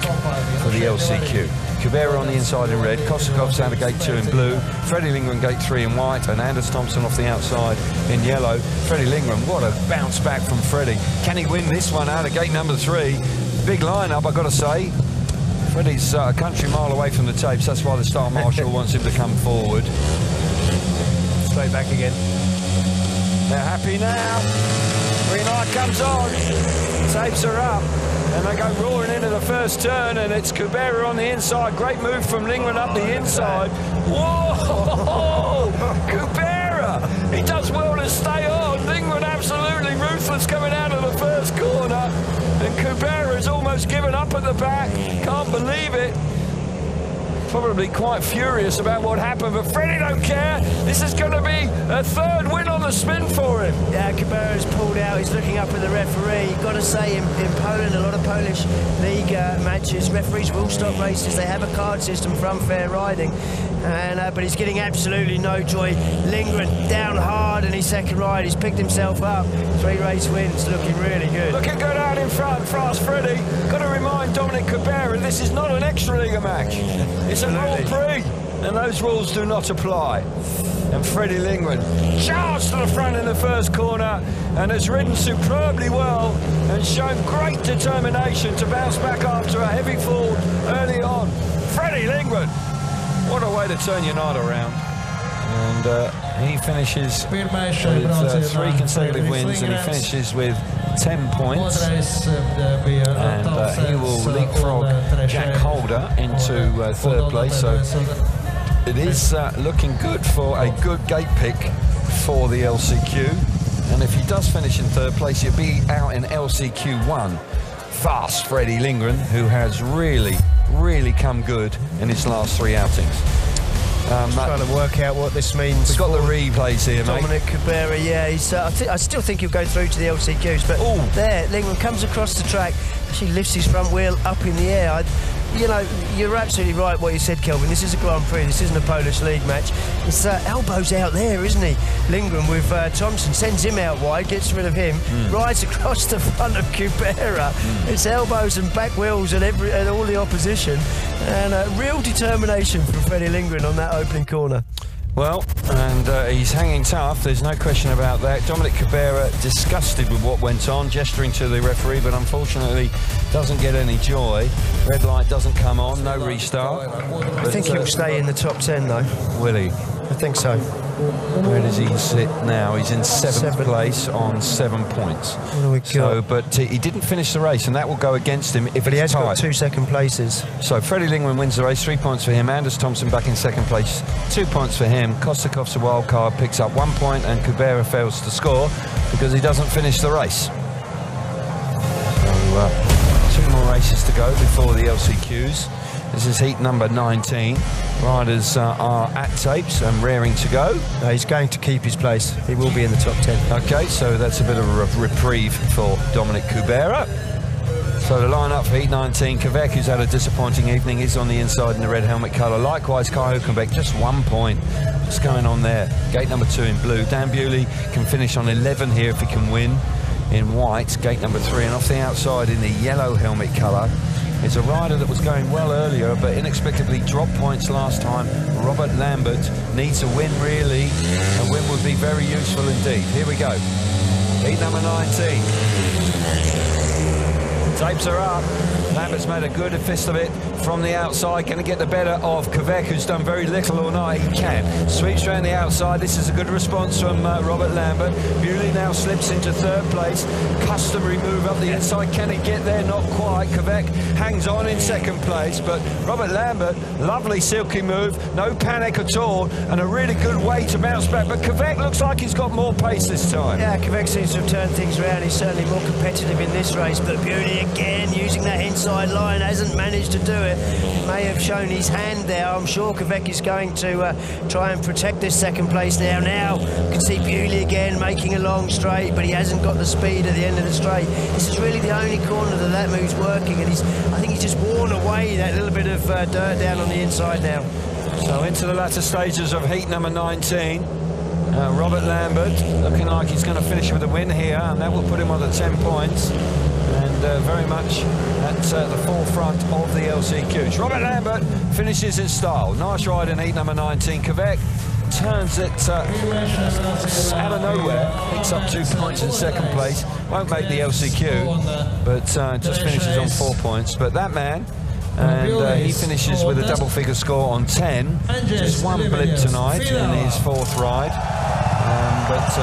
for the LCQ. Kubera on the inside in red, Kosakov's out of gate 2 in blue, Freddie Lindgren gate 3 in white, and Anders Thompson off the outside in yellow. Freddie Lindgren, what a bounce back from Freddie. Can he win this one out of gate number 3? Big lineup, I've got to say. Freddie's a country mile away from the tapes, that's why the Star Marshal wants him to come forward. Straight back again. They're happy now. Green light comes on, tapes are up, and they go roaring into the first turn, and it's Kubera on the inside. Great move from Lindgren up the inside. Whoa! Kubera! He does well to stay on. Lindgren absolutely ruthless coming out of the first corner. And Kubera has almost given up at the back. Can't believe it. Probably quite furious about what happened, but Freddie don't care. This is going to be a 3rd win on the spin for him. Yeah, Kubera's pulled out. He's looking up at the referee. You've got to say, in Poland, a lot of Polish league matches, referees will stop races. They have a card system for unfair riding. But he's getting absolutely no joy. Lindgren down hard in his 2nd ride. He's picked himself up. 3 race wins, looking really good. Looking good out in front, Fast Freddie. Got to remind Dominic Kubera, this is not an extra Liga match. It's a Grand Prix, and those rules do not apply. And Freddie Lindgren charged to the front in the first corner and has ridden superbly well and shown great determination to bounce back after a heavy fall early on. Freddie Lindgren, what a way to turn your night around. And he finishes with 3 consecutive wins, and he finishes with 10 points. And he will leapfrog Jack Holder into 3rd place. So it is looking good for a good gate pick for the LCQ. And if he does finish in 3rd place, he'll be out in LCQ 1. Fast Freddie Lindgren, who has really come good in his last 3 outings. Trying to work out what this means. We've got the replays here, mate. Dominic Kubera, yeah, he's, I still think he'll go through to the LCQs, but there, Lindgren comes across the track, actually lifts his front wheel up in the air. you know, you're absolutely right what you said, Kelvin. This is a Grand Prix. This isn't a Polish League match. It's Elbows out there, isn't he? Lindgren with Thompson, sends him out wide, gets rid of him, rides across the front of Kubera. It's elbows and back wheels and all the opposition. And real determination from Freddie Lindgren on that opening corner. Well, and he's hanging tough, there's no question about that. Dominic Kubera disgusted with what went on, gesturing to the referee, but unfortunately doesn't get any joy. Red light doesn't come on, no restart. I think he'll stay in the top 10 though. Will he? I think so. Where does he sit now? He's in seventh place on 7 points. What do we got? So, but he didn't finish the race, and that will go against him if but he has tight. got 2 second places. So Freddie Lindgren wins the race, 3 points for him. Anders Thompson back in second place, 2 points for him. Kostakov's a wild card, picks up 1 point, and Kubera fails to score because he doesn't finish the race. So 2 more races to go before the LCQs. This is heat number 19. Riders are at tapes and raring to go. He's going to keep his place. He will be in the top 10. Okay, so that's a bit of a reprieve for Dominic Kubera. So the line-up for heat 19, Kvek, who's had a disappointing evening, is on the inside in the red helmet colour. Likewise, Kai Huckenbeck, just 1 point. What's going on there? Gate number 2 in blue. Dan Bewley can finish on 11 here if he can win in white. Gate number 3, and off the outside in the yellow helmet colour is a rider that was going well earlier but inexplicably dropped points last time. Robert Lambert needs a win really. A win would be very useful indeed. Here we go. Heat number 19. Tapes are up. Lambert's made a good fist of it from the outside. Going to get the better of Kvek, who's done very little all night. He can. Sweeps around the outside. This is a good response from Robert Lambert. Bewley now slips into 3rd place. Customary move up the inside. Can he get there? Not quite. Kvek hangs on in 2nd place, but Robert Lambert, lovely silky move. No panic at all, and a really good way to bounce back. But Kvek looks like he's got more pace this time. Yeah, Kvek seems to have turned things around. He's certainly more competitive in this race, but Bewley again using that inside line, hasn't managed to do it. May have shown his hand there. I'm sure Kvek is going to try and protect this 2nd place now. Now you can see Bewley again making a long straight, but he hasn't got the speed at the end of the straight. This is really the only corner that move's working, and I think he's just worn away that little bit of dirt down on the inside now. So into the latter stages of heat number 19. Robert Lambert looking like he's going to finish with a win here, and that will put him on the 10 points. And very much at the forefront of the LCQs. Robert Lambert finishes in style. Nice ride in heat number 19. Kvek turns it out of nowhere, picks up 2 points in 2nd place. Won't make the LCQ, but just finishes on 4 points. But that man, and he finishes with a double-figure score on 10. Just 1 blip tonight in his 4th ride. But 2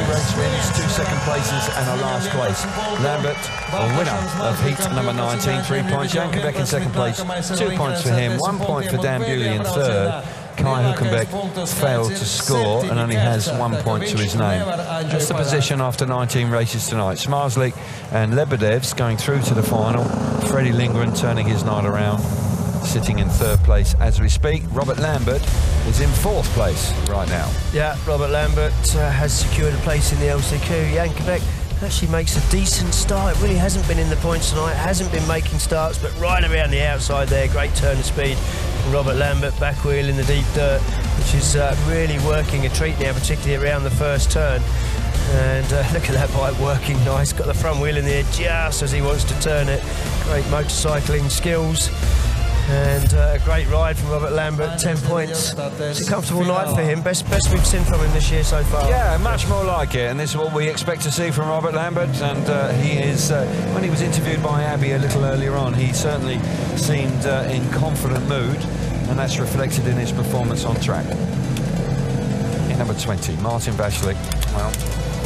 race wins, 2 2nd places and a last place. Lambert, a winner of heat number 19, 3 points. Jan Kvek in 2nd place, 2 points for him, 1 point for Dan Bewley in 3rd. Kai Huckenbeck failed to score and only has 1 point to his name. That's the position after 19 races tonight. Zmarzlik and Lebedev's going through to the final. Freddie Lindgren turning his night around, sitting in 3rd place as we speak. Robert Lambert is in 4th place right now. Yeah, Robert Lambert has secured a place in the LCQ. Jan Kvek actually makes a decent start. It really hasn't been in the points tonight, hasn't been making starts, but right around the outside there, great turn of speed. And Robert Lambert back wheel in the deep dirt, which is really working a treat now, particularly around the 1st turn. And look at that bike working nice, got the front wheel in there just as he wants to turn it. Great motorcycling skills. And a great ride from Robert Lambert, 10 points. It's a comfortable night for him. Best we've seen from him this year so far. Yeah, much more like it, and this is what we expect to see from Robert Lambert. And he is, when he was interviewed by Abby a little earlier on, he certainly seemed in confident mood, and that's reflected in his performance on track. In number 20, Martin Vašlik. Well,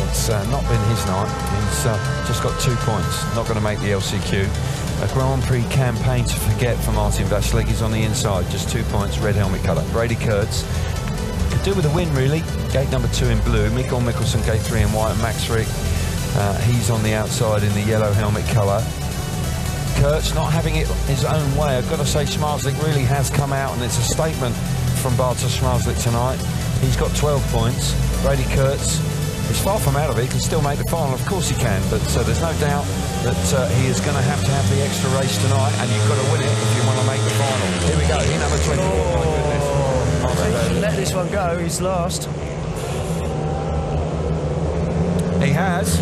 it's not been his night. He's just got 2 points, not going to make the LCQ. A Grand Prix campaign to forget for Martin Vašlik. He's on the inside, just 2 points, red helmet colour. Brady Kurtz could do with a win, really. Gate number 2 in blue. Mikael Mikkelsen, gate 3 in white. Max Rick, he's on the outside in the yellow helmet colour. Kurtz not having it his own way. I've got to say, Zmarzlik really has come out, and it's a statement from Bartosz Zmarzlik tonight. He's got 12 points. Brady Kurtz is far from out of it. He can still make the final. Of course he can, but there's no doubt that he is going to have the extra race tonight, and you've got to win it if you want to make the final. Here we go, heat number 24. Oh, my goodness. Let this one go, he's last. He has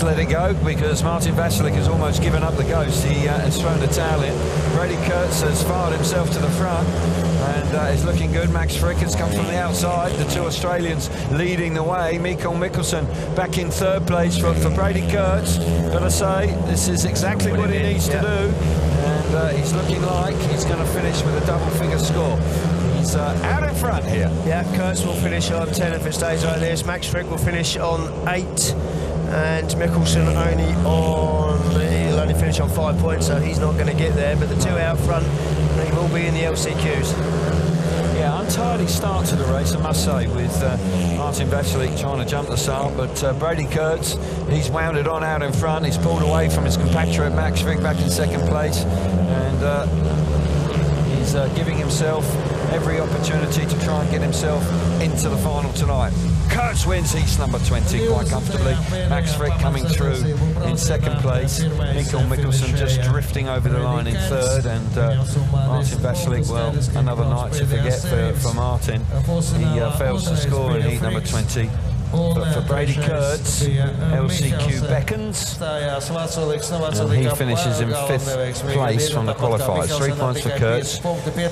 let it go, because Martin Vacilic has almost given up the ghost. He has thrown the towel in. Brady Kurtz has fired himself to the front and is looking good. Max Frick has come from the outside. The two Australians leading the way. Mikael Mikkelsen back in third place for Brady Kurtz. Gotta say, this is exactly what he needs to do, and he's looking like he's going to finish with a double-figure score. He's out in front here. Yeah, Kurtz will finish on 10 if it stays like this. Max Frick will finish on 8, and Mikkelsen he'll only finish on 5 points, so he's not going to get there. But the two out front, they will be in the LCQs. Yeah, untidy start to the race, I must say, with Martin Vacilic trying to jump the start, but Brady Kurtz, he's wound it on out in front. He's pulled away from his compatriot Max Frick back in second place, and he's giving himself every opportunity to try and get himself into the final tonight. Kurtz wins heat number 20 quite comfortably. Max Frick coming through in second place. Mikael Mikkelsen just drifting over the line in third, and Martin Vacilic, well, another night to forget for Martin. He fails to score in heat number 20. But for Brady Kurtz, LCQ beckons, and he finishes in 5th place from the qualifiers. 3 points for Kurtz,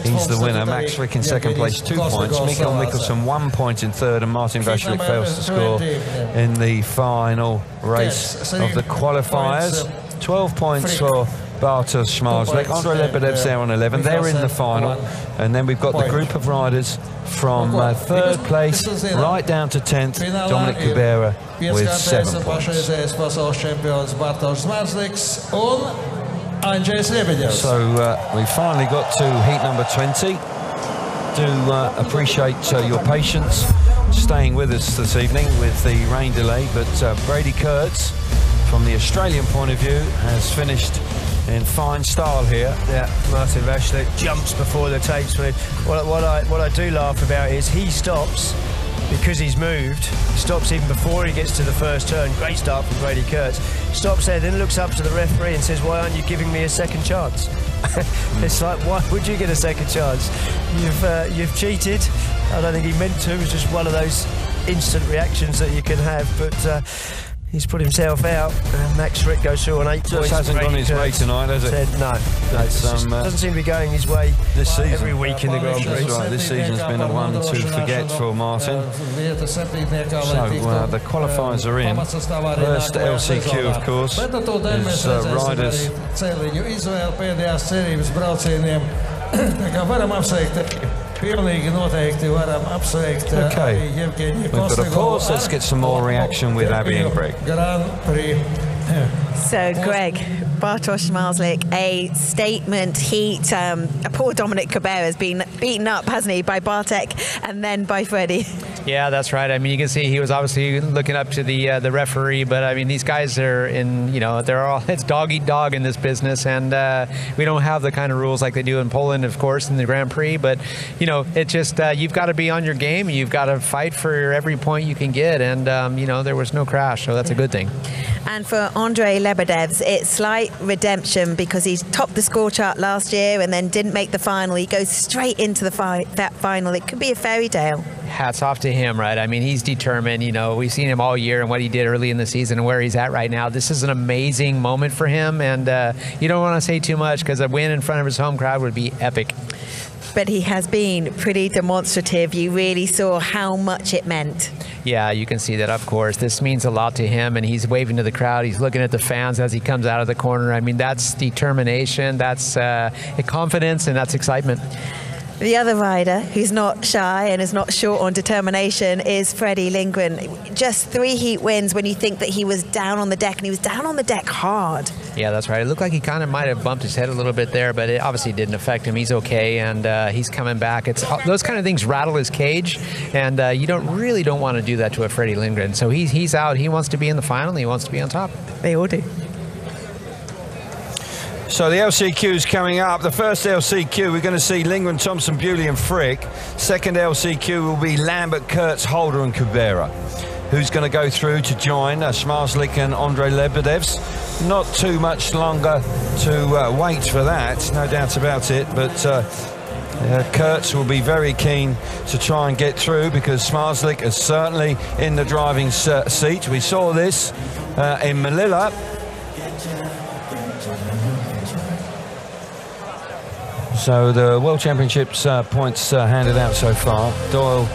he's the winner. Max Frick in second place, 2 points. Mikael Mikkelsen 1 point in third, and Martin Vacilic fails to score in the final race of the qualifiers. 12 points for Bartosz Zmarzlik. Andrei Lebedev's there on 11. They're in the final, and then we've got the group of riders from third place right down to 10th. Dominic Kubera with 7 points. So we finally got to heat number 20. Do appreciate your patience staying with us this evening with the rain delay, but Brady Kurtz, from the Australian point of view, has finished in fine style here. Yeah, Martin Vacilic jumps before the tape speed. What I do laugh about is he stops because he's moved. He stops even before he gets to the first turn. Great start from Brady Kurtz. Stops there, then looks up to the referee and says, "Why aren't you giving me a second chance?" It's like, why would you get a second chance? You've cheated. I don't think he meant to. It was just one of those instant reactions that you can have, but he's put himself out. Max Frick goes through on 8 points. Just hasn't gone his way tonight, has it? No, doesn't seem to be going his way this season. Every week in the Grand Prix. That's right, this season's been a one to forget for Martin. So the qualifiers are in. First LCQ, of course, is riders. Okay, we've got a pause. Let's get some more reaction with Abby and Greg. So, Greg, Bartosz Zmarzlik, a statement heat. Poor Dominic Kubera has been beaten up, hasn't he, by Bartek and then by Freddie. Yeah, that's right. I mean, you can see he was obviously looking up to the referee, but I mean, these guys are in, they're all, it's dog eat dog in this business, and we don't have the kind of rules like they do in Poland, of course, in the Grand Prix, but, it's just, you've got to be on your game, you've got to fight for every point you can get, and, there was no crash, so that's a good thing. And for Andrei Lebedev's, it's slight redemption because he's topped the score chart last year and then didn't make the final. He goes straight into the that final. It could be a fairy tale. Hats off to him, right? I mean, he's determined. We've seen him all year and what he did early in the season and where he's at right now. This is an amazing moment for him, and you don't want to say too much because a win in front of his home crowd would be epic. But he has been pretty demonstrative. You really saw how much it meant. Yeah, you can see that, of course. This means a lot to him, and he's waving to the crowd. He's looking at the fans as he comes out of the corner. I mean, that's determination, that's confidence, and that's excitement. The other rider who's not shy and is not short on determination is Freddie Lindgren. Just 3 heat wins when you think that he was down on the deck, and he was down on the deck hard. Yeah, that's right. It looked like he kind of might have bumped his head a little bit there, but it obviously didn't affect him. He's okay, and he's coming back. It's those kind of things rattle his cage, and you don't want to do that to a Freddie Lindgren. So he's out. He wants to be in the final, and he wants to be on top. They all do. So the LCQ is coming up. The first LCQ, we're going to see Lindgren, Thompson, Bewley and Frick. Second LCQ will be Lambert, Kurtz, Holder and Kubera. Who's going to go through to join Zmarzlik and Andrei Lebedev's. not too much longer to wait for that, no doubt about it, but Kurtz will be very keen to try and get through because Zmarzlik is certainly in the driving seat. We saw this in Melilla. So the World Championships points handed out so far. Doyle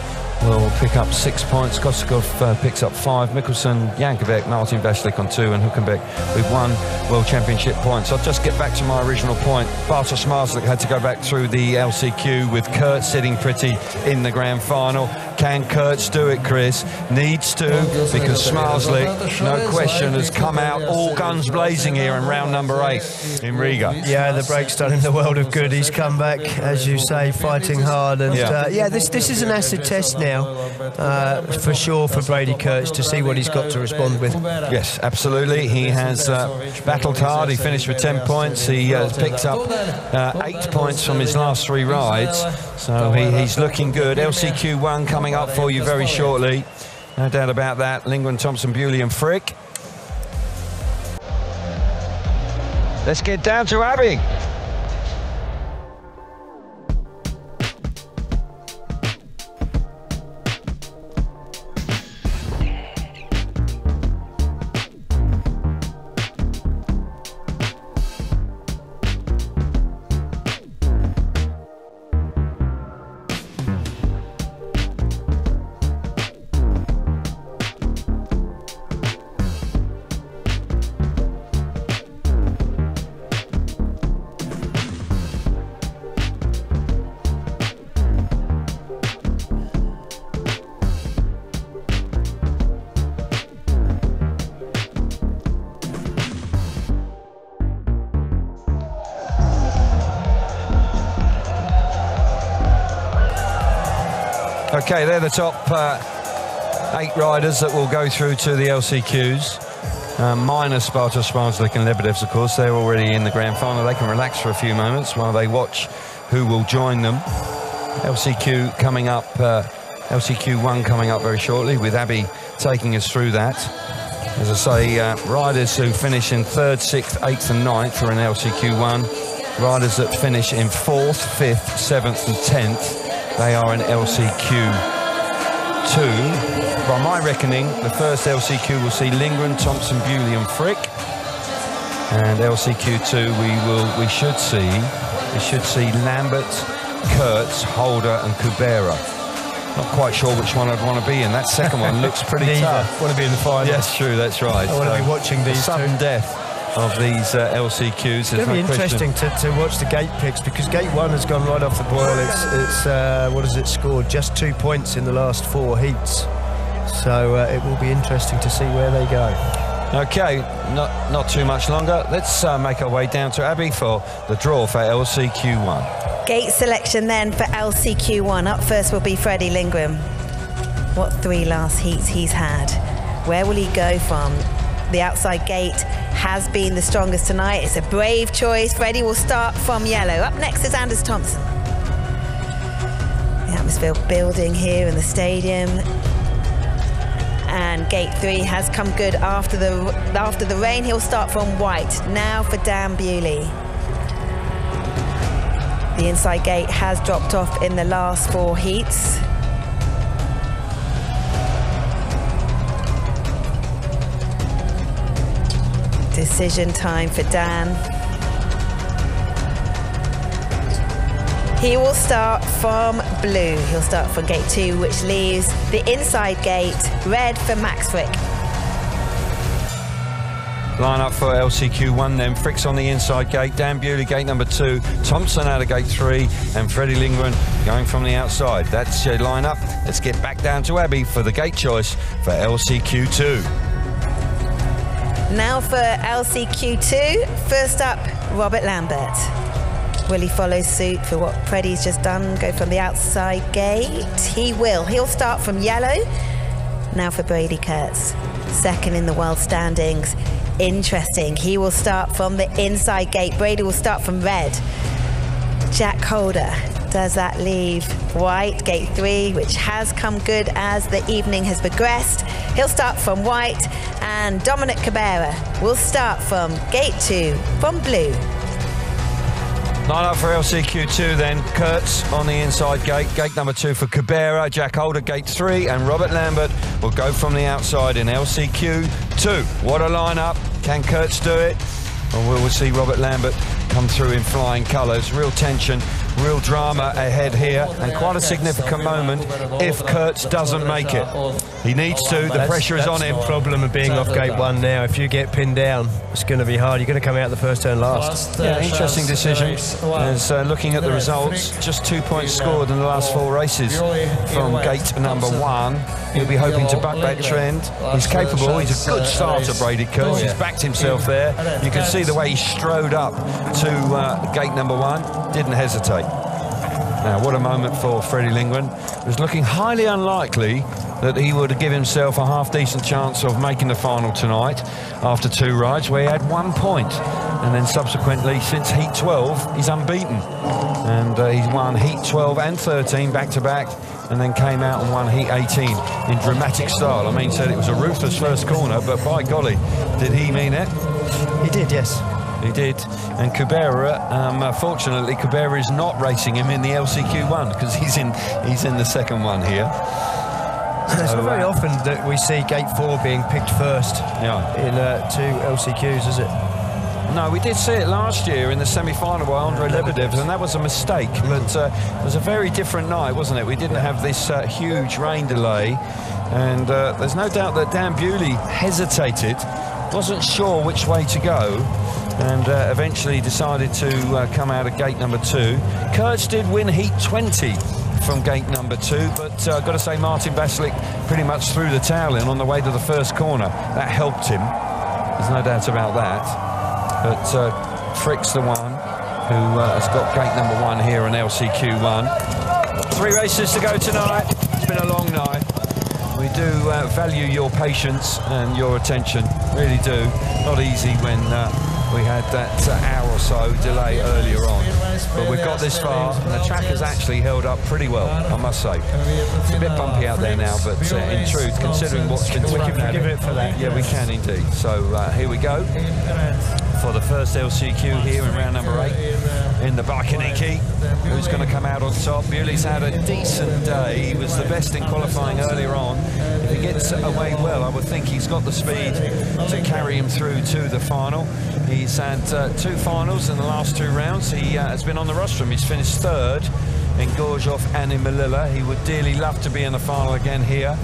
will pick up 6 points. Kosikov picks up 5. Mikkelsen, Jankovic, Martin Vashlik on 2, and Huckenbeck with 1 World Championship points. I'll just get back to my original point. Bartosz Zmarzlik had to go back through the LCQ with Kurtz sitting pretty in the grand final. Can Kurtz do it, Chris? Needs to, because Zmarzlik, no question, has come out all guns blazing here in round number 8 in Riga. Yeah, the break's done him the world of good. He's come back, as you say, fighting hard. And yeah, this is an acid test now. For sure for Brady Kurtz to see what he's got to respond with. Yes, absolutely. He has battled hard. He finished with 10 points. He picked up 8 points from his last 3 rides. So he's looking good. LCQ1 coming up for you very shortly. No doubt about that. Lindgren, Thompson, Bewley and Frick. Let's get down to Abbey. Okay, they're the top 8 riders that will go through to the LCQs, minus Bartosz Zmarzlik and Lebedevs, of course. They're already in the grand final. They can relax for a few moments while they watch who will join them. LCQ coming up, LCQ1 coming up very shortly, with Abby taking us through that. As I say, riders who finish in 3rd, 6th, 8th and 9th are in LCQ1. Riders that finish in 4th, 5th, 7th and 10th, they are in LCQ2. By my reckoning, the first LCQ will see Lindgren, Thompson, Bewley and Frick. And LCQ2 we should see Lambert, Kurtz, Holder and Kubera. Not quite sure which one I'd want to be in. That second one looks pretty tough. Want to be in the final. Yes, true, that's right. I want to be watching these sudden death of these LCQs. It's going to be interesting to watch the gate picks, because gate 1 has gone right off the boil. It's what has it scored? Just 2 points in the last 4 heats. So it will be interesting to see where they go. Okay, not too much longer. Let's make our way down to Abbey for the draw for LCQ1. Gate selection then for LCQ1. Up first will be Freddie Lindgren. What 3 last heats he's had. Where will he go from? The outside gate has been the strongest tonight. It's a brave choice. Freddie will start from yellow. Up next is Anders Thompson. The atmosphere building here in the stadium. And gate 3 has come good after the rain. He'll start from white. Now for Dan Bewley. The inside gate has dropped off in the last 4 heats. Decision time for Dan. He will start from blue. He'll start from gate 2, which leaves the inside gate red for Max Frick. Line up for LCQ1 then. Frick's on the inside gate. Dan Bewley, gate number 2. Thompson out of gate 3. And Freddie Lindgren going from the outside. That's your line up. Let's get back down to Abbey for the gate choice for LCQ2. Now for LCQ2, first up, Robert Lambert. Will he follow suit for what Freddie's just done, go from the outside gate? He will. He'll start from yellow. Now for Brady Kurtz, second in the world standings. Interesting, he will start from the inside gate. Brady will start from red. Jack Holder, does that leave white, gate 3, which has come good as the evening has progressed? He'll start from white, and Dominic Cabrera will start from gate 2 from blue. Line up for LCQ2 then. Kurtz on the inside gate. Gate number 2 for Cabrera. Jack Holder, gate 3. And Robert Lambert will go from the outside in LCQ2. What a lineup. Can Kurtz do it? Well, we'll see Robert Lambert come through in flying colours. Real tension, real drama ahead here, and quite a significant moment if Kurtz doesn't make it. He needs to, the pressure is on him. The problem of being off gate 1 now. If you get pinned down, it's going to be hard. You're going to come out the first turn last. Yeah, interesting decision. As looking at the results, just 2 points scored in the last 4 races from gate number 1. He'll be hoping to buck that trend. He's capable. He's a good starter, Brady Kurtz. He's backed himself there. You can see the way he strode up to gate number 1. Didn't hesitate. Now, what a moment for Freddie Lindgren. It was looking highly unlikely that he would give himself a half-decent chance of making the final tonight after 2 rides where he had 1 point. And then subsequently, since Heat 12, he's unbeaten. And he's won Heat 12 and 13 back-to-back, and then came out and won Heat 18 in dramatic style. I mean, said it was a ruthless first corner, but by golly, did he mean it? He did, yes. He did. And Cabrera, fortunately, Cabrera is not racing him in the LCQ1 because he's in the second one here. It's not very often that we see gate 4 being picked first in 2 LCQs, is it? No, we did see it last year in the semi-final by Andrei Lebedev, and that was a mistake. But it was a very different night, wasn't it? We didn't have this huge rain delay, and there's no doubt that Dan Bewley hesitated, wasn't sure which way to go, and eventually decided to come out of gate number 2. Kurtz did win Heat 20 from gate number 2, but I've got to say Martin Baslik pretty much threw the towel in on the way to the first corner. That helped him. There's no doubt about that. But Frick's the one who has got gate number 1 here on LCQ1. 3 races to go tonight. It's been a long night. We do value your patience and your attention, really do. Not easy when we had that hour or so delay earlier on. But we've got this far, and the track has actually held up pretty well, I must say. It's a bit bumpy out there now, but in truth, considering what's been thrown at it, for that. yeah, we can indeed. So here we go for the first LCQ here in round number 8 in the Bikernieki. Who's going to come out on top? Bewley's had a decent day. He was the best in qualifying earlier on. If he gets away well, I would think he's got the speed to carry him through to the final. He's had 2 finals in the last 2 rounds. He has been on the rostrum. He's finished 3rd in Gorzów and in Melilla. He would dearly love to be in the final again here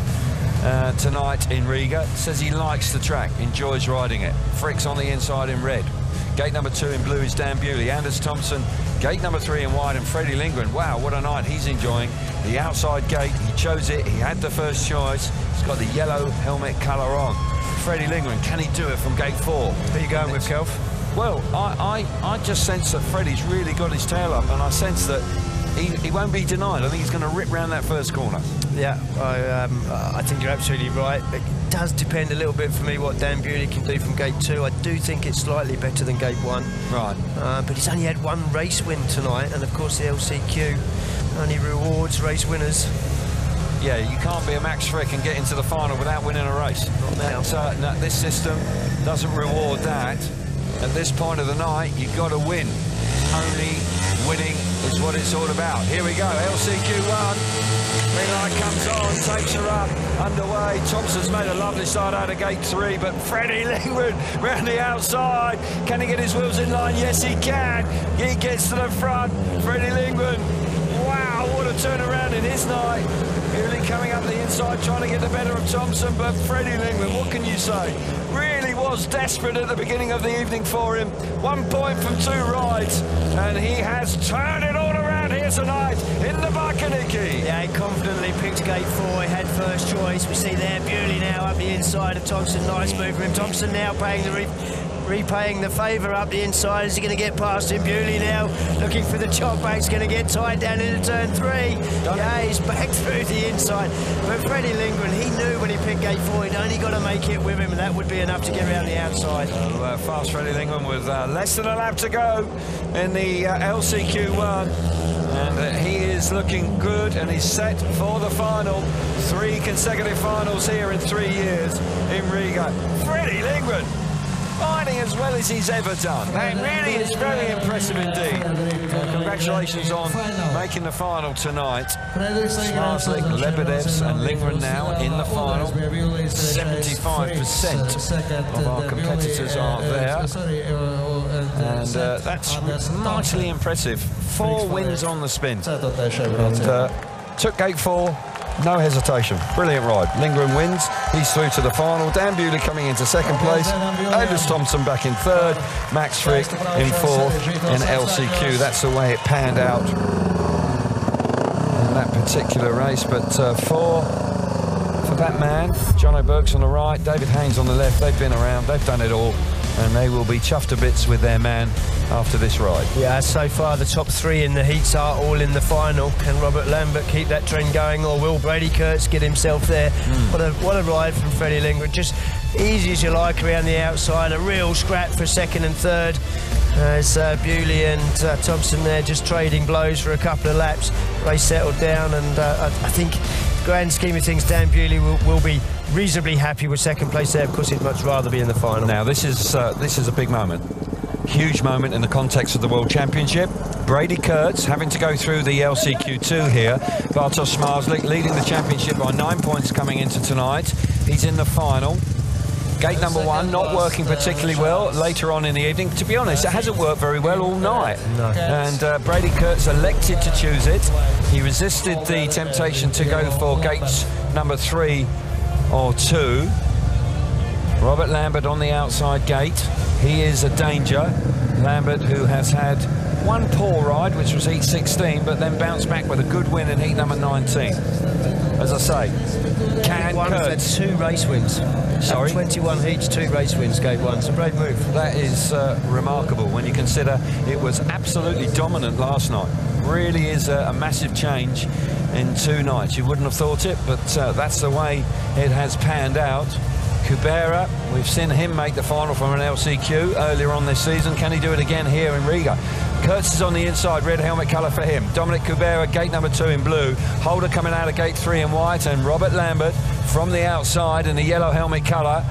tonight in Riga. Says he likes the track, enjoys riding it. Frick's on the inside in red. Gate number 2 in blue is Dan Bewley. Anders Thompson, gate number 3 in white, and Freddie Lindgren. Wow, what a night he's enjoying. The outside gate, he chose it. He had the first choice. He's got the yellow helmet colour on. Freddie Lindgren, can he do it from gate 4? Who are you going with, Kelf? Well, I just sense that Freddie's really got his tail up, and I sense that he won't be denied. I think he's going to rip round that first corner. Yeah, I think you're absolutely right. It does depend a little bit for me what Dan Bewley can do from gate 2. I do think it's slightly better than gate 1. Right. But he's only had 1 race win tonight, and of course the LCQ only rewards race winners. Yeah, you can't be a Max Frick and get into the final without winning a race. No, this system doesn't reward that. At this point of the night, you've got to win. Only winning is what it's all about. Here we go, LCQ1. Green light comes on, takes her up, underway. Thompson's made a lovely start out of gate 3, but Freddie Lindgren round the outside. Can he get his wheels in line? Yes, he can. He gets to the front. Freddie Lindgren. Wow, what a turnaround in his night. Bewley coming up the inside, trying to get the better of Thompson, but Freddie Lindgren, what can you say? Really was desperate at the beginning of the evening for him. 1 point from 2 rides, and he has turned it all around here tonight in the Bikernieki. Yeah, he confidently picked gate 4. He had first choice. We see there Bewley now up the inside of Thompson. Nice move from him. Thompson now paying the repaying the favour up the inside. Is he going to get past him? Bewley now looking for the chop back. He's going to get tied down into turn 3. Yeah, he's back through the inside. But Freddie Lindgren, he knew when he picked gate 4, he'd only got to make it with him, and that would be enough to get around the outside. Fast Freddie Lindgren with less than a lap to go in the LCQ1. And he is looking good, and he's set for the final. 3 consecutive finals here in 3 years in Riga. Freddie Lindgren riding as well as he's ever done. That really is very impressive indeed. Congratulations on making the final tonight. Zmarzlik, Lebedevs and Lindgren now in the final. 75% of our competitors are there. And that's nicely impressive. 4 wins on the spin. And took gate 4. No hesitation. Brilliant ride. Lindgren wins. He's through to the final. Dan Bewley coming into 2nd place. Anders Thompson back in 3rd. Max Frick in 4th in LCQ. That's the way it panned out in that particular race. But for that man, Jono Burks on the right, David Haynes on the left, they've been around, they've done it all, and they will be chuffed to bits with their man after this ride. Yeah, so far the top 3 in the heats are all in the final. Can Robert Lambert keep that trend going, or will Brady Kurtz get himself there? What a ride from Freddie Lindgren. Just easy as you like around the outside. A real scrap for 2nd and 3rd. As Bewley and Thompson there just trading blows for a couple of laps. Race settled down, and I think grand scheme of things, Dan Bewley will be reasonably happy with 2nd place there. Of course, he'd much rather be in the final. Now, this is a big moment. Huge moment in the context of the World Championship. Brady Kurtz having to go through the LCQ2 here. Bartosz Zmarzlik leading the championship by 9 points coming into tonight. He's in the final. Gate number 1 not working particularly well later on in the evening. To be honest, it hasn't worked very well all night. No. And Brady Kurtz elected to choose it. He resisted the temptation to go for gates number 3 or 2. Robert Lambert on the outside gate. He is a danger. Lambert, who has had 1 poor ride, which was heat 16, but then bounced back with a good win in heat number 19. As I say, can Kurtz... 2 race wins. Sorry? 21 heats, 2 race wins, gate 1. It's a great move. That is remarkable when you consider it was absolutely dominant last night. Really is a massive change in 2 nights. You wouldn't have thought it, but that's the way it has panned out. Kubera, we've seen him make the final from an LCQ earlier on this season. Can he do it again here in Riga? Kurtz is on the inside, red helmet colour for him. Dominic Kubera, gate number 2 in blue. Holder coming out of gate 3 in white, and Robert Lambert from the outside in the yellow helmet colour.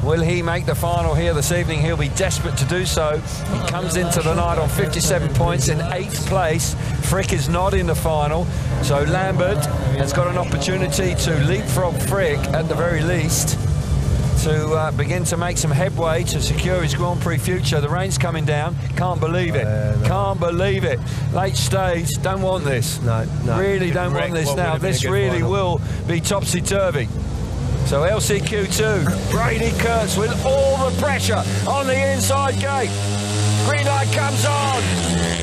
Will he make the final here this evening? He'll be desperate to do so. He comes into the night on 57 points in 8th place. Frick is not in the final, so Lambert has got an opportunity to leapfrog Frick at the very least, to begin to make some headway to secure his Grand Prix future. The rain's coming down. Can't believe it. Can't believe it. Late stage. Don't want this. No. Really don't want this now. This really will be topsy-turvy. So LCQ2, Brady Kurtz with all the pressure on the inside gate. Green light comes on.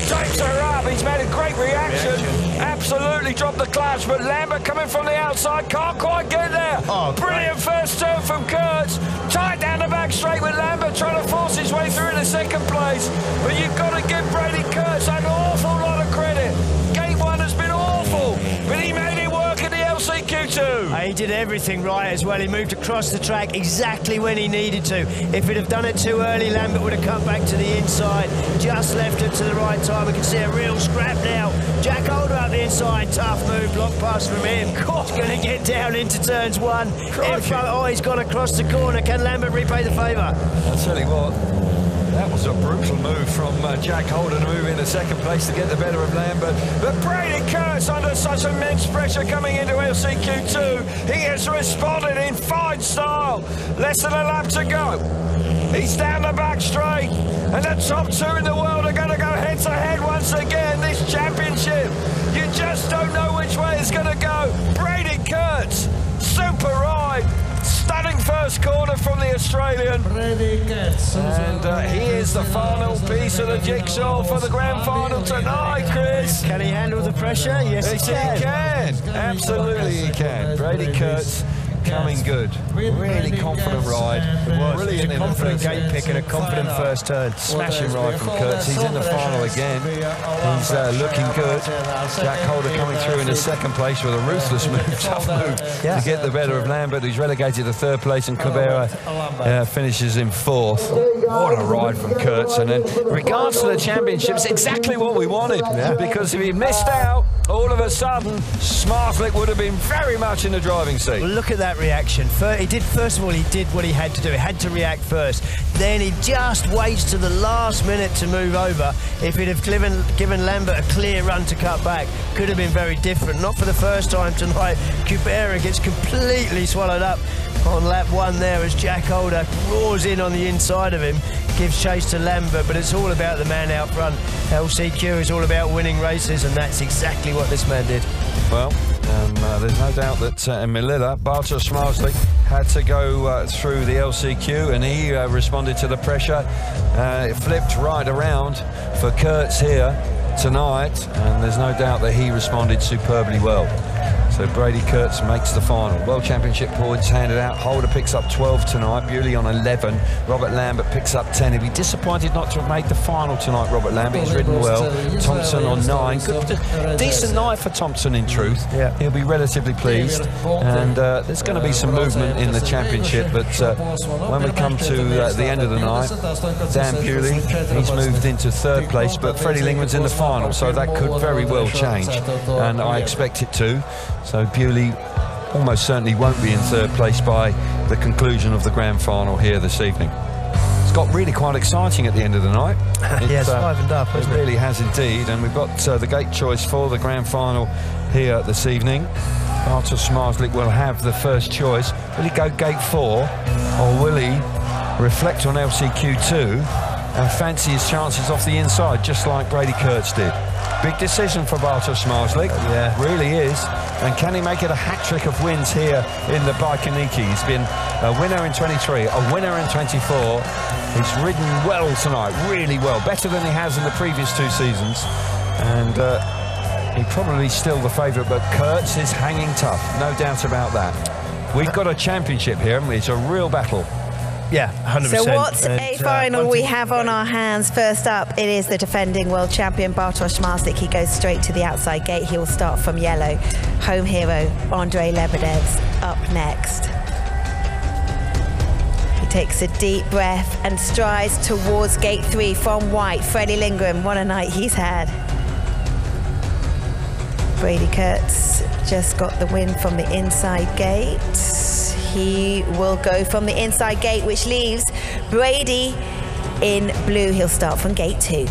Takes her up. He's made a great reaction. Absolutely dropped the clutch, but Lambert coming from the outside can't quite get there. Brilliant first turn from Kurtz. Tight down the back straight with Lambert trying to force his way through into 2nd place. But you've got to give Brady Kurtz an awful lot of credit. Gate 1 has been awful, but he made it work at the LCQ2. He did everything right as well. He moved across the track exactly when he needed to. If he'd have done it too early, Lambert would have come back to the inside. Just left it to the right time. We can see a real scrap now. Jack Holder up the inside. Tough move. Block pass from him. He's going to get down into turns 1. In front. Oh, he's gone across the corner. Can Lambert repay the favour? I'll tell you what. That was a brutal move from Jack Holder to move into 2nd place to get the better of Lambert. But Brady Kurtz under such immense pressure coming into LCQ2. He has responded in fine style. Less than a lap to go. He's down the back straight. And the top 2 in the world are going to go head-to-head once again this championship. You just don't know which way it's going to go. Brady Kurtz, super ride. Stunning first corner from the Australian. And he is the final piece of the jigsaw for the grand final tonight, Chris. Can he handle the pressure? Yes, he can. Absolutely he can. Brady Kurtz coming good. Really confident ride. Brilliant in the confident first gate pick and a confident first turn. Smashing ride from Kurtz. He's in the final again. He's looking good. Jack Holder coming through in the second place with a ruthless move, tough move to get the better of Lambert, who's relegated to third place, and Cabrera finishes in fourth. What a ride from Kurtz. And in regards to the championships, exactly what we wanted, because if he missed out, all of a sudden, Zmarzlik would have been very much in the driving seat. Well, look at that reaction. First of all, he did what he had to do. He had to react first. Then he just waits to the last minute to move over. If he'd have given Lambert a clear run to cut back, could have been very different. Not for the first time tonight. Cabrera gets completely swallowed up on lap one there as Jack Holder roars in on the inside of him, gives chase to Lambert, but it's all about the man out front. LCQ is all about winning races, and that's exactly what this man did. Well, there's no doubt that in Melilla, Bartosz Zmarzlik had to go through the LCQ, and he responded to the pressure. It flipped right around for Kurtz here tonight, and there's no doubt that he responded superbly well. So Brady Kurtz makes the final. World Championship points handed out. Holder picks up 12 tonight. Bewley on 11. Robert Lambert picks up 10. He'll be disappointed not to have made the final tonight, Robert Lambert. He's ridden well. Thompson on 9. Good, decent night for Thompson, in truth. Yeah. He'll be relatively pleased. And there's going to be some movement in the championship. But when we come to the end of the night, Dan Bewley, he's moved into third place. But Freddie Lingman's in the final, so that could very well change. And I expect it to. So Bewley almost certainly won't be in third place by the conclusion of the grand final here this evening. It's got really quite exciting at the end of the night. Yes, livened up, it really has indeed. And we've got the gate choice for the grand final here this evening. Bartosz Zmarzlik will have the first choice. Will he go gate 4, or will he reflect on LCQ2 and fancy his chances off the inside, just like Brady Kurtz did? Big decision for Bartosz Zmarzlik, really is. And can he make it a hat-trick of wins here in the Bikernieki? He's been a winner in 23, a winner in 24. He's ridden well tonight, really well, better than he has in the previous 2 seasons. And he's probably still the favourite, but Kurtz is hanging tough, no doubt about that. We've got a championship here, haven't we? It's a real battle. Yeah, 100%. So what a final we have on our hands. First up, it is the defending world champion Bartosz Zmarzlik. He goes straight to the outside gate. He will start from yellow. Home hero Andrei Lebedev's up next. He takes a deep breath and strides towards gate 3 from white. Freddie Lindgren, what a night he's had. Brady Kurtz just got the win from the inside gate. He will go from the inside gate, which leaves Brady in blue. He'll start from gate 2.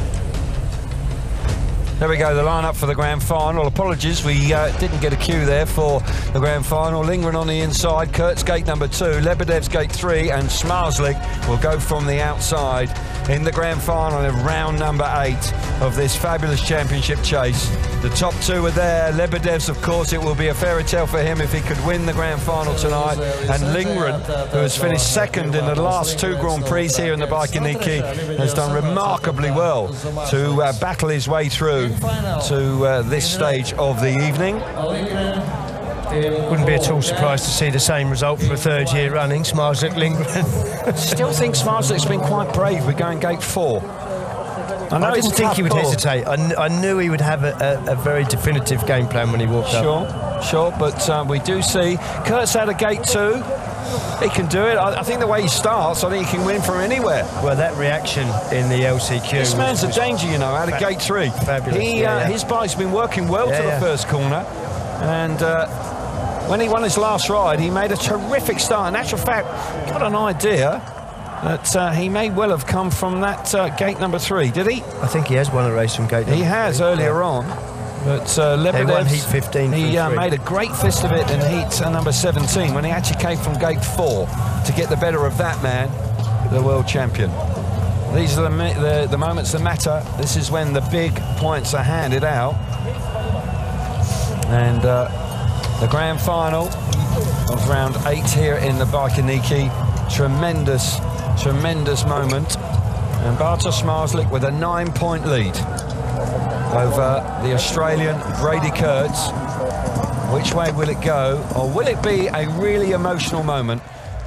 There we go, the lineup for the grand final. Apologies, we didn't get a cue there for the grand final. Lindgren on the inside, Kurtz gate number 2, Lebedev's gate 3, and Zmarzlik will go from the outside in the grand final of round number 8 of this fabulous championship chase. The top 2 are there. Lebedev's, of course, it will be a fairy tale for him if he could win the grand final tonight. And Lindgren, who has finished second in the last 2 Grand Prix here in the Bikernieki, has done remarkably well to battle his way through to this stage of the evening. Wouldn't be at all surprised to see the same result for a 3rd year running, Zmarzlik Lindgren. Still think Zmarzlik's been quite brave with going gate 4. I didn't think he would hesitate. I knew he would have a very definitive game plan when he walked up. Sure, but we do see Kurtz out of gate 2. He can do it. I think the way he starts, I think he can win from anywhere. Well, that reaction in the LCQ. This man's a danger, you know, out of gate 3. Fabulous. His bike's been working well to the first corner. And when he won his last ride, he made a terrific start. In actual fact, got an idea that he may well have come from that gate number 3, did he? I think he has won a race from gate number 3. He has earlier on. But Lebedev, heat 15 he made a great fist of it in heat number 17 when he actually came from gate 4 to get the better of that man, the world champion. These are the moments that matter. This is when the big points are handed out. And the grand final of round 8 here in the Bikernieki. Tremendous moment. And Bartosz Zmarzlik with a 9-point lead over the Australian Brady Kurtz. Which way will it go, or will it be a really emotional moment?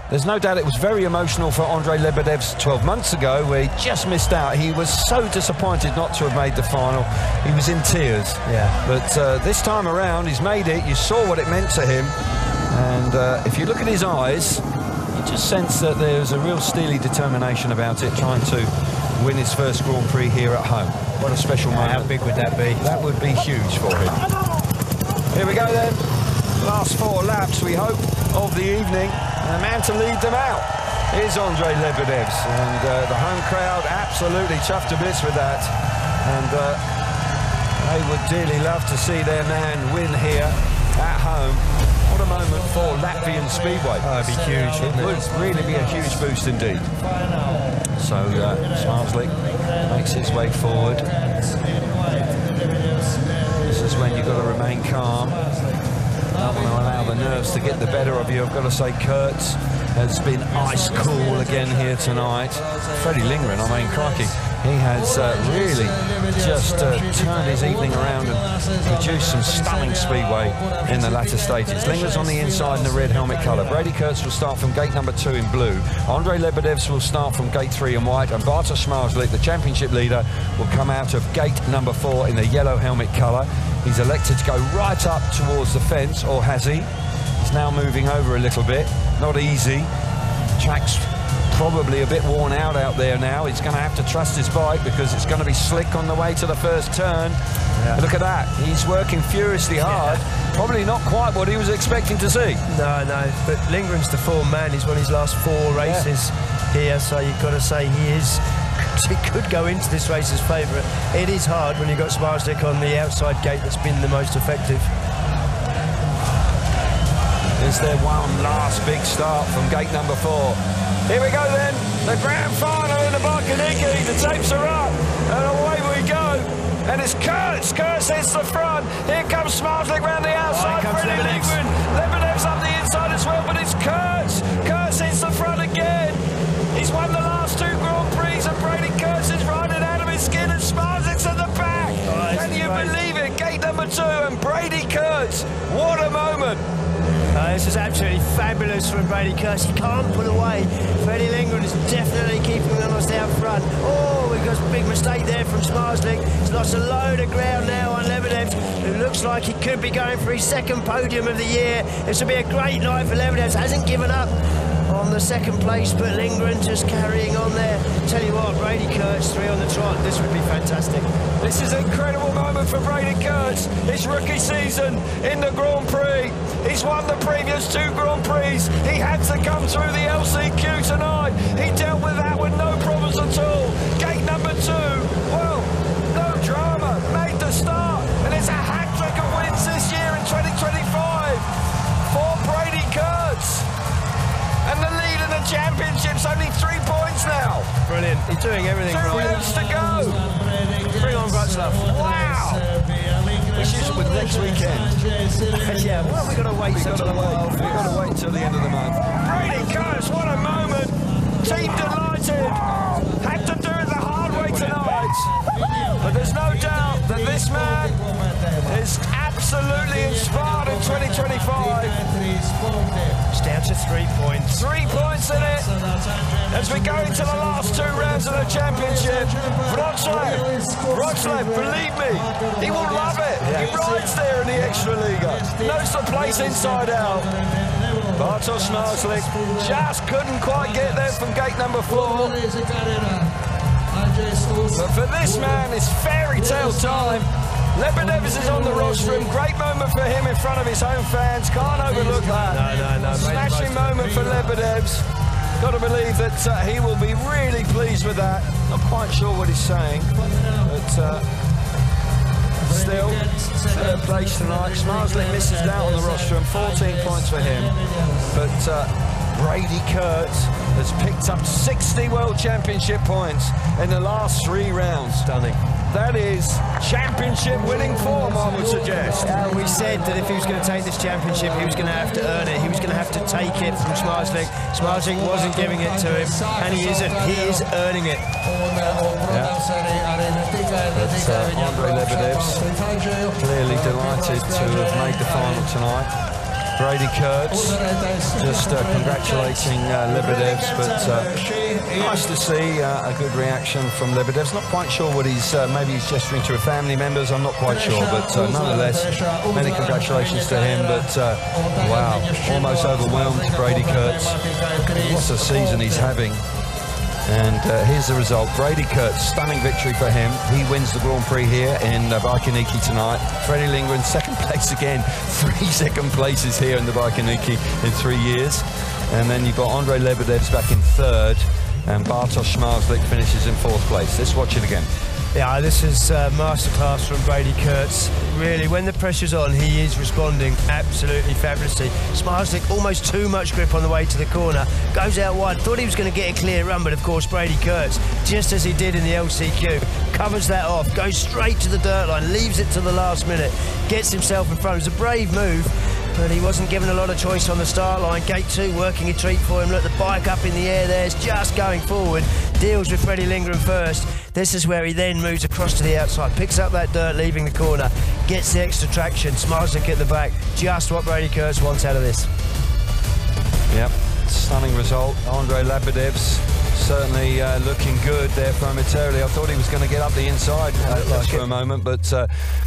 There's no doubt it was very emotional for Andrei Lebedev 12 months ago, where he just missed out. He was so disappointed not to have made the final. He was in tears. Yeah. But this time around, he's made it. You saw what it meant to him. And if you look at his eyes, you just sense that there's a real steely determination about it, trying to win his first Grand Prix here at home. What a special moment. How big would that be? That would be huge for him. Here we go then. Last 4 laps, we hope, of the evening. And the man to lead them out is Andrei Lebedev. And the home crowd absolutely chuffed to bits with that. And they would dearly love to see their man win here at home. What a moment for Latvian Speedway. Oh, it'd be huge, It would really be a huge boost indeed. So Zmarzlik makes his way forward. This is when you've got to remain calm. Don't want to allow the nerves to get the better of you. I've got to say Kurtz has been ice cool again here tonight. Freddie Lindgren, I mean, crikey, he has really just turned his evening around and produced some stunning speedway in the latter stages. Lindgren's on the inside in the red helmet colour. Brady Kurtz will start from gate number 2 in blue. Andrei Lebedev will start from gate 3 in white, and Bartosz Zmarzlik, the championship leader, will come out of gate number 4 in the yellow helmet colour. He's elected to go right up towards the fence, or has he? He's now moving over a little bit. Not easy. Track's probably a bit worn out there now. He's going to have to trust his bike because it's going to be slick on the way to the first turn. Yeah. Look at that. He's working furiously hard. Yeah. Probably not quite what he was expecting to see. No, but Lindgren's the form man. He's won his last 4 races here, so you've got to say he could go into this race as favourite. It is hard when you've got Zmarzlik on the outside gate that's been the most effective. Is there one last big start from gate number 4? Here we go then, the grand final in the Bikernieki. The tapes are up, and away we go. And it's Kurtz. Kurtz hits the front. Here comes Zmarzlik round the outside. Freddie Lindgren. Lebedev's up the inside as well, but it's Kurtz. Kurtz hits the front again. He's won the last 2 Grand Prix, and Brady Kurtz is riding out of his skin, and Zmarzlik's at the back. Can you believe it? Gate number 2, and Brady Kurtz. What a moment. This is absolutely fabulous from Brady Kurtz. He can't pull away. Freddie Lindgren is definitely keeping them on out front. Oh, we've got a big mistake there from Zmarzlik. He's lost a load of ground now on Lebedev, who looks like he could be going for his 2nd podium of the year. This will be a great night for Lebedev. Hasn't given up on the 2nd place, but Lindgren just carrying on there. Tell you what, Brady Kurtz 3 on the trot. This would be fantastic. This is an incredible moment for Brady Kurtz. His rookie season in the Grand Prix. He's won the previous 2 Grand Prix. He had to come through the LCQ tonight. He dealt with that with no problems at all. Gate number 2, well, no drama. Made the start, and it's a hat-trick of wins this year in 2025 for Brady Kurtz. And the lead in the championship's only 3 points now. Brilliant. He's doing everything 2 right. rounds to go. Bring on Václav. Wow. Which is with next weekend. Yeah, well, we've got to wait till the end of the month. Brady Kurtz, what a moment. Team delighted. Had to do it the hard way tonight. But there's no doubt that this man is absolutely inspired in 2025. It's down to 3 points. 3 points in it. As we go into the last 2 rounds of the championship, Wrocław, believe me, he will love it. He rides there in the Extra Liga. Knows the place inside out. Bartosz Zmarzlik just couldn't quite get there from gate number 4. But for this man, it's fairy tale time. Lebedev is on the rostrum. Great moment for him in front of his home fans. Can't overlook that. No. Smashing moment for Lebedev's. Got to believe that he will be really pleased with that. Not quite sure what he's saying, but still, 3rd place tonight. Zmarzlik misses out on the rostrum. 14 points for him. But Brady Kurtz has picked up 60 World Championship points in the last 3 rounds. Stunning. that is championship winning form, I would suggest. We said that if he was going to take this championship, he was going to have to earn it. He was going to have to take it from Zmarzlik. Zmarzlik wasn't giving it to him, and he isn't. He is earning it. But Andrei Lebedev's clearly delighted to have made the final tonight. Brady Kurtz just congratulating Lebedevs, but nice to see a good reaction from Lebedevs. Not quite sure what he's, maybe he's gesturing to family members, I'm not quite sure, but nonetheless, many congratulations to him. But wow, almost overwhelmed Brady Kurtz. What a season he's having. And here's the result. Brady Kurtz, stunning victory for him. He wins the Grand Prix here in Biķernieki tonight. Freddie Lindgren, second place again. 3 second places here in the Biķernieki in 3 years. And then you've got Andrei Lebedev's back in 3rd, and Bartosz Zmarzlik finishes in 4th place. Let's watch it again. Yeah, this is a masterclass from Brady Kurtz. Really, when the pressure's on, he is responding absolutely fabulously. Zmarzlik, almost too much grip on the way to the corner. Goes out wide, thought he was going to get a clear run, but of course Brady Kurtz, just as he did in the LCQ, covers that off, goes straight to the dirt line, leaves it to the last minute, gets himself in front. It was a brave move, but he wasn't given a lot of choice on the start line. Gate 2 working a treat for him. Look, the bike up in the air there, is just going forward, deals with Freddie Lindgren first. This is where he then moves across to the outside, picks up that dirt, leaving the corner, gets the extra traction. Zmarzlik at the back, just what Brady Kurtz wants out of this. Yep, stunning result. Andrei Lebedev's certainly looking good there momentarily. I thought he was going to get up the inside just for a moment, but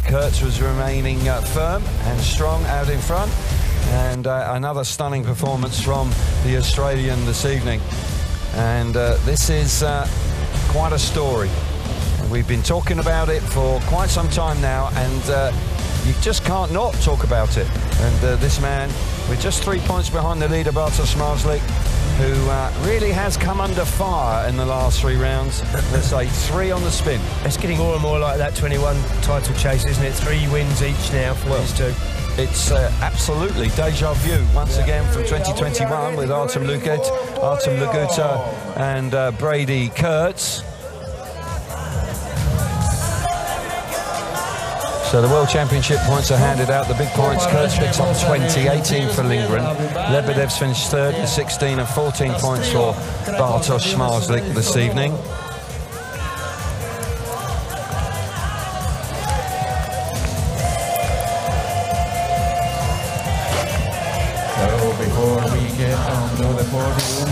Kurtz was remaining firm and strong out in front. And another stunning performance from the Australian this evening. And this is quite a story. We've been talking about it for quite some time now, and you just can't not talk about it. And this man, with just 3 points behind the leader, Bartosz Zmarzlik, who really has come under fire in the last 3 rounds. Let's say 3 on the spin. It's getting more and more like that 21 title chase, isn't it? 3 wins each now for these two. It's absolutely deja vu once again from 2021 with Artem Luguta and Brady Kurtz. So the World Championship points are handed out. The big points, Kurtz picks up 20, 18 for Lindgren. Lebedev's finished 3rd with 16 and 14 points for Bartosz Zmarzlik this evening.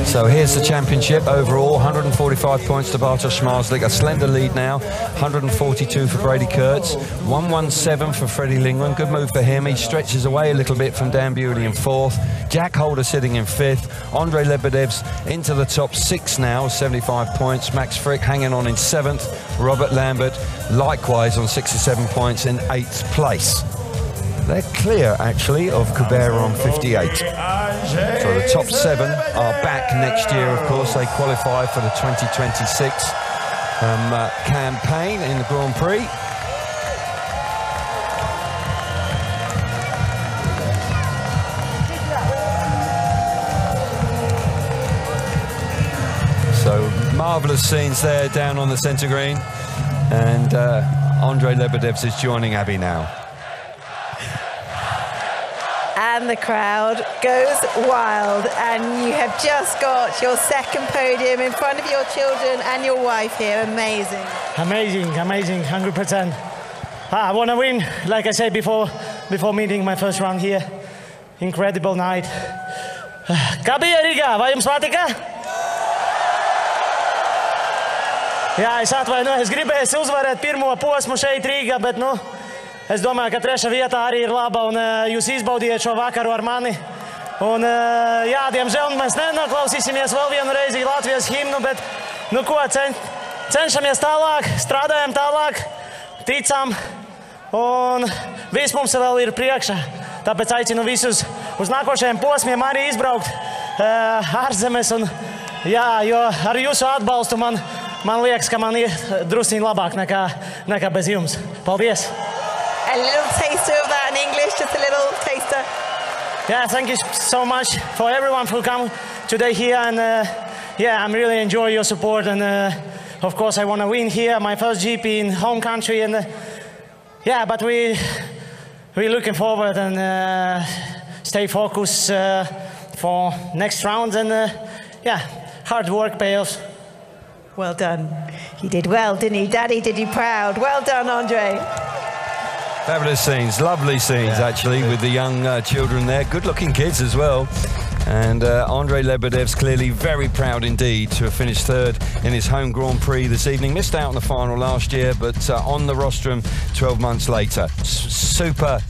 So here's the championship overall, 145 points to Bartosz Zmarzlik, a slender lead now, 142 for Brady Kurtz, 117 for Freddie Lindgren, good move for him. He stretches away a little bit from Dan Bewley in 4th, Jack Holder sitting in 5th, Andrei Lebedev's into the top 6 now, 75 points, Max Frick hanging on in 7th, Robert Lambert likewise on 67 points in 8th place. They're clear, actually, of Kubera on 58. So the top 7 are back next year, of course. They qualify for the 2026 campaign in the Grand Prix. So marvellous scenes there down on the centre green. And Andrei Lebedevs is joining Abby now. And the crowd goes wild, and you have just got your 2nd podium in front of your children and your wife here. Amazing. Amazing, amazing, 100%. I want to win, like I said before meeting my first round here. Incredible night. Kā bija Riga? Vai jums patika? Jā, es atvainojos, es gribēju uzvarēt pirmo posmu šeit Rīgā, bet nu, es domāju, ka 3. vietā arī ir laba, un jūs izbaudījāt šo vakaru ar mani. Un, jā, diemžēl mēs nenoklausīsimies vēl vienu reizi Latvijas himnu, bet, nu ko, cenšamies tālāk, strādājam tālāk, ticam, un viss mums vēl ir priekšā. Tāpēc aicinu visus uz nākošajiem posmiem arī izbraukt ārzemes, un jā, jo ar jūsu atbalstu man liekas, ka man ir drusciņ labāk nekā bez jums. Paldies! A little taster of that in English, just a little taster. Yeah, thank you so much for everyone who come today here, and yeah, I'm really enjoying your support, and of course I want to win here, my first GP in home country, and yeah, but we're looking forward and stay focused for next round, and yeah, hard work pays. Well done. You did well, didn't you? Daddy did you proud. Well done, Andre. Fabulous scenes, lovely scenes actually, with the young children there, good-looking kids as well. And Andrei Lebedev's clearly very proud indeed to have finished third in his home Grand Prix this evening. Missed out on the final last year, but on the rostrum 12 months later. Super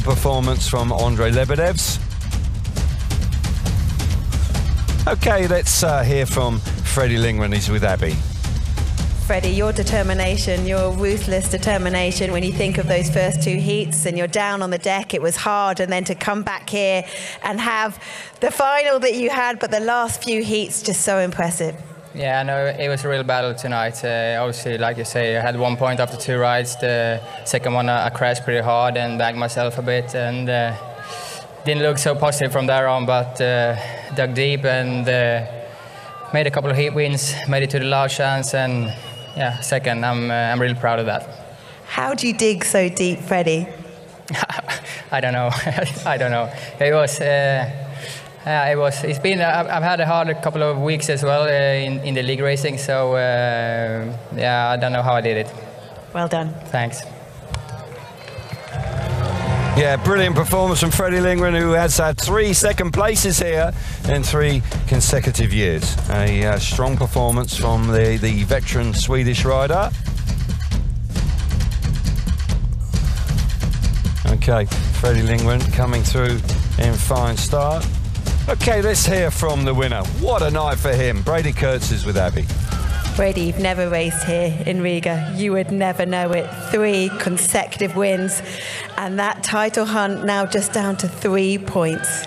performance from Andrei Lebedev's. Okay, let's hear from Freddie Lingman. He's with Abby. Freddie, your determination, your ruthless determination, when you think of those first two heats and you're down on the deck, it was hard, and then to come back here and have the final that you had, but the last few heats just so impressive. Yeah, I know it was a real battle tonight. Obviously, like you say, I had 1 point after 2 rides. The second one, I crashed pretty hard and bagged myself a bit, and didn't look so positive from there on, but dug deep and made a couple of heat wins, made it to the last chance, and yeah, second. I'm really proud of that. How do you dig so deep, Freddie? I don't know. I don't know. It was. It's been. I've had a hard couple of weeks as well in the league racing. So yeah, I don't know how I did it. Well done. Thanks. Yeah, brilliant performance from Freddie Lingman, who has had 3 second places here in 3 consecutive years. A strong performance from the veteran Swedish rider. Okay, Freddie Lingman coming through in fine style. Okay, let's hear from the winner. What a night for him. Brady Kurtz is with Abby. Brady, you've never raced here in Riga. You would never know it. 3 consecutive wins, and that title hunt now just down to 3 points.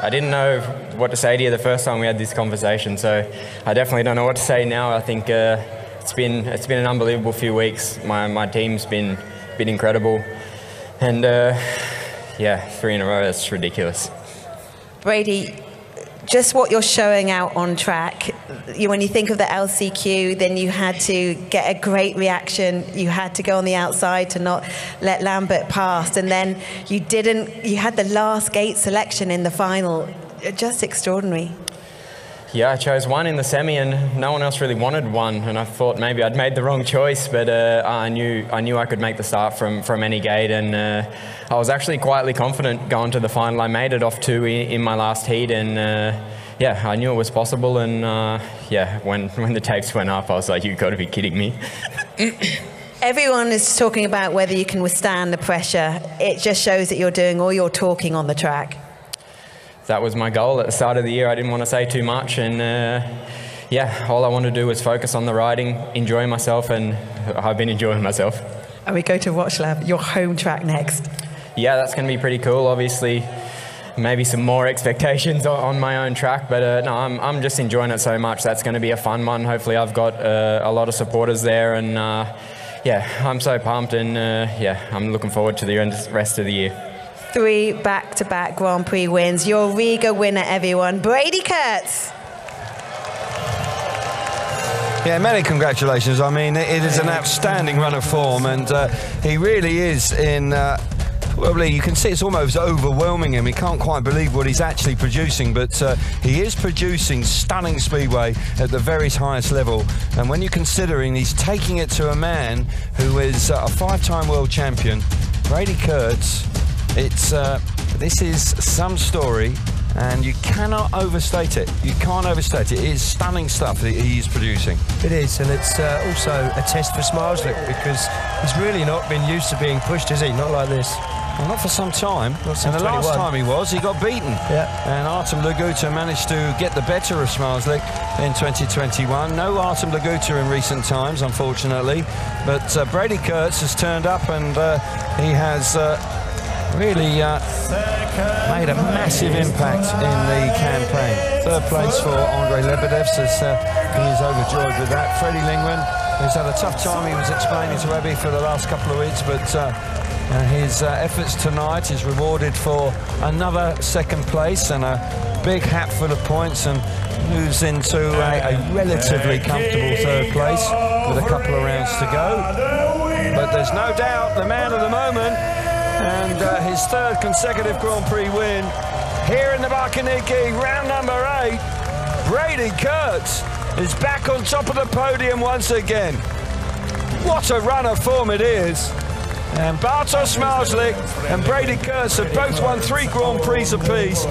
I didn't know what to say to you the first time we had this conversation, so I definitely don't know what to say now. I think it's been an unbelievable few weeks. My team's been incredible, and yeah, 3 in a row, that's ridiculous. Brady, just what you're showing out on track, when you think of the LCQ, then you had to get a great reaction. You had to go on the outside to not let Lambert pass. And then you had the last gate selection in the final. Just extraordinary. Yeah, I chose 1 in the semi, and no one else really wanted 1. And I thought maybe I'd made the wrong choice, but I knew I could make the start from any gate, and I was actually quietly confident going to the final. I made it off 2 in my last heat, and yeah, I knew it was possible. And yeah, when the tapes went up, I was like, "You've got to be kidding me." Everyone is talking about whether you can withstand the pressure. It just shows that you're doing all your talking on the track. That was my goal at the start of the year. I didn't want to say too much, and yeah, all I wanted to do was focus on the riding, enjoy myself, and I've been enjoying myself. And we go to Wrocław, your home track next. Yeah, that's going to be pretty cool. Obviously, maybe some more expectations on my own track, but no, I'm just enjoying it so much. That's going to be a fun one. Hopefully, I've got a lot of supporters there, and yeah, I'm so pumped, and yeah, I'm looking forward to the rest of the year. 3 back-to-back Grand Prix wins. Your Riga winner, everyone, Brady Kurtz. Yeah, many congratulations. I mean, it is an outstanding run of form, and he really is in... Probably you can see it's almost overwhelming him. He can't quite believe what he's actually producing, but he is producing stunning speedway at the very highest level. And when you're considering he's taking it to a man who is a 5-time world champion, Brady Kurtz, this is some story, and you cannot overstate it. You can't overstate it. It is stunning stuff that he's producing. It is, and it's also a test for Zmarzlik, because he's really not been used to being pushed, is he? Not like this. Well, not for some time. Not since and the 21. last time he got beaten. Yeah. And Artem Laguta managed to get the better of Zmarzlik in 2021. No Artem Laguta in recent times, unfortunately. But Brady Kurtz has turned up, and he has really made a massive impact in the campaign. 3rd place for Andrei Lebedev, as he is overjoyed with that. Freddie Lingman, who's had a tough time, he was explaining to Abby for the last couple of weeks, but His efforts tonight is rewarded for another second place and a big hat full of points, and moves into a relatively comfortable third place with a couple of rounds to go. But there's no doubt the man of the moment, and his third consecutive Grand Prix win here in the Bikernieki, round number 8. Brady Kurtz is back on top of the podium once again. What a run of form it is. And Bartosz Zmarzlik and Brady Kurtz have both won 3 Grand Prix apiece.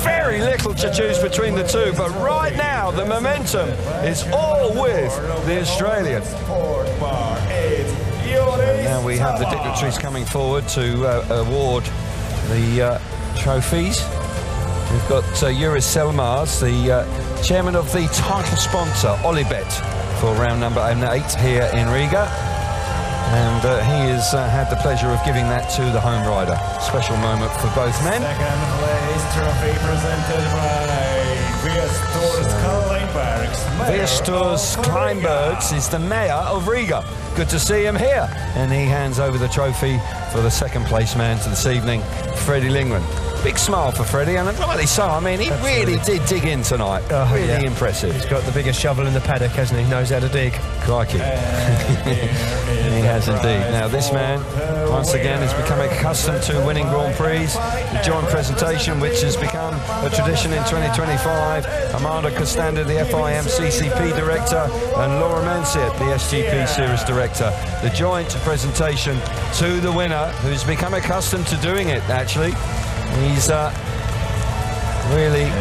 Very little to choose between the two, but right now the momentum is all with the Australian. And now we have the dignitaries coming forward to award the trophies. We've got Juris Selmars, the chairman of the title sponsor, Olibet, for round number 8 here in Riga. And he has had the pleasure of giving that to the home rider. Special moment for both men. Second place trophy presented by Viestus Kleinbergs is the mayor of Riga. Good to see him here. And he hands over the trophy for the second place man to this evening, Freddie Lindgren. Big smile for Freddie, and rightly so. I mean, he really did dig in tonight. Really impressive. He's got the biggest shovel in the paddock, hasn't he? Knows how to dig. Crikey. He has indeed. Now, this man, once again, is becoming accustomed to winning Grand Prix. The joint presentation, which has become a tradition in 2025. Amanda Costander, the FIM CCP director, and Laura Mansiet, the SGP series director. The joint presentation to the winner, who's become accustomed to doing it, actually. He's really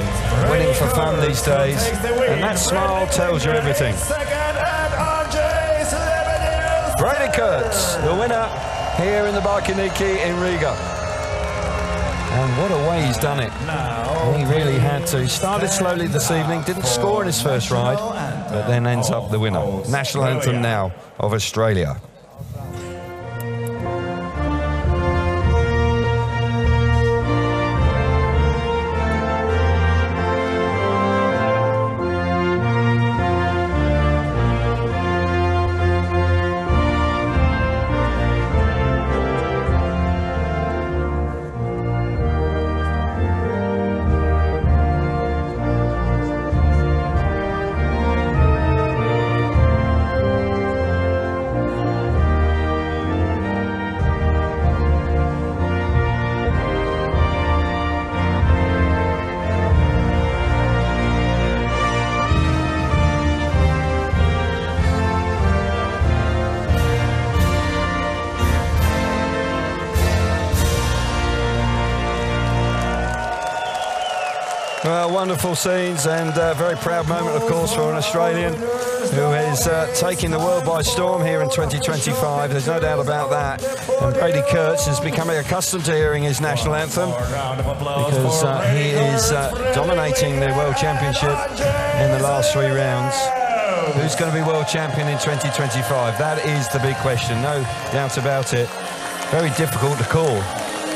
winning for fun these days, and that smile tells you everything. Brady Kurtz, the winner here in the Bikernieki in Riga. And what a way he's done it. He really had to. Started slowly this evening, didn't score in his first ride, but then ends up the winner. National anthem now of Australia. Well, wonderful scenes, and a very proud moment, of course, for an Australian who is taking the world by storm here in 2025. There's no doubt about that. And Brady Kurtz is becoming accustomed to hearing his national anthem because he is dominating the World Championship in the last 3 rounds. Who's going to be world champion in 2025? That is the big question, no doubt about it. Very difficult to call.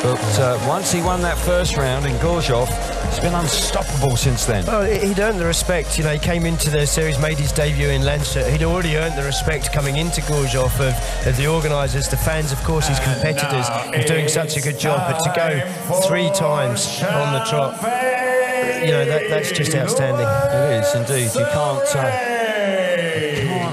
But once he won that first round in Gorzów, it's been unstoppable since then. Oh, he'd earned the respect. You know, he came into the series, made his debut in Leinster. He'd already earned the respect coming into Gorzów of the organisers, the fans, of course, his competitors, of doing such a good job. But to go 3 times on the trot, you know, that's just outstanding. It is indeed. You can't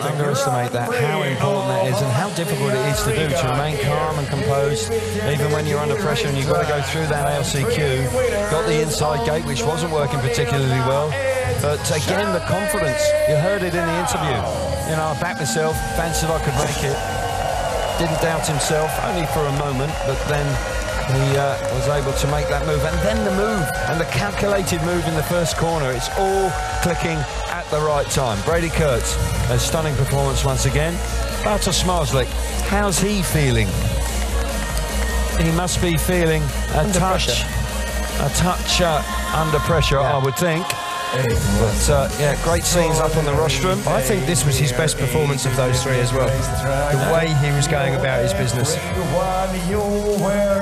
underestimate that, how important that is and how difficult it is to do, to remain calm and composed even when you're under pressure and you've got to go through that LCQ. Got the inside gate, which wasn't working particularly well, but again, the confidence, you heard it in the interview. You know, I backed myself, fancied I could make it, didn't doubt himself, only for a moment, but then he was able to make that move, and then the move, and the calculated move in the first corner. It's all clicking at the right time. Brady Kurtz, a stunning performance once again. Bartosz Zmarzlik, how's he feeling? He must be feeling a touch under pressure, yeah. I would think. But yeah, great scenes up on the rostrum. I think this was his best performance of those 3 as well. The way he was going about his business. You were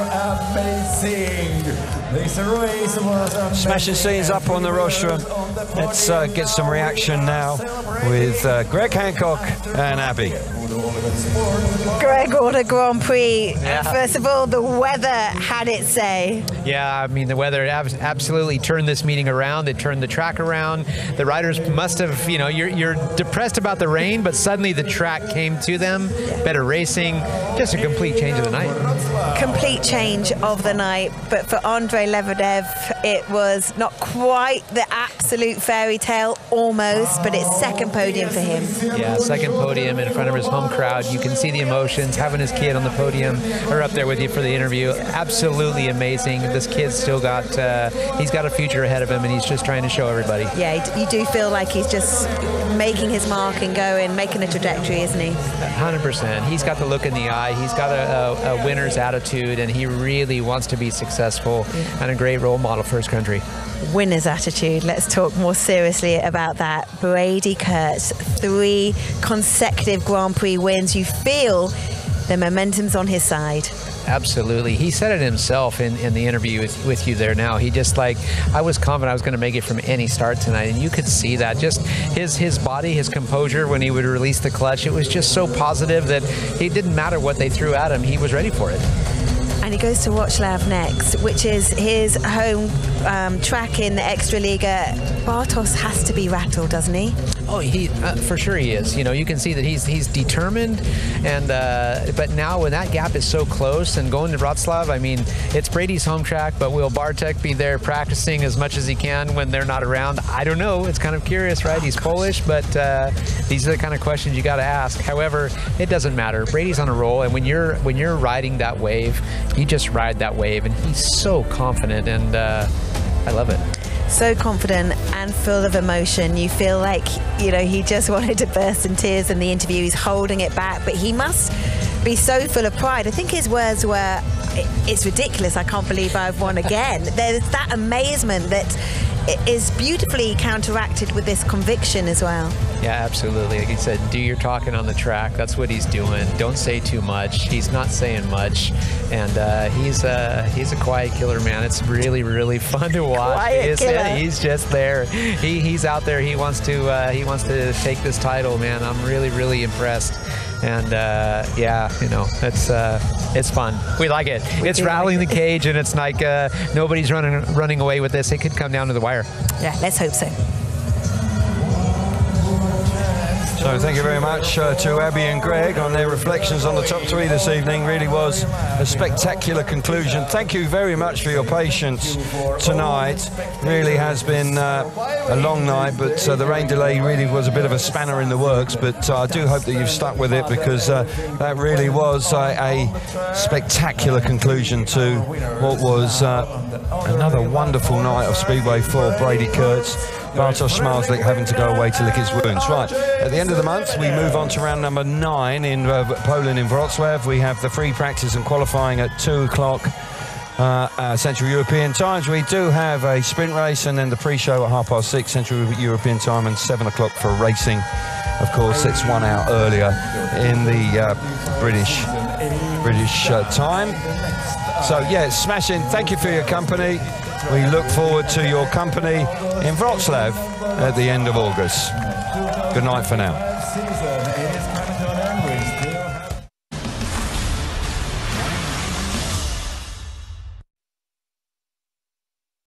amazing. This race was amazing. Smashing scenes up on the rostrum. Let's get some reaction now with Greg Hancock and Abby. Greg, what a Grand Prix. First of all, the weather had its say. Yeah, I mean, the weather absolutely turned this meeting around. It turned the track around. The riders must have, you know, you're depressed about the rain, but suddenly the track came to them. Better racing, just a complete change of the night. Complete change of the night, but for Andrei Lebedev, it was not quite the absolute fairy tale, almost, but it's second podium for him. Yeah, second podium in front of his home crowd. You can see the emotions, having his kid on the podium or up there with you for the interview. Absolutely amazing. This kid's still got, he's got a future ahead of him, and he's just trying to show everybody. Yeah, you do feel like he's just making his mark and going, making a trajectory, isn't he? 100%. He's got the look in the eye. He's got a winner's attitude, and he really wants to be successful and a great role model for his country. Winner's attitude. Let's talk more seriously about that. Brady Kurtz, 3 consecutive Grand Prix wins. You feel the momentum's on his side. Absolutely. He said it himself in the interview with you there now. He just like, I was confident I was going to make it from any start tonight, and you could see that. Just his body, his composure when he would release the clutch, it was just so positive that it didn't matter what they threw at him, he was ready for it. And he goes to Wrocław next, which is his home track in the Extraliga. Bartosz has to be rattled, doesn't he? Oh, he for sure he is. You know, you can see that he's determined, and but now when that gap is so close and going to Wrocław, I mean, it's Brady's home track, but will Bartek be there practicing as much as he can when they're not around? I don't know. It's kind of curious, right? He's Polish, but these are the kind of questions you got to ask. However, it doesn't matter. Brady's on a roll, and when you're riding that wave, you just ride that wave, and he's so confident, and I love it. So confident and full of emotion. You feel like, you know, he just wanted to burst in tears in the interview. He's holding it back, but he must be so full of pride. I think his words were, "It's ridiculous, I can't believe I've won again." There's that amazement that is beautifully counteracted with this conviction as well. Yeah, absolutely. Like he said, do your talking on the track. That's what he's doing. Don't say too much. He's not saying much, and he's a quiet killer, man. It's really, really fun to watch. Quiet killer. He's just there. He's out there. He wants to take this title, man. I'm really, really impressed. And yeah, you know, it's fun. We like it. It's rattling the cage, and it's like nobody's running away with this. It could come down to the wire. Yeah, let's hope so. So thank you very much to Abby and Greg on their reflections on the top 3 this evening. Really was a spectacular conclusion. Thank you very much for your patience tonight. Really has been a long night, but the rain delay really was a bit of a spanner in the works, but I do hope that you've stuck with it, because that really was a spectacular conclusion to what was another wonderful night of Speedway for Brady Kurtz. Bartosz Zmarzlik having to go away to lick his wounds. Right, at the end of the month, we move on to round number 9 in Poland in Wrocław. We have the free practice and qualifying at 2 o'clock Central European times. We do have a sprint race, and then the pre-show at 6:30 Central European time, and 7 o'clock for racing. Of course, it's 1 hour earlier in the British time. So yeah, smashing. Thank you for your company. We look forward to your company in Wrocław at the end of August. Good night for now.